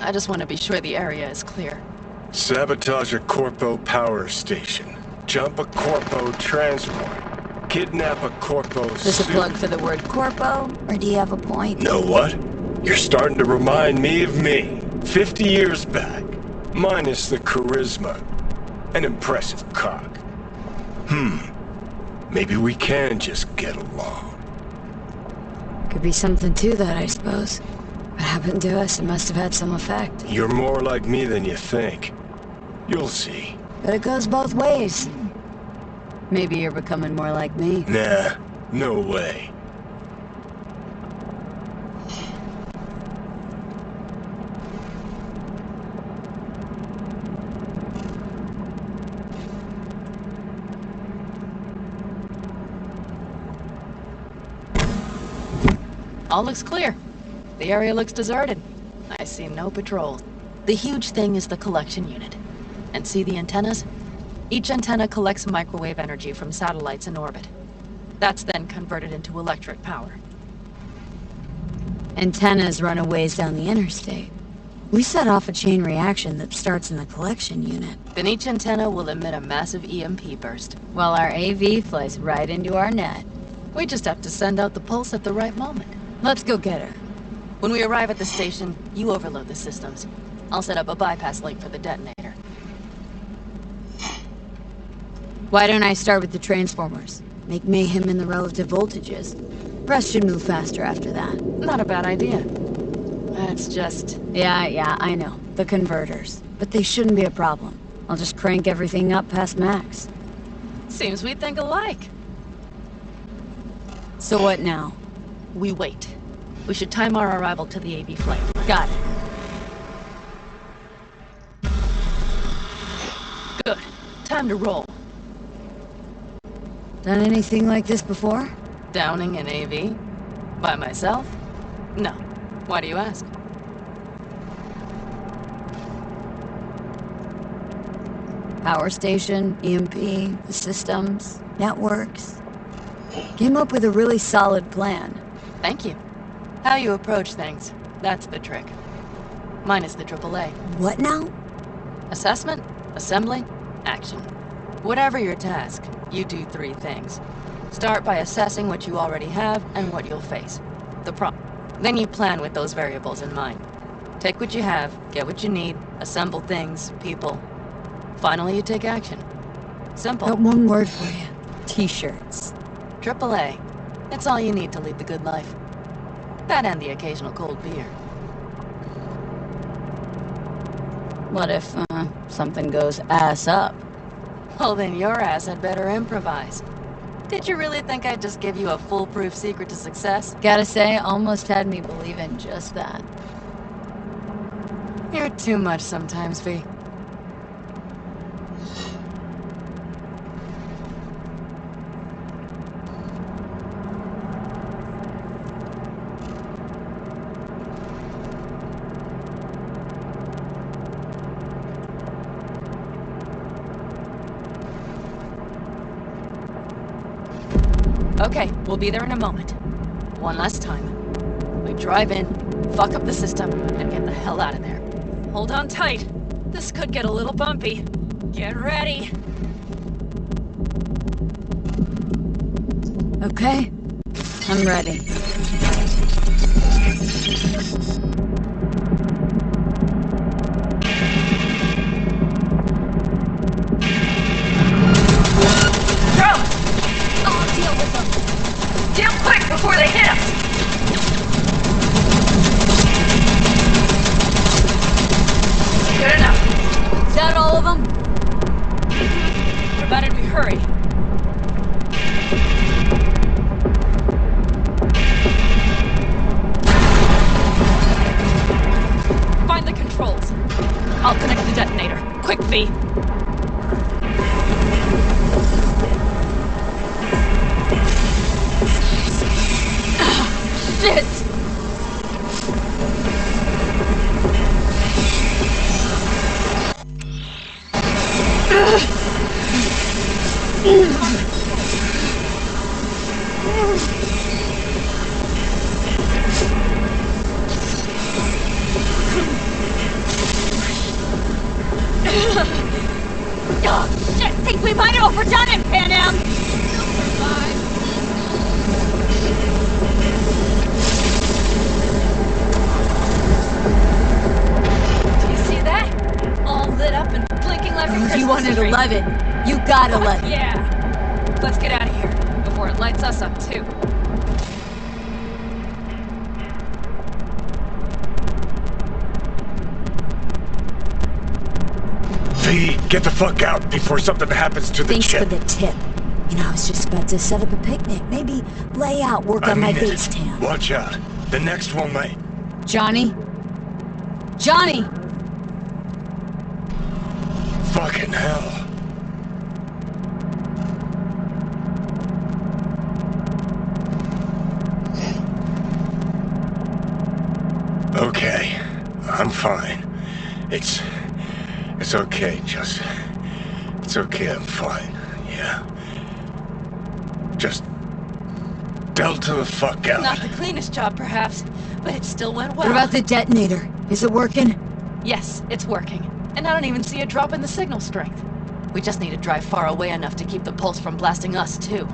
I just want to be sure the area is clear. Sabotage a Corpo power station. Jump a Corpo transport. Kidnap a Corpo Is this a plug for the word corpo, or do you have a point? Know what? You're starting to remind me of me. 50 years back. Minus the charisma. An impressive cock. Maybe we can just get along. Could be something to that, I suppose. What happened to us? It must have had some effect. You're more like me than you think. You'll see. But it goes both ways. Maybe you're becoming more like me. Nah, no way. All looks clear. The area looks deserted. I see no patrols. The huge thing is the collection unit. And see the antennas? Each antenna collects microwave energy from satellites in orbit. That's then converted into electric power. Antennas run a ways down the interstate. We set off a chain reaction that starts in the collection unit. Then each antenna will emit a massive EMP burst. While our AV flies right into our net. We just have to send out the pulse at the right moment. Let's go get her. When we arrive at the station, you overload the systems. I'll set up a bypass link for the detonator. Why don't I start with the transformers? Make mayhem in the relative voltages. Rest should move faster after that. Not a bad idea. That's just... Yeah, I know. The converters. But they shouldn't be a problem. I'll just crank everything up past max. Seems we think alike. So what now? We wait. We should time our arrival to the AV flight. Got it. Good. Time to roll. Done anything like this before? Downing an AV? By myself? No. Why do you ask? Power station, EMP, the systems, networks. Came up with a really solid plan. Thank you. How you approach things, that's the trick. Mine is the AAA. What now? Assessment, assembly, action. Whatever your task, you do 3 things. Start by assessing what you already have and what you'll face. The problem. Then you plan with those variables in mind. Take what you have, get what you need, assemble things, people. Finally, you take action. Simple. Got one word for you. T-shirts. AAA. It's all you need to lead the good life. That and the occasional cold beer. What if, something goes ass up? Well, then your ass had better improvise. Did you really think I'd just give you a foolproof secret to success? Gotta say, almost had me believe in just that. You're too much sometimes, V. Okay, we'll be there in a moment. One last time. We drive in, fuck up the system, and get the hell out of there. Hold on tight. This could get a little bumpy. Get ready. Okay, I'm ready. Deal quick before they hit us! Good enough. Is that all of them? Provided we hurry. Find the controls. I'll connect the detonator. Quick, V. Shit! Oh, shit! Think we might have overdone it, Pan Am! Do you see that? All lit up and blinking like a Christmas You wanted tree. 11. You got 11. Yeah. Let's get out of here before it lights us up, too. V, get the fuck out before something happens to the Thanks chip. for the tip. You know, I was just about to set up a picnic. Maybe lay out, work on my base town. Watch out. The next one might. Johnny? Johnny! Fucking hell. Okay. I'm fine. It's okay, just... It's okay, I'm fine. Yeah. Just... Delta the fuck out. Not the cleanest job, perhaps, but it still went well. What about the detonator? Is it working? Yes, it's working. And I don't even see a drop in the signal strength. We just need to drive far away enough to keep the pulse from blasting us, too.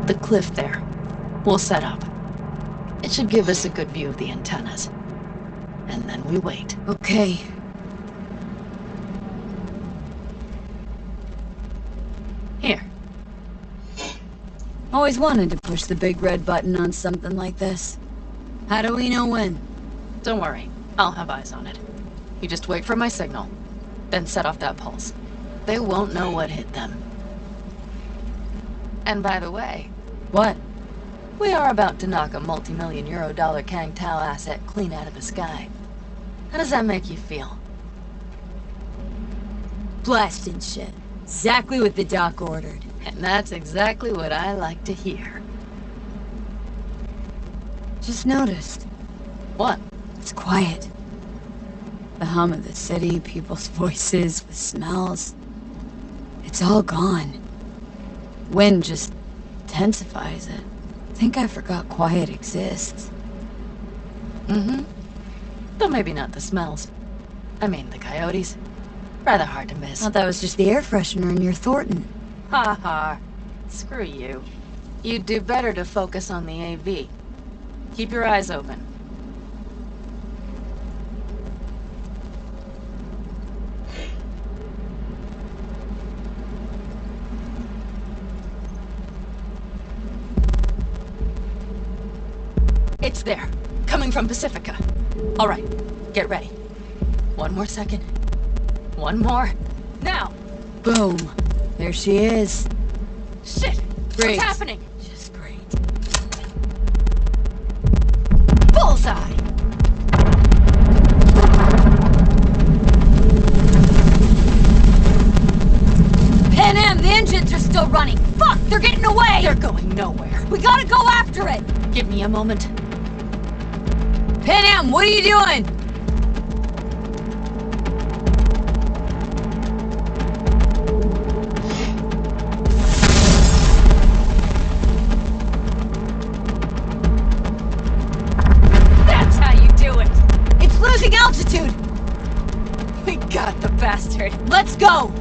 The cliff there. We'll set up. It should give us a good view of the antennas. And then we wait. Okay. Here. Always wanted to push the big red button on something like this. How do we know when? Don't worry. I'll have eyes on it. You just wait for my signal. Then set off that pulse. They won't know what hit them. And by the way... What? We are about to knock a multi-million-euro Kang Tao asset clean out of the sky. How does that make you feel? Blasting shit. Exactly what the doc ordered. And that's exactly what I like to hear. Just noticed. What? It's quiet. The hum of the city, people's voices, the smells. It's all gone. Wind just intensifies it. I think I forgot quiet exists. Mm-hmm. Though maybe not the smells. I mean, the coyotes. Rather hard to miss. Thought that was just the air freshener in your Thornton. Ha ha. Screw you. You'd do better to focus on the AV. Keep your eyes open. It's there. Coming from Pacifica. All right. Get ready. One more second. One more. Now! Boom. There she is. Shit! Great. What's happening? Just great. Bullseye! Pan Am, the engines are still running. Fuck, they're getting away! They're going nowhere. We gotta go after it! Give me a moment. Pan Am, what are you doing? That's how you do it! It's losing altitude! We got the bastard. Let's go!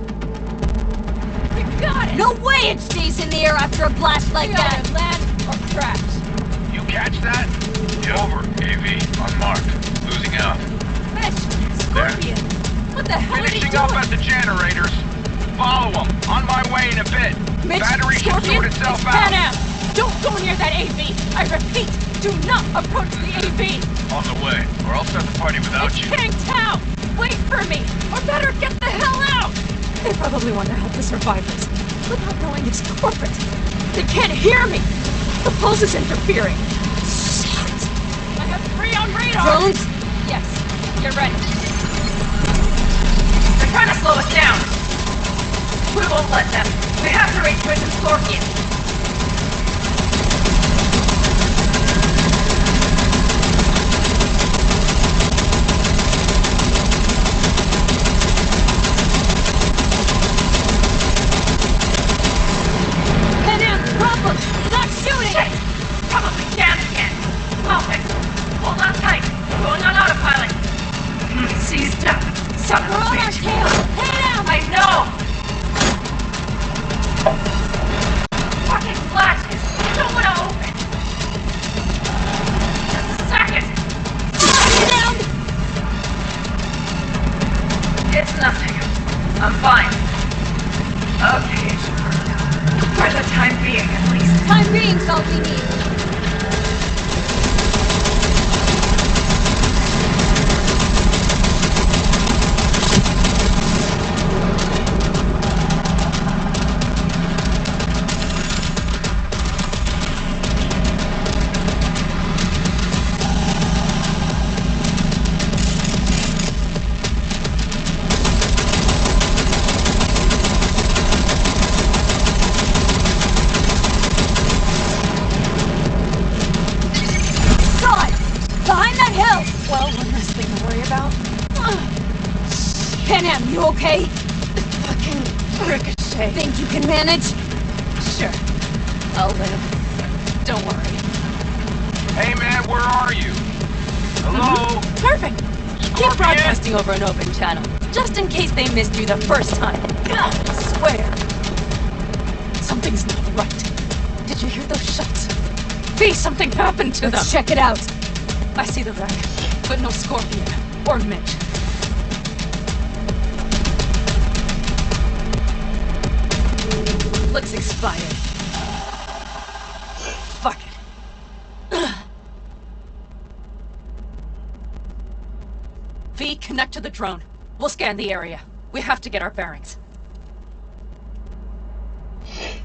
We got it! No way it stays in the air after a blast like that! Either land or crash. You catch that? Over. AV, unmarked. Losing out. Bitch! Scorpion! What the hell are Finishing you up doing? at the generators. Follow them. On my way in a bit. Mitch, Battery should Scorpion, sort itself it's out. Pan Am. Don't go near that AV! I repeat, do not approach the AV! On the way, or I'll start the party without It's you. hitting town! Wait for me! Or better get the hell out! They probably want to help the survivors, without knowing it's corporate. They can't hear me! The pulse is interfering. Shit! I have 3 on radar! Drones? Yes, you're ready. They're trying to slow us down. We won't let them. We have to reach Mission Scorpion. Pan Am, drop him! Not shooting! Shit! Probably jammed again. I'll fix it. Hold on tight. Going on autopilot. Seized up. Son of We're a on our bitch. tail! Pan Am! I know! Fucking flashes! Don't want to open! Just a second! Get down! It's nothing. I'm fine. Okay. For the time being, at least. Time being's all we need. God! Behind that hill! Well, one less thing to worry about. Pan Am, you okay? Fucking ricochet. Think you can manage? Sure. I'll live. Don't worry. Hey man, where are you? Hello? Perfect. Keep broadcasting over an open channel, just in case they missed you the first time. God, I swear. Something's not right. Did you hear those shots? V, something happened to them. Let's check it out. I see the wreck, but no Scorpion or Mitch. Looks expired. Fuck it. V, connect to the drone. We'll scan the area. We have to get our bearings.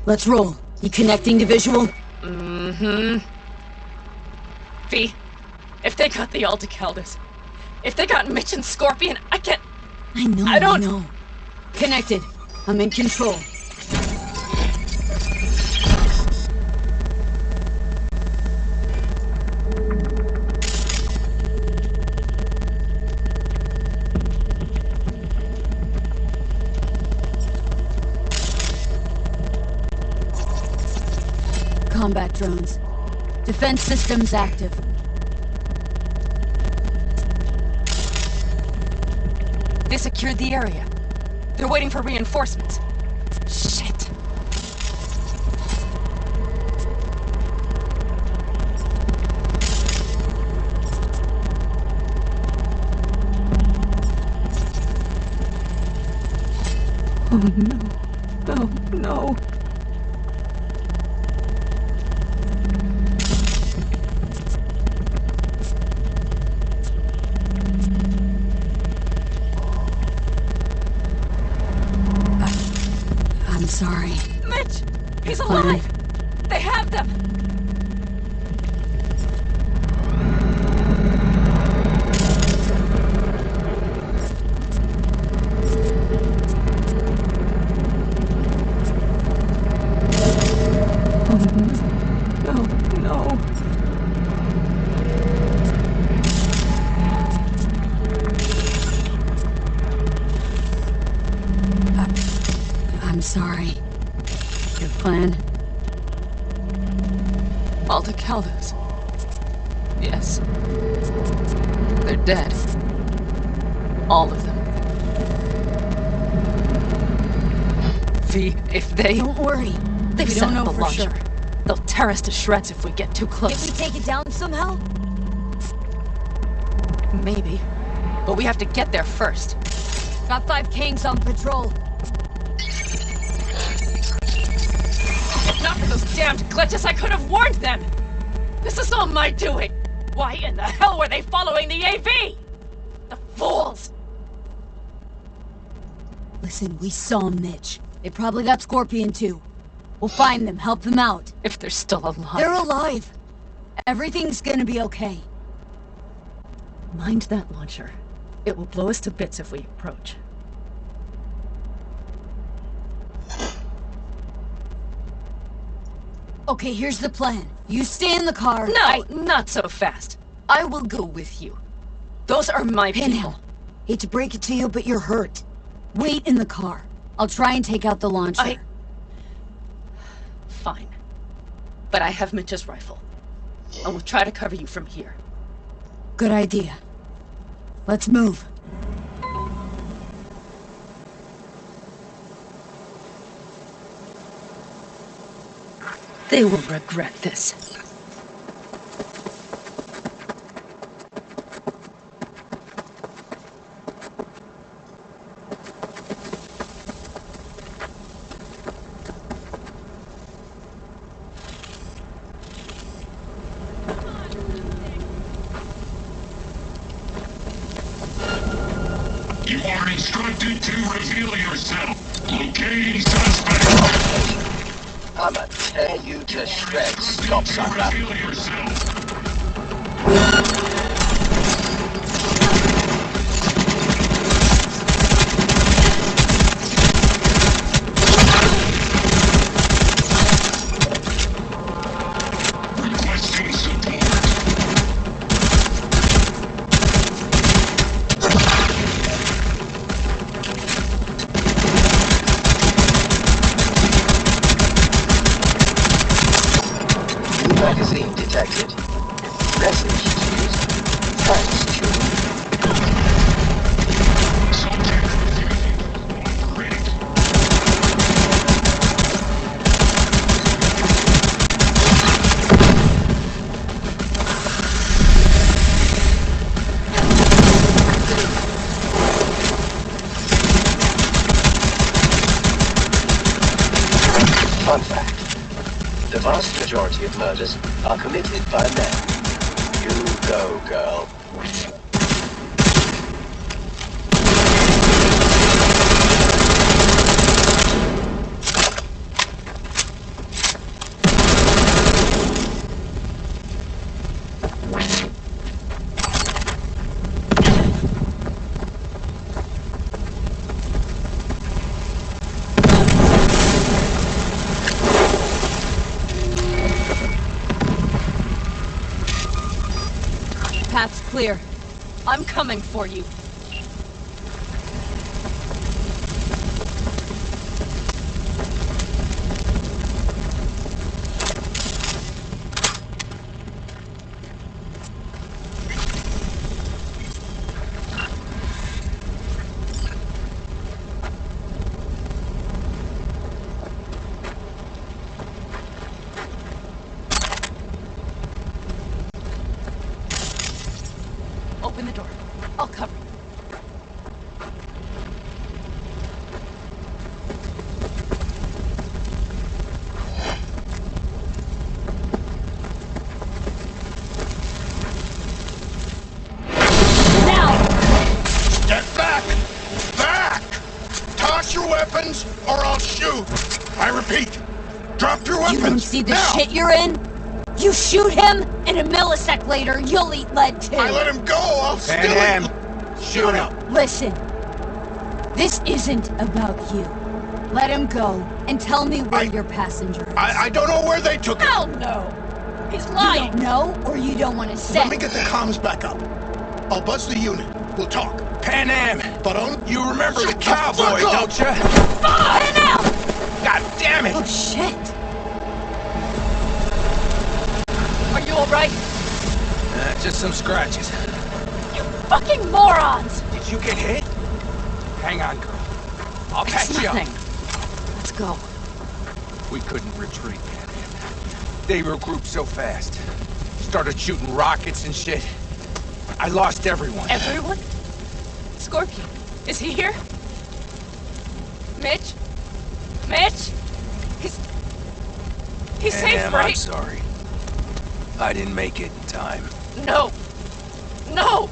Let's roll. You connecting to visual? Mm-hmm. V, if they got the Aldecaldos, if they got Mitch and Scorpion, I can't... I know, I don't... know. Connected. I'm in control. Combat drones. Defense systems active. They secured the area. They're waiting for reinforcements. Shit. Oh no. Oh no. sorry. Mitch! He's Your plan? alive! They have them! No. I'm sorry. Your plan? Aldecaldos. Yes. They're dead. All of them. V, if they... Don't worry. They've We set don't up know the for launcher. sure. They'll tear us to shreds if we get too close. Can we take it down somehow? Maybe. But we have to get there first. Got 5 Kangs on patrol. Not for those damned glitches, I could have warned them! This is all my doing! Why in the hell were they following the AV? The fools! Listen, we saw Mitch. They probably got Scorpion too. We'll find them, help them out. If they're still alive. They're alive. Everything's gonna be okay. Mind that launcher. It will blow us to bits if we approach. Okay, here's the plan. You stay in the car. No, not so fast. I will go with you. Those are my Pinhead. people. Hate to break it to you, but you're hurt. Wait in the car. I'll try and take out the launcher. Fine. But I have Mitch's rifle. And we'll try to cover you from here. Good idea. Let's move. They will regret this. You are instructed to reveal yourself. Locating suspect. I'ma tear you to shreds, stop sucker. Reveal yourself. Requesting support. Magazine detected. Message to user. Thanks, Julie. Fun fact. The vast majority of murders are committed by men. You go, girl. Path's clear. I'm coming for you. Open the door. I'll cover you. Step back! Back! Toss your weapon weapons, or I'll shoot! I repeat, drop your weapons! You don't see the now. shit you're in? You shoot him, and a millisecond later, you'll eat lead too. I let him go, I'll Pan steal Am, him! shoot him! Listen, this isn't about you. Let him go, and tell me where your passenger is. I don't know where they took him! Hell no! He's lying! You don't know, or you don't want to say? Let me get the comms back up. I'll buzz the unit. We'll talk. Pan Am! But you remember the cowboy, don't you? Pan Am! God damn it! Oh, shit! Are you alright? Just some scratches. You fucking morons! Did you get hit? Hang on, girl. I'll patch you up. Let's go. We couldn't retreat, Pan Am. They regrouped so fast. Started shooting rockets and shit. I lost everyone. Everyone? Scorpion, is he here? Mitch? Mitch? He's safe, right? I'm sorry. I didn't make it in time. No! No!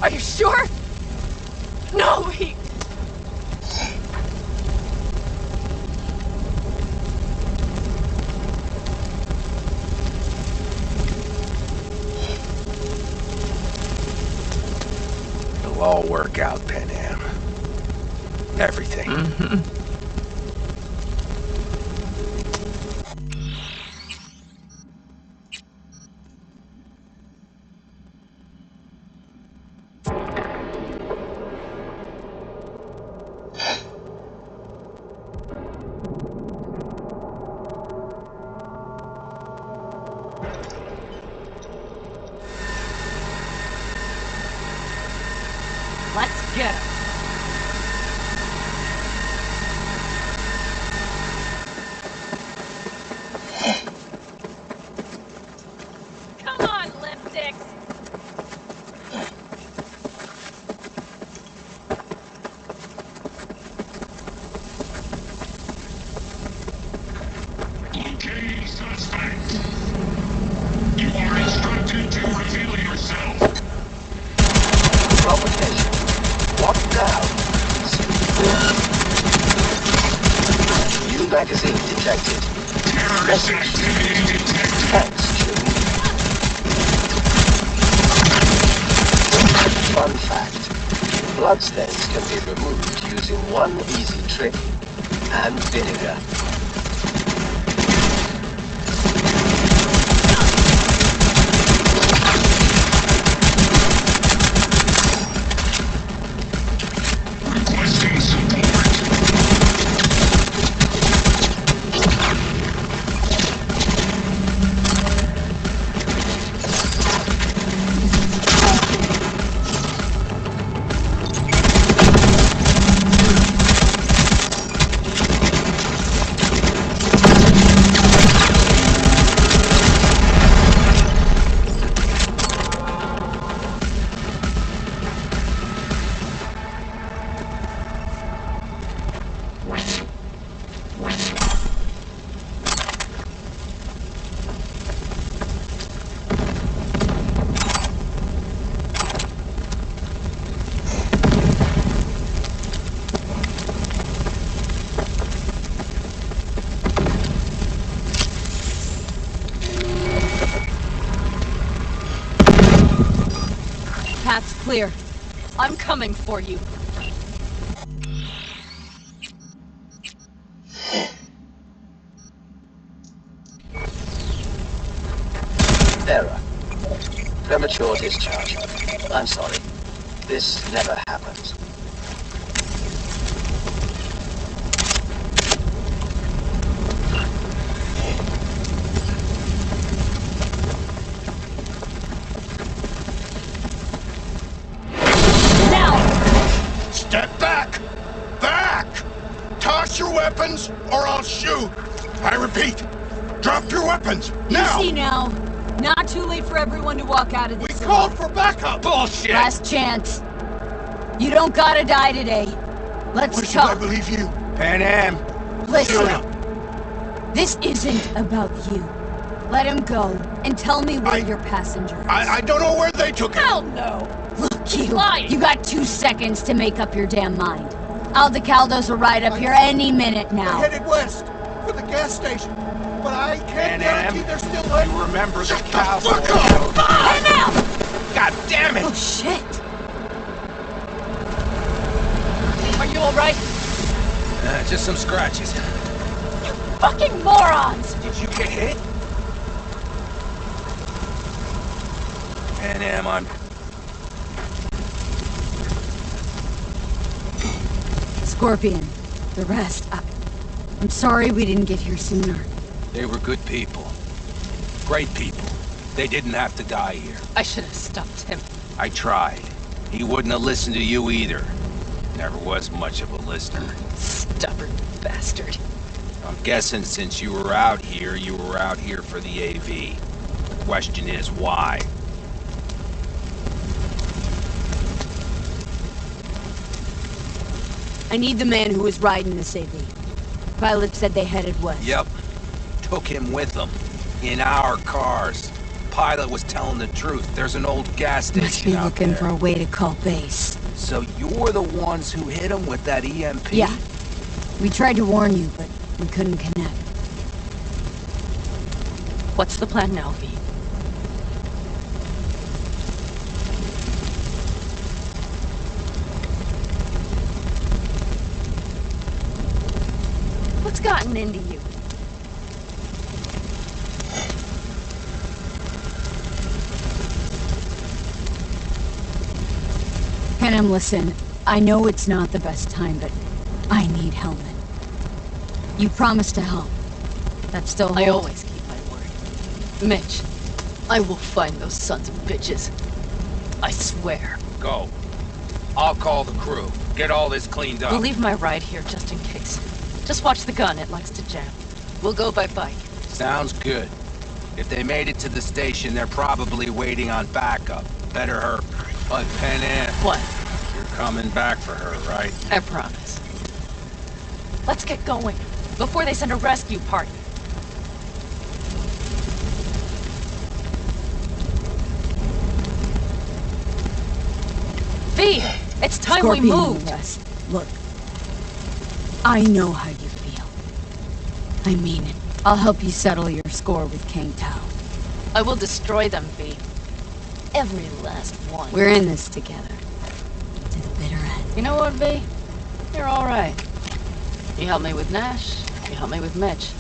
Are you sure? No, he... It'll all work out, Pan Am. Everything. Let's get him. Come on, lipsticks. Okay, suspect. You are instructed to reveal yourself. Provocation. What now? New magazine detected. Terrorist activity detected. Thanks, June. Fun fact. Bloodstains can be removed using one easy trick and vinegar. Requesting support. Path's clear. I'm coming for you. Error. Premature discharge. I'm sorry. This never happens. Step back! Back! Toss your weapons, or I'll shoot! I repeat, drop your weapons, now! Easy now. Not too late for everyone to walk out of this. We called for backup! Bullshit! Last chance. You don't gotta die today. Let's Why should I talk. believe you? Pan Am. Listen. This isn't about you. Let him go, and tell me where your passenger is. I don't know where they took him. Hell no! Look, you. lying. You got 2 seconds to make up your damn mind. Aldecaldos will ride up here any minute now. They're headed west for the gas station. But I can't guarantee they're still there. You remember the cowboy? Fuck off! Hey now! God damn it! Oh shit! Are you alright? Just some scratches. You fucking morons! Did you get hit? Pan Am on. Scorpion, the rest. I'm sorry we didn't get here sooner. They were good people. Great people. They didn't have to die here. I should have stopped him. I tried. He wouldn't have listened to you either. Never was much of a listener. Stubborn bastard. I'm guessing since you were out here for the AV. The question is, why? I need the man who was riding this AV. Pilot said they headed west. Yep. Took him with them. In our cars. Pilot was telling the truth. There's an old gas station Must be out looking there. for a way to call base. So you're the ones who hit him with that EMP? Yeah. We tried to warn you, but we couldn't connect. What's the plan now, V? What's gotten into you? Panam, listen. I know it's not the best time, but I need Hellman. You promised to help. That's still I hold? always keep my word. Mitch, I will find those sons of bitches. I swear. Go. I'll call the crew. Get all this cleaned up. We'll leave my ride here just in case. Just watch the gun, it likes to jam. We'll go by bike. Sounds good. If they made it to the station, they're probably waiting on backup. Better hurry. But Pan Am. What? You're coming back for her, right? I promise. Let's get going, before they send a rescue party. V! It's time Scorpion we and moved! the rest. Look. I know how you feel. I mean it. I'll help you settle your score with Kang Tao. I will destroy them, V. Every last one. We're in this together. To the bitter end. You know what, V? You're alright. You helped me with Nash, you helped me with Mitch.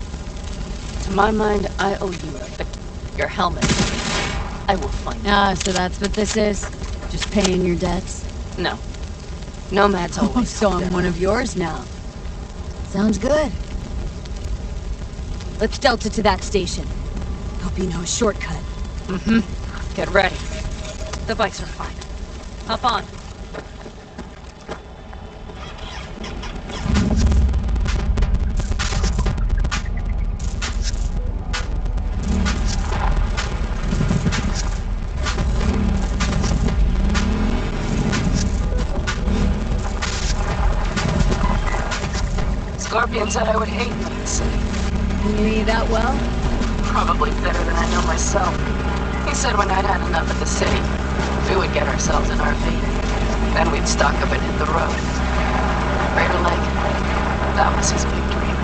To my mind, I owe you your helmet. I will find you. Ah, so that's what this is? Just paying your debts? No. Nomad's always So I'm one of yours now. Sounds good. Let's Delta to that station. Hope you know a shortcut. Mm-hmm. Get ready. The bikes are fine. Hop on. Scorpion said I would hate me in the city. You knew you that well? Probably better than I know myself. He said when I'd had enough of the city, we would get ourselves an RV. Then we'd stock up and hit the road. Crater Lake. That was his big dream.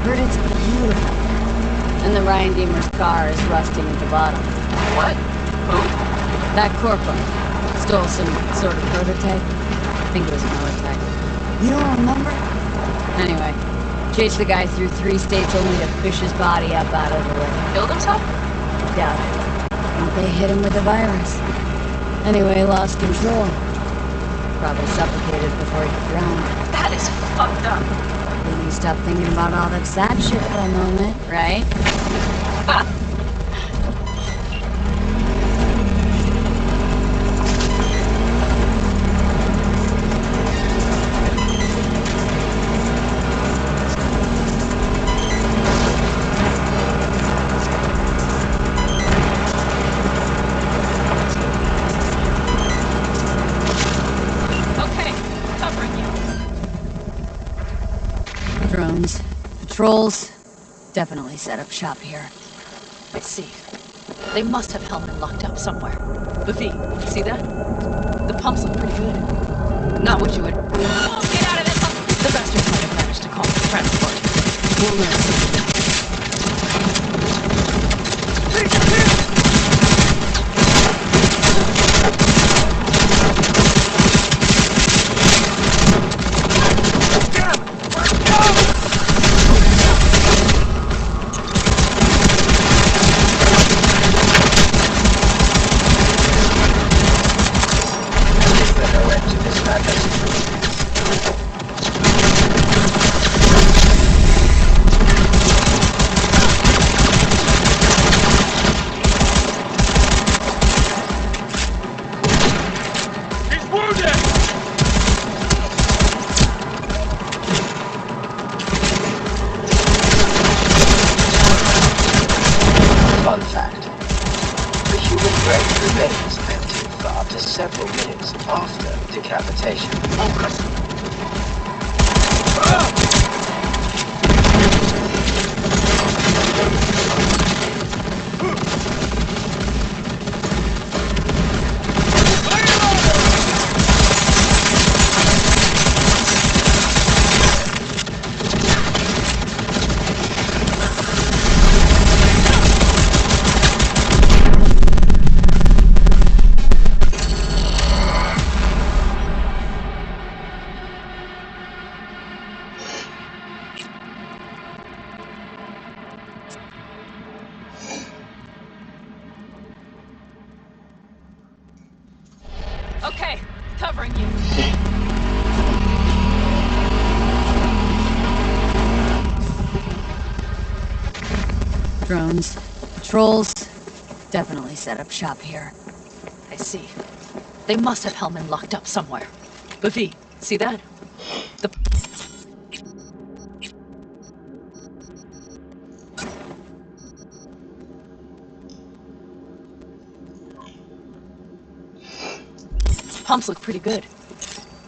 Heard it's beautiful. And the Ryan Deemer's car is rusting at the bottom. What? Who? That corporal. Stole some sort of prototype. I think it was a military. You don't remember? Anyway, chased the guy through 3 states only to fish his body up out of the lake. Killed himself? Doubt it. I think they hit him with the virus. Anyway, lost control. Probably suffocated before he drowned. That is fucked up. Then you stop thinking about all that sad shit for a moment, right? Drones. Patrols. Definitely set up shop here. I see. They must have Hellman locked up somewhere. The V, see that? The pumps look pretty good. Not what you would... Get out of this! Fun fact. The human brain remains active for up to several minutes after decapitation. Okay, covering you. Drones. Patrols. Definitely set up shop here. I see. They must have Hellman locked up somewhere. But V, see that? The pumps look pretty good.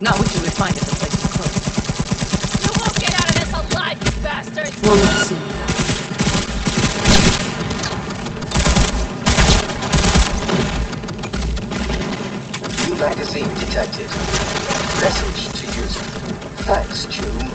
Not what you would find if the place was closed. You won't get out of this alive, you bastards! We'll not see. New magazine detected. Message to user. Thanks, June.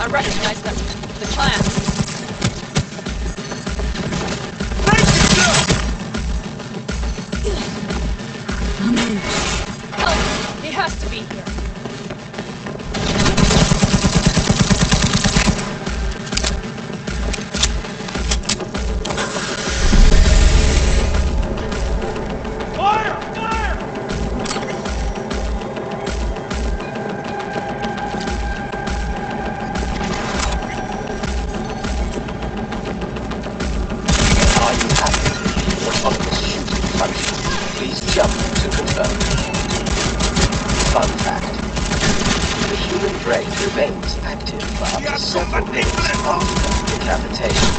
I recognize them. The clan. Oh, he has to be here. Please jump to confirm. Fun fact. The human brain remains active for up to several minutes after decapitation.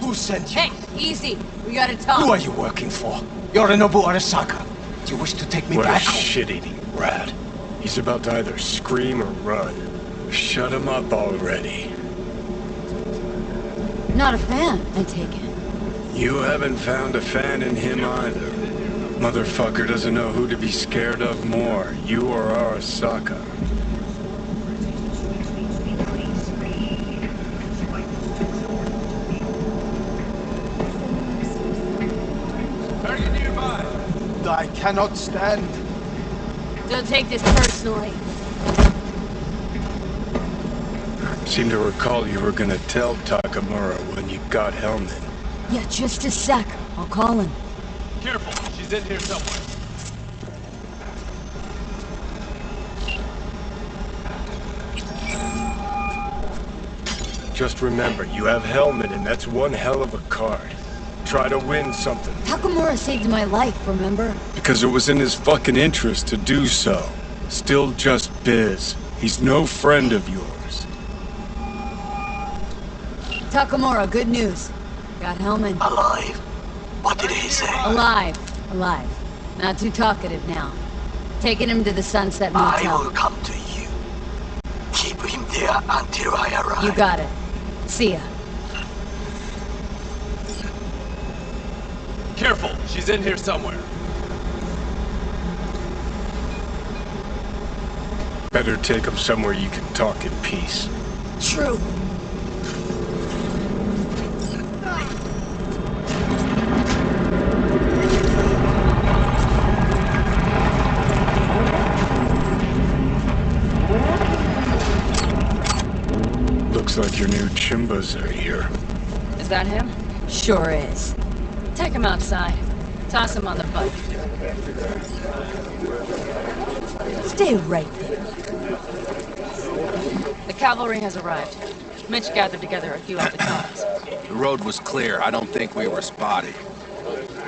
Who sent you? Hey, easy. We gotta talk. Who are you working for? Yorinobu Arasaka. Do you wish to take me What back? a shit-eating rat. He's about to either scream or run. Shut him up already. Not a fan, I take it. You haven't found a fan in him either. Motherfucker doesn't know who to be scared of more, you or Arasaka. Target nearby. I cannot stand. Don't take this personally. Seem to recall you were gonna tell Takamura when you got Hellman. Yeah, just a sec. I'll call him. Careful, she's in here somewhere. Just remember, you have Hellman and that's one hell of a card. Try to win something. Takamura saved my life, remember? Because it was in his fucking interest to do so. Still just biz. He's no friend of yours. Takamura, good news. Got Hellman. Alive? What did he say? Alive. Alive. Not too talkative now. Taking him to the Sunset Motel. I will come to you. Keep him there until I arrive. You got it. See ya. Careful, she's in here somewhere. Better take him somewhere you can talk in peace. True. Looks like your new Chimbas are here. Is that him? Sure is. Take him outside. Toss him on the bike. Stay right there. The cavalry has arrived. Mitch gathered together a few of the cars. The road was clear. I don't think we were spotted.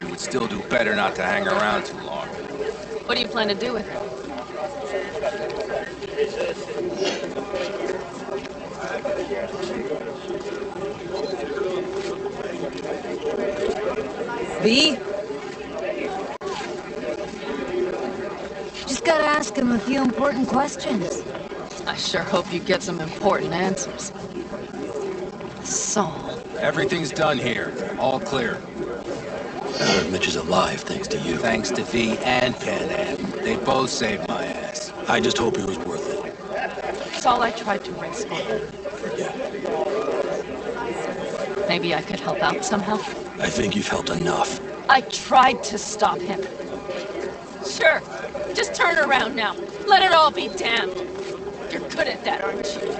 We would still do better not to hang around too long. What do you plan to do with him? V? Just gotta ask him a few important questions. I sure hope you get some important answers. Saul. Everything's done here. All clear. I heard Mitch is alive thanks to you. Thanks to V and Pan Am. They both saved my ass. I just hope it was worth it. Saul, I tried to race Scorpion. Maybe I could help out somehow? I think you've helped enough. I tried to stop him. Sure. Just turn around now. Let it all be damned. You're good at that, aren't you?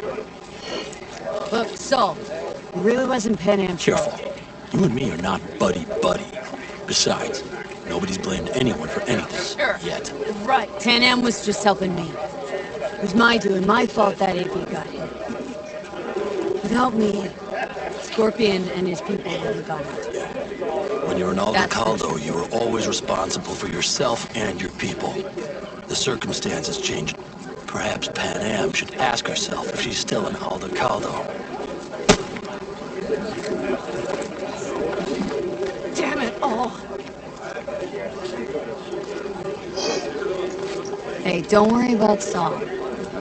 Look, Saul, it really wasn't Pan Am. Careful. You and me are not buddy-buddy. Besides, nobody's blamed anyone for anything. Sure. Yet. Right. Pan Am was just helping me. It was my doing, my fault that AV got hit. Without me, Scorpion and his people would have gone out. When you're an Aldecaldo, you were always responsible for yourself and your people. The circumstances changed. Perhaps Pan Am should ask herself if she's still an Aldecaldo. Damn it all. Hey, don't worry about Saul.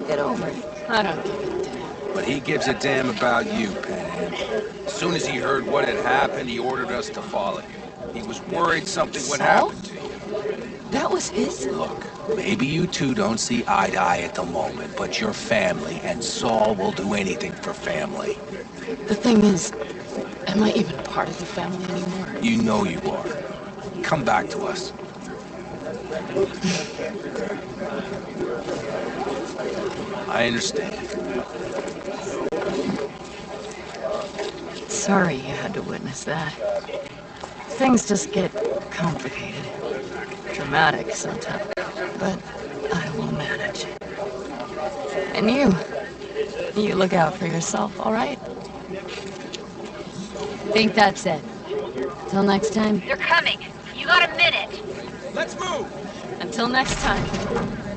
Get over it. I don't give a damn. But he gives a damn about you, Pan Am. As soon as he heard what had happened, he ordered us to follow you. He was worried something would happen to you. That was his? Look, maybe you two don't see eye to eye at the moment, but you're family, and Saul will do anything for family. The thing is, am I even part of the family anymore? You know you are. Come back to us. I understand. Sorry you had to witness that. Things just get complicated. Dramatic sometimes. But I will manage. And you look out for yourself, all right? Think that's it. Till next time. They're coming. You got a minute. Let's move! Until next time.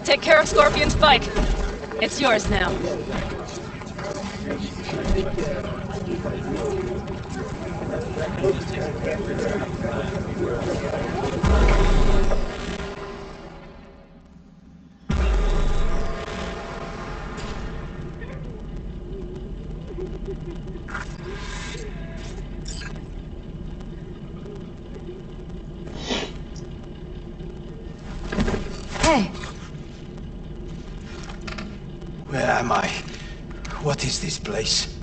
Take care of Scorpion's bike. It's yours now. Hey, Where am I? What is this place?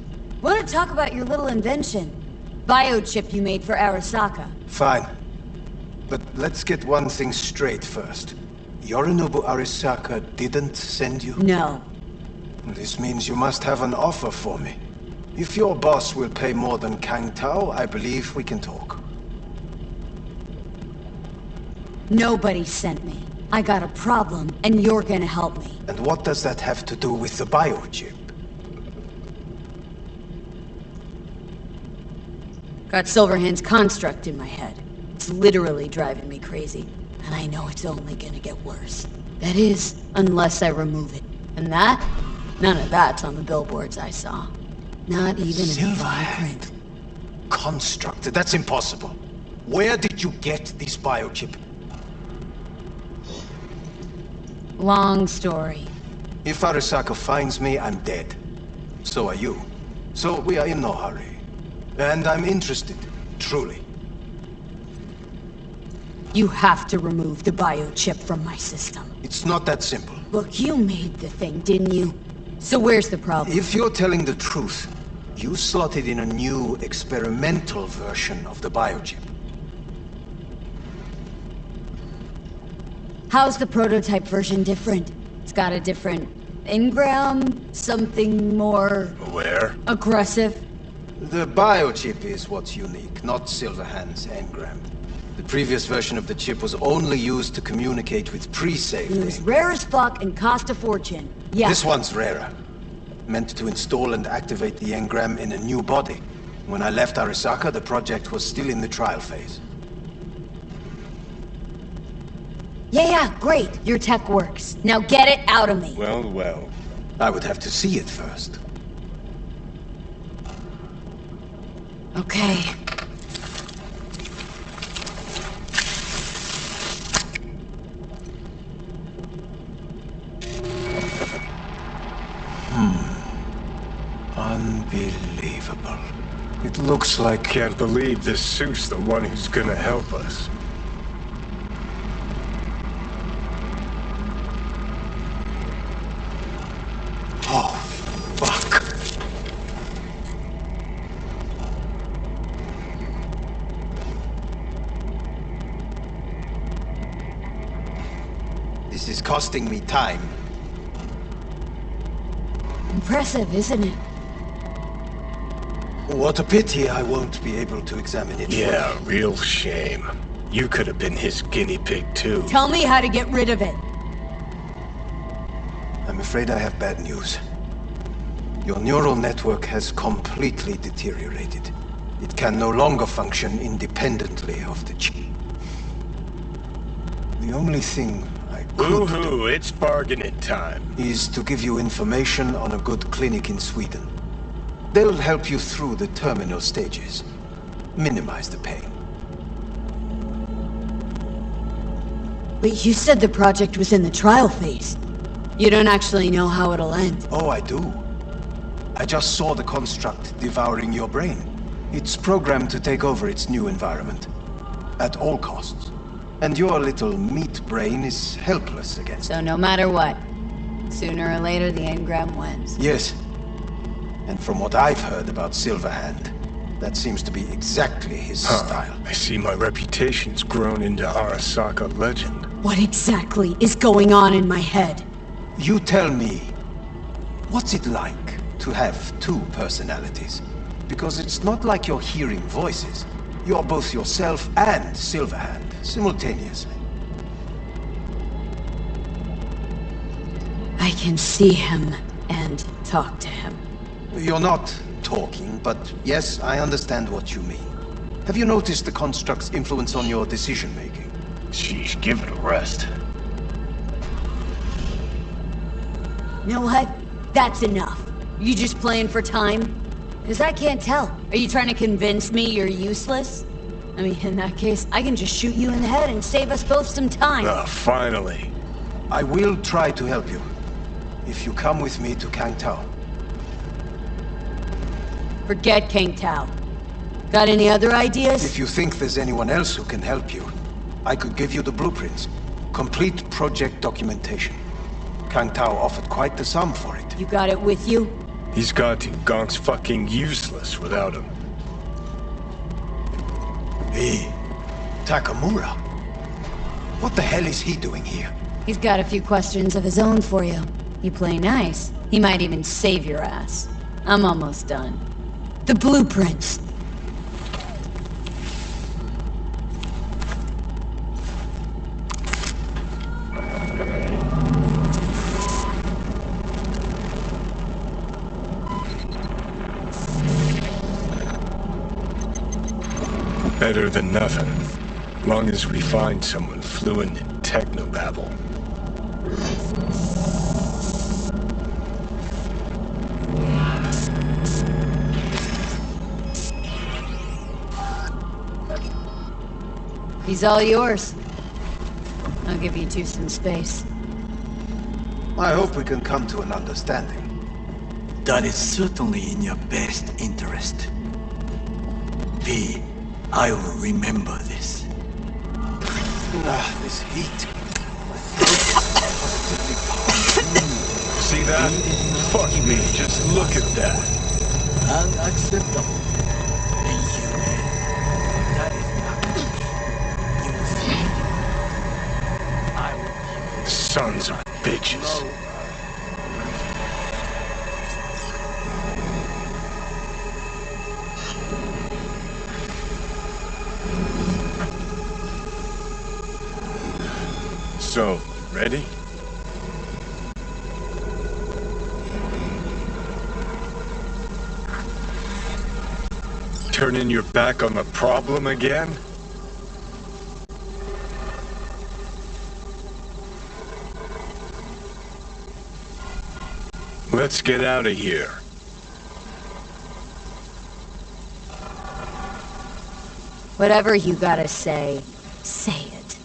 Want to talk about your little invention? Biochip you made for Arasaka. Fine. But let's get one thing straight first. Yorinobu Arasaka didn't send you? No. This means you must have an offer for me. If your boss will pay more than Kang Tao, I believe we can talk. Nobody sent me. I got a problem, and you're gonna help me. And what does that have to do with the biochip? Got Silverhand's construct in my head. It's literally driving me crazy. And I know it's only gonna get worse. That is, unless I remove it. And that? None of that's on the billboards I saw. Not even in the fine print. Construct? That's impossible. Where did you get this biochip? Long story. If Arasaka finds me, I'm dead. So are you. So we are in no hurry. And I'm interested, truly. You have to remove the biochip from my system. It's not that simple. Look, you made the thing, didn't you? So where's the problem? If you're telling the truth, you slotted in a new experimental version of the biochip. How's the prototype version different? It's got a different engram, something more Where? aggressive. The biochip is what's unique, not Silverhand's engram. The previous version of the chip was only used to communicate with pre-saved It was engrams. rare as fuck and cost a fortune. Yeah. This one's rarer. Meant to install and activate the engram in a new body. When I left Arasaka, the project was still in the trial phase. Yeah, great. Your tech works. Now get it out of me. Well, well. I would have to see it first. Okay. Unbelievable. It looks like... Can't believe this suit's the one who's gonna help us. Oh, fuck. This is costing me time. Impressive, isn't it? What a pity I won't be able to examine it. Yeah, real shame. You could have been his guinea pig too. Tell me how to get rid of it. I'm afraid I have bad news. Your neural network has completely deteriorated. It can no longer function independently of the chip. The only thing I could Woohoo, it's bargaining time. is to give you information on a good clinic in Sweden. They'll help you through the terminal stages. Minimize the pain. But you said the project was in the trial phase. You don't actually know how it'll end. Oh, I do. I just saw the construct devouring your brain. It's programmed to take over its new environment. At all costs. And your little meat brain is helpless against it. So no matter what, sooner or later the engram wins. Yes. And from what I've heard about Silverhand, that seems to be exactly his style. I see my reputation's grown into Arasaka legend. What exactly is going on in my head? You tell me, what's it like to have two personalities? Because it's not like you're hearing voices. You're both yourself and Silverhand, simultaneously. I can see him and talk to him. You're not talking, but yes, I understand what you mean. Have you noticed the construct's influence on your decision-making? Sheesh, give it a rest. You know what? That's enough. You just playing for time? Because I can't tell. Are you trying to convince me you're useless? I mean, in that case, I can just shoot you in the head and save us both some time. Ah, finally. I will try to help you. If you come with me to Kang Tao. Forget Kang Tao. Got any other ideas? If you think there's anyone else who can help you, I could give you the blueprints. Complete project documentation. Kang Tao offered quite the sum for it. You got it with you? He's got to. Gonk's fucking useless without him. Hey, Takamura. What the hell is he doing here? He's got a few questions of his own for you. You play nice, he might even save your ass. I'm almost done. The blueprints. Better than nothing. Long as we find someone fluent in technobabble. He's all yours. I'll give you two some space. I hope we can come to an understanding. That is certainly in your best interest. V, I will remember this. Ah, this heat. See that? Fuck me, just look at that. Unacceptable. Inhumane. That is not good. You see, I will... Sons of bitches. So, ready? Turning your back on the problem again? Let's get out of here. Whatever you gotta say, say it.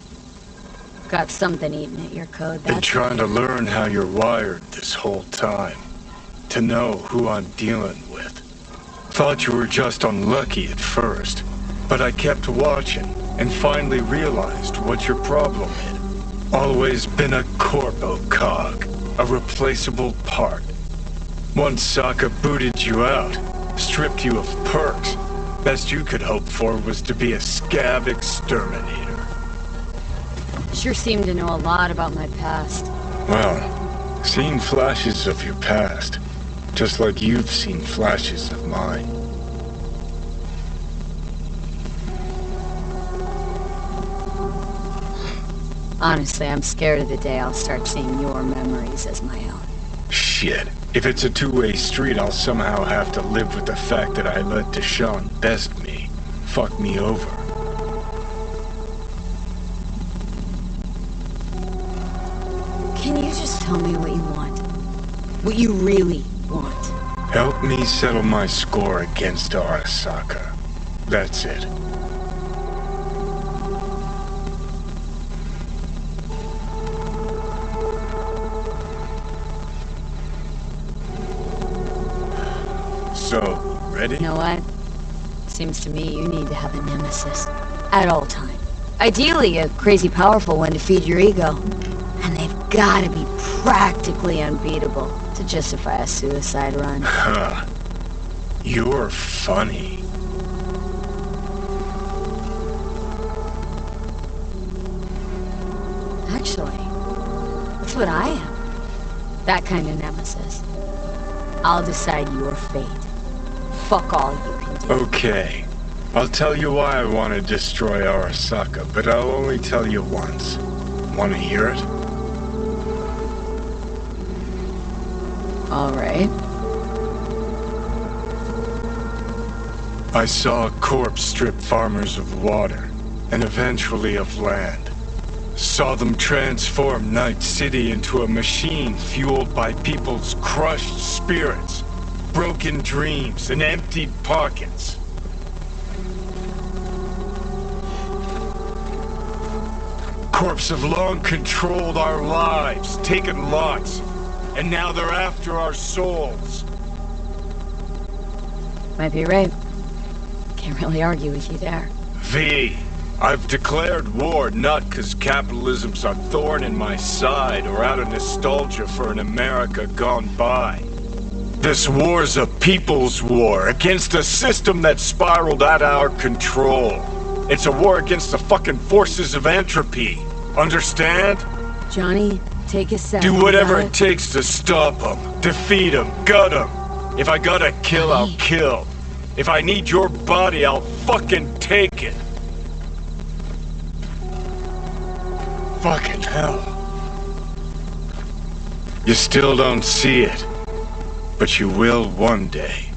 Got something eating at your code, Been that's trying to learn how you're wired this whole time. To know who I'm dealing with. Thought you were just unlucky at first, but I kept watching and finally realized what your problem is. Always been a corpo cog, a replaceable part. Once Sokka booted you out, stripped you of perks, best you could hope for was to be a scab exterminator. Sure seem to know a lot about my past. Well, seen flashes of your past, just like you've seen flashes of mine. Honestly, I'm scared of the day I'll start seeing your memories as my own. Shit. If it's a two-way street, I'll somehow have to live with the fact that I let Deshaun best me, fuck me over. Can you just tell me what you want? What you really want? Help me settle my score against Arasaka. That's it. So, ready? You know what? Seems to me you need to have a nemesis. At all times. Ideally, a crazy powerful one to feed your ego. And they've gotta be practically unbeatable to justify a suicide run. Huh. You're funny. Actually, that's what I am. That kind of nemesis. I'll decide your fate. Fuck all you can do. Okay. I'll tell you why I want to destroy Arasaka, but I'll only tell you once. Want to hear it? All right. I saw a corpse strip farmers of water, and eventually of land. Saw them transform Night City into a machine fueled by people's crushed spirits, broken dreams, and emptied pockets. Corps have long controlled our lives, taken lots, and now they're after our souls. Might be right. Can't really argue with you there. V, I've declared war not because capitalism's a thorn in my side or out of nostalgia for an America gone by. This war's a people's war against a system that spiraled out of our control. It's a war against the fucking forces of entropy. Understand? Johnny, take a sec. Do whatever it takes to stop them, defeat them, gut them. If I gotta kill, I'll kill. If I need your body, I'll fucking take it. Fucking hell. You still don't see it, but you will one day.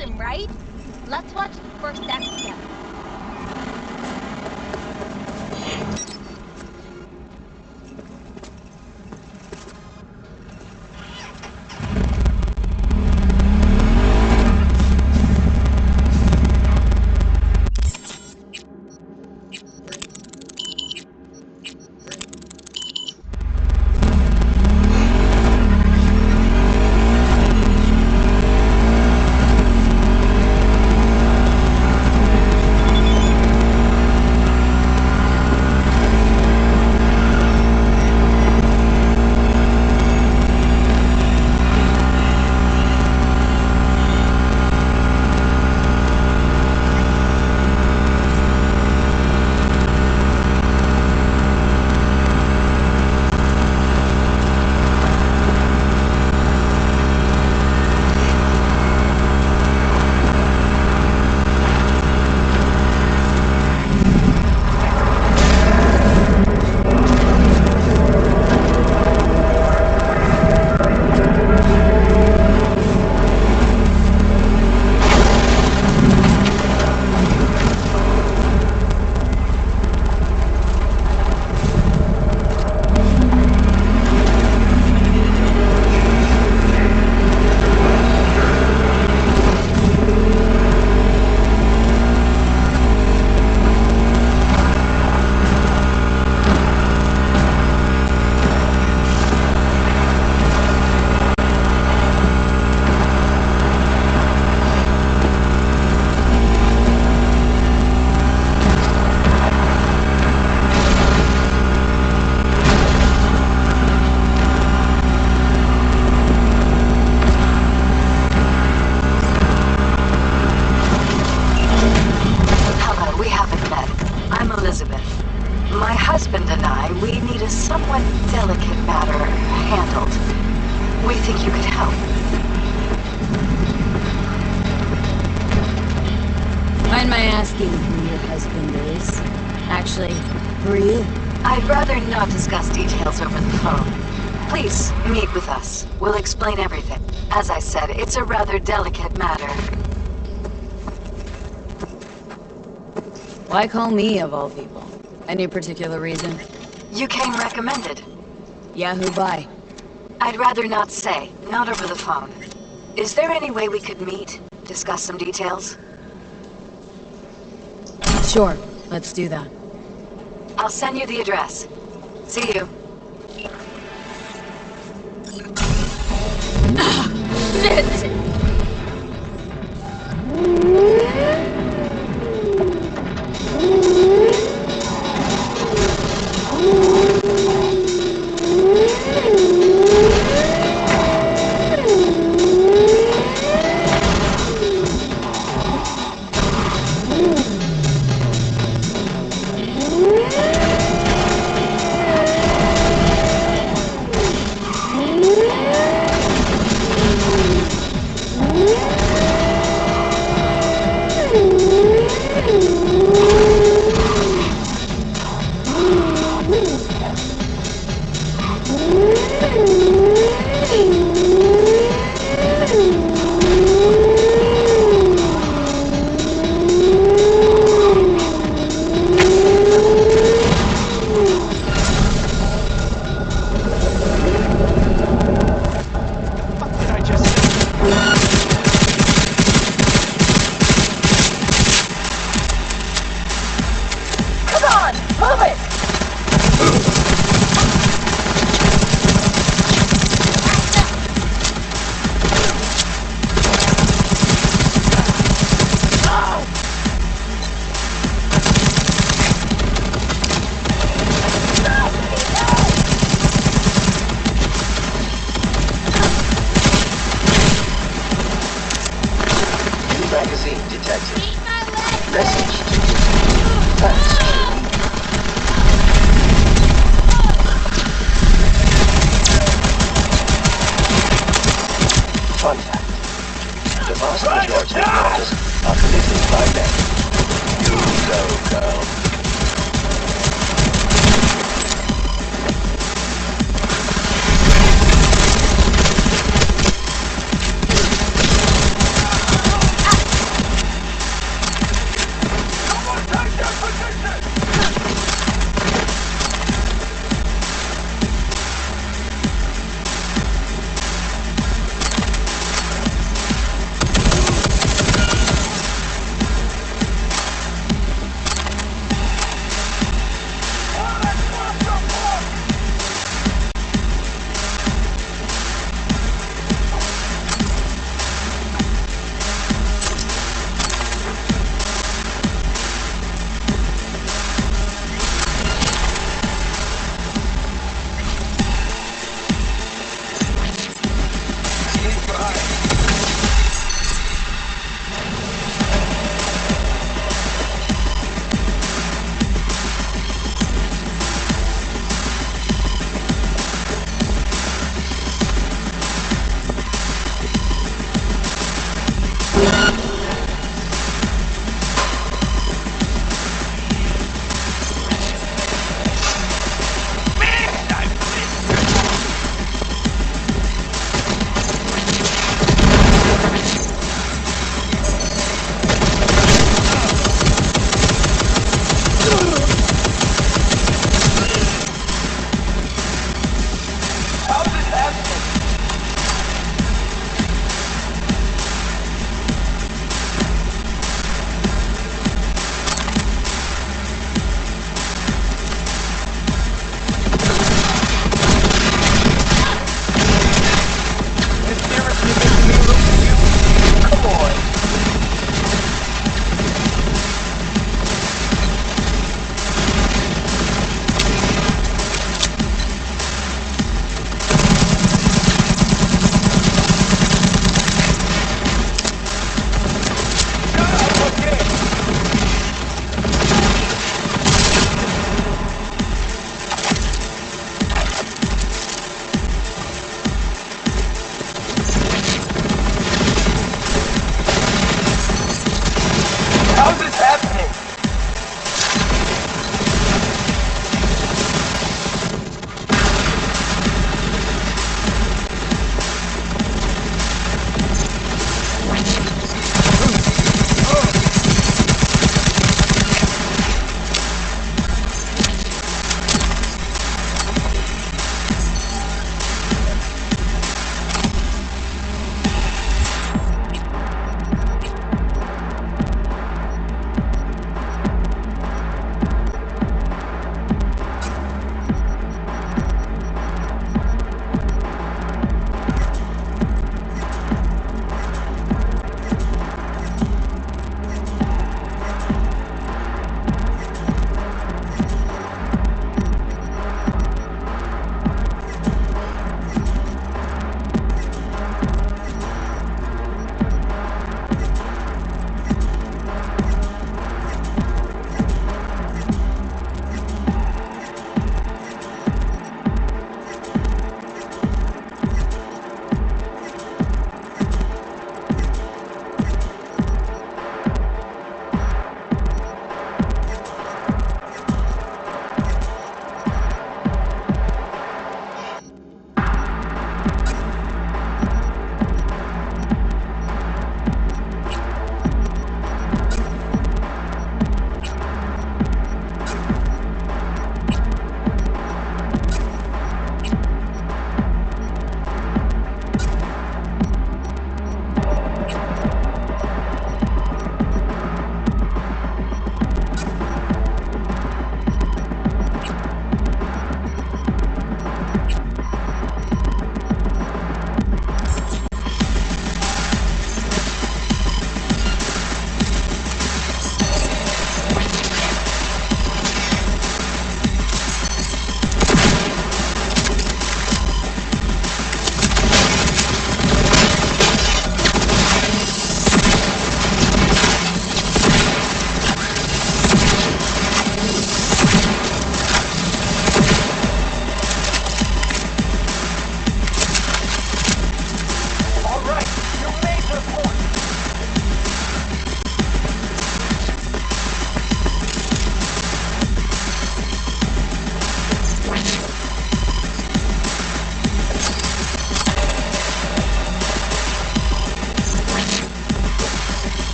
awesome, right? Let's watch the first act together. Mind my asking who your husband is? Actually, who are you? I'd rather not discuss details over the phone. Please, meet with us. We'll explain everything. As I said, it's a rather delicate matter. Why call me, of all people? Any particular reason? You came recommended. Yeah, who by? I'd rather not say. Not over the phone. Is there any way we could meet? Discuss some details? Sure, let's do that. I'll send you the address. See you.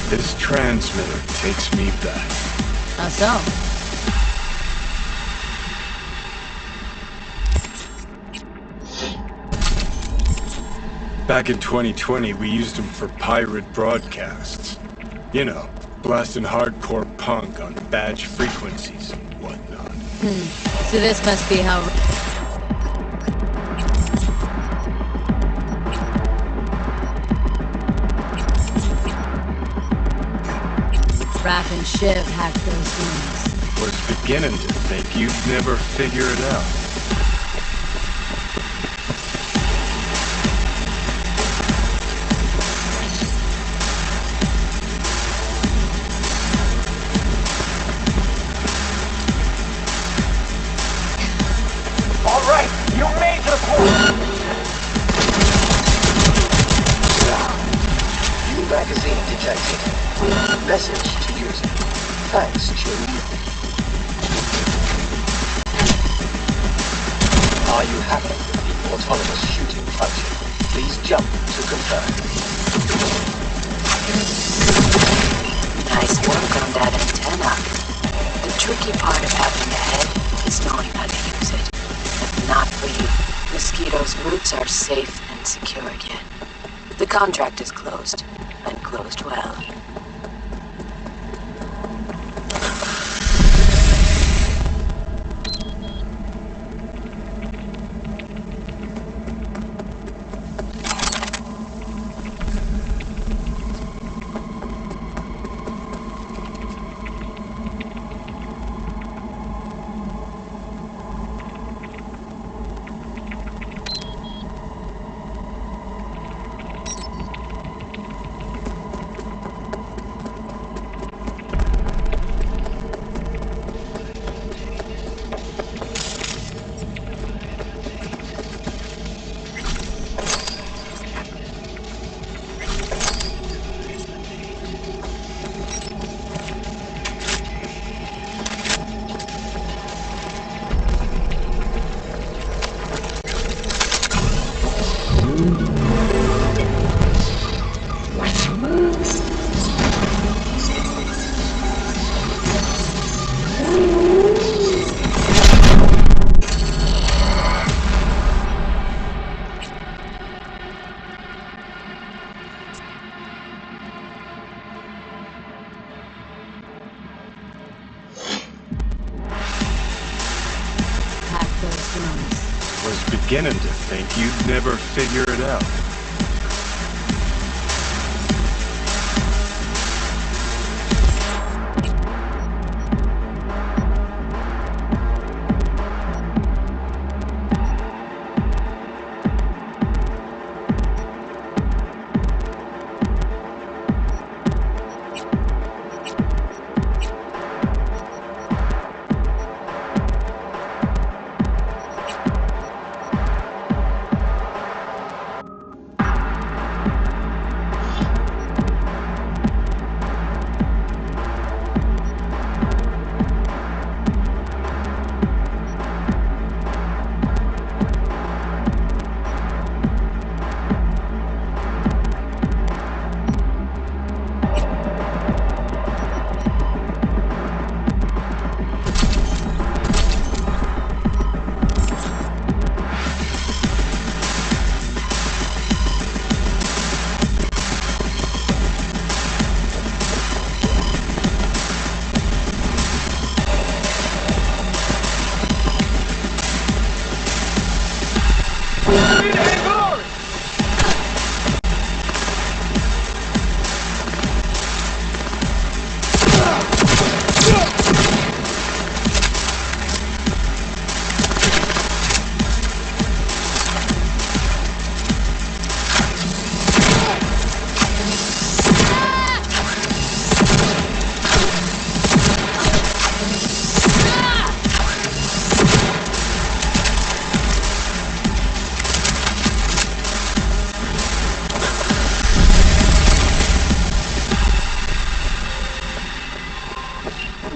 This transmitter takes me back. How so? Back in 2020, we used them for pirate broadcasts. You know, blasting hardcore punk on badge frequencies and whatnot. So this must be how... Raph and Shiv hacked those rooms. Was beginning to think you'd never figure it out. All right, you made the point. New magazine detected. Message to user. Thanks, Chewie. Are you happy with the autonomous shooting function? Please jump to confirm. Nice work on that antenna. The tricky part of having a head is knowing how to use it. But not for you. Mosquito's roots are safe and secure again. The contract is closed, and closed well. Was beginning to think you'd never figure it out.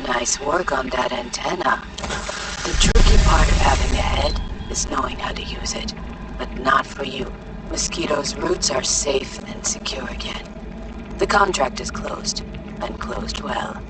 Nice work on that antenna. The tricky part of having a head is knowing how to use it. But not for you. Mosquito's roots are safe and secure again. The contract is closed, and closed well.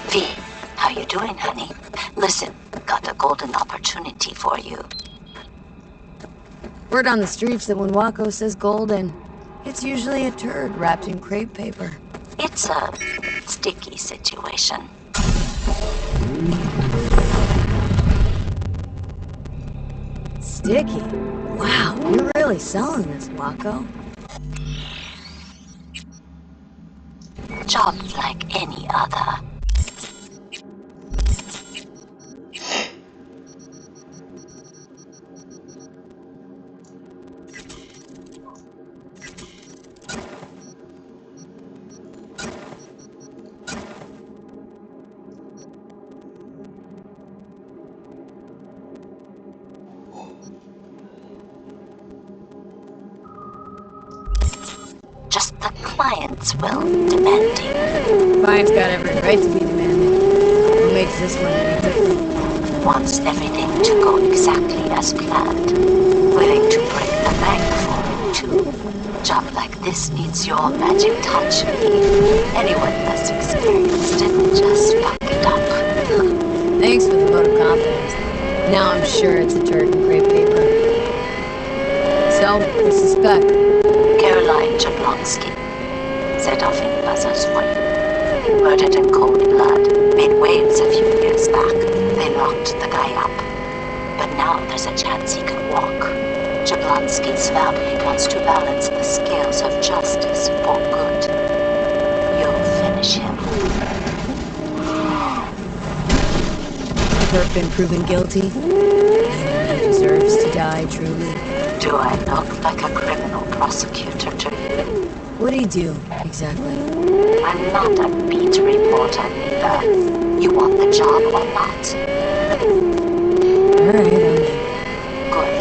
V, how you doing, honey? Listen, got a golden opportunity for you. Word on the streets that when Wako says golden, it's usually a turd wrapped in crepe paper. It's a sticky situation. Sticky? Wow, you're really selling this, Wako. Job like any other. Just the client's will demanding. Client's got every right to be demanding. What makes this one any different? Wants everything to go exactly as planned. Willing to break the bank for it, too. Job like this needs your magic touch, anyone that's experienced it, just fuck it up. Thanks for the vote of confidence. Now I'm sure it's a turd in crepe paper. So, we suspect. Caroline Jablonski, set off in Buzzard's one. Murdered in cold blood, made waves a few years back. They locked the guy up. But now there's a chance he can walk. Jablonski's family wants to balance the scales of justice for good. You'll finish him. Perp been proven guilty. He deserves to die, truly. Do I look like a criminal prosecutor to you? What'd he do, exactly? I'm not a beat reporter, neither. You want the job or not? Alright, Good.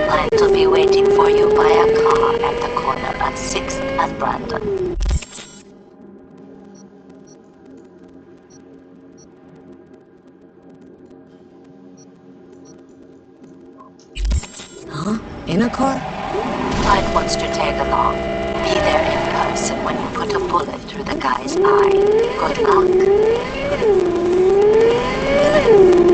Client will be waiting for you by a car at the corner of 6th and Brandon. Huh? In a car? Client wants to tag along. Be there in person when you put a bullet through the guy's eye. Good luck.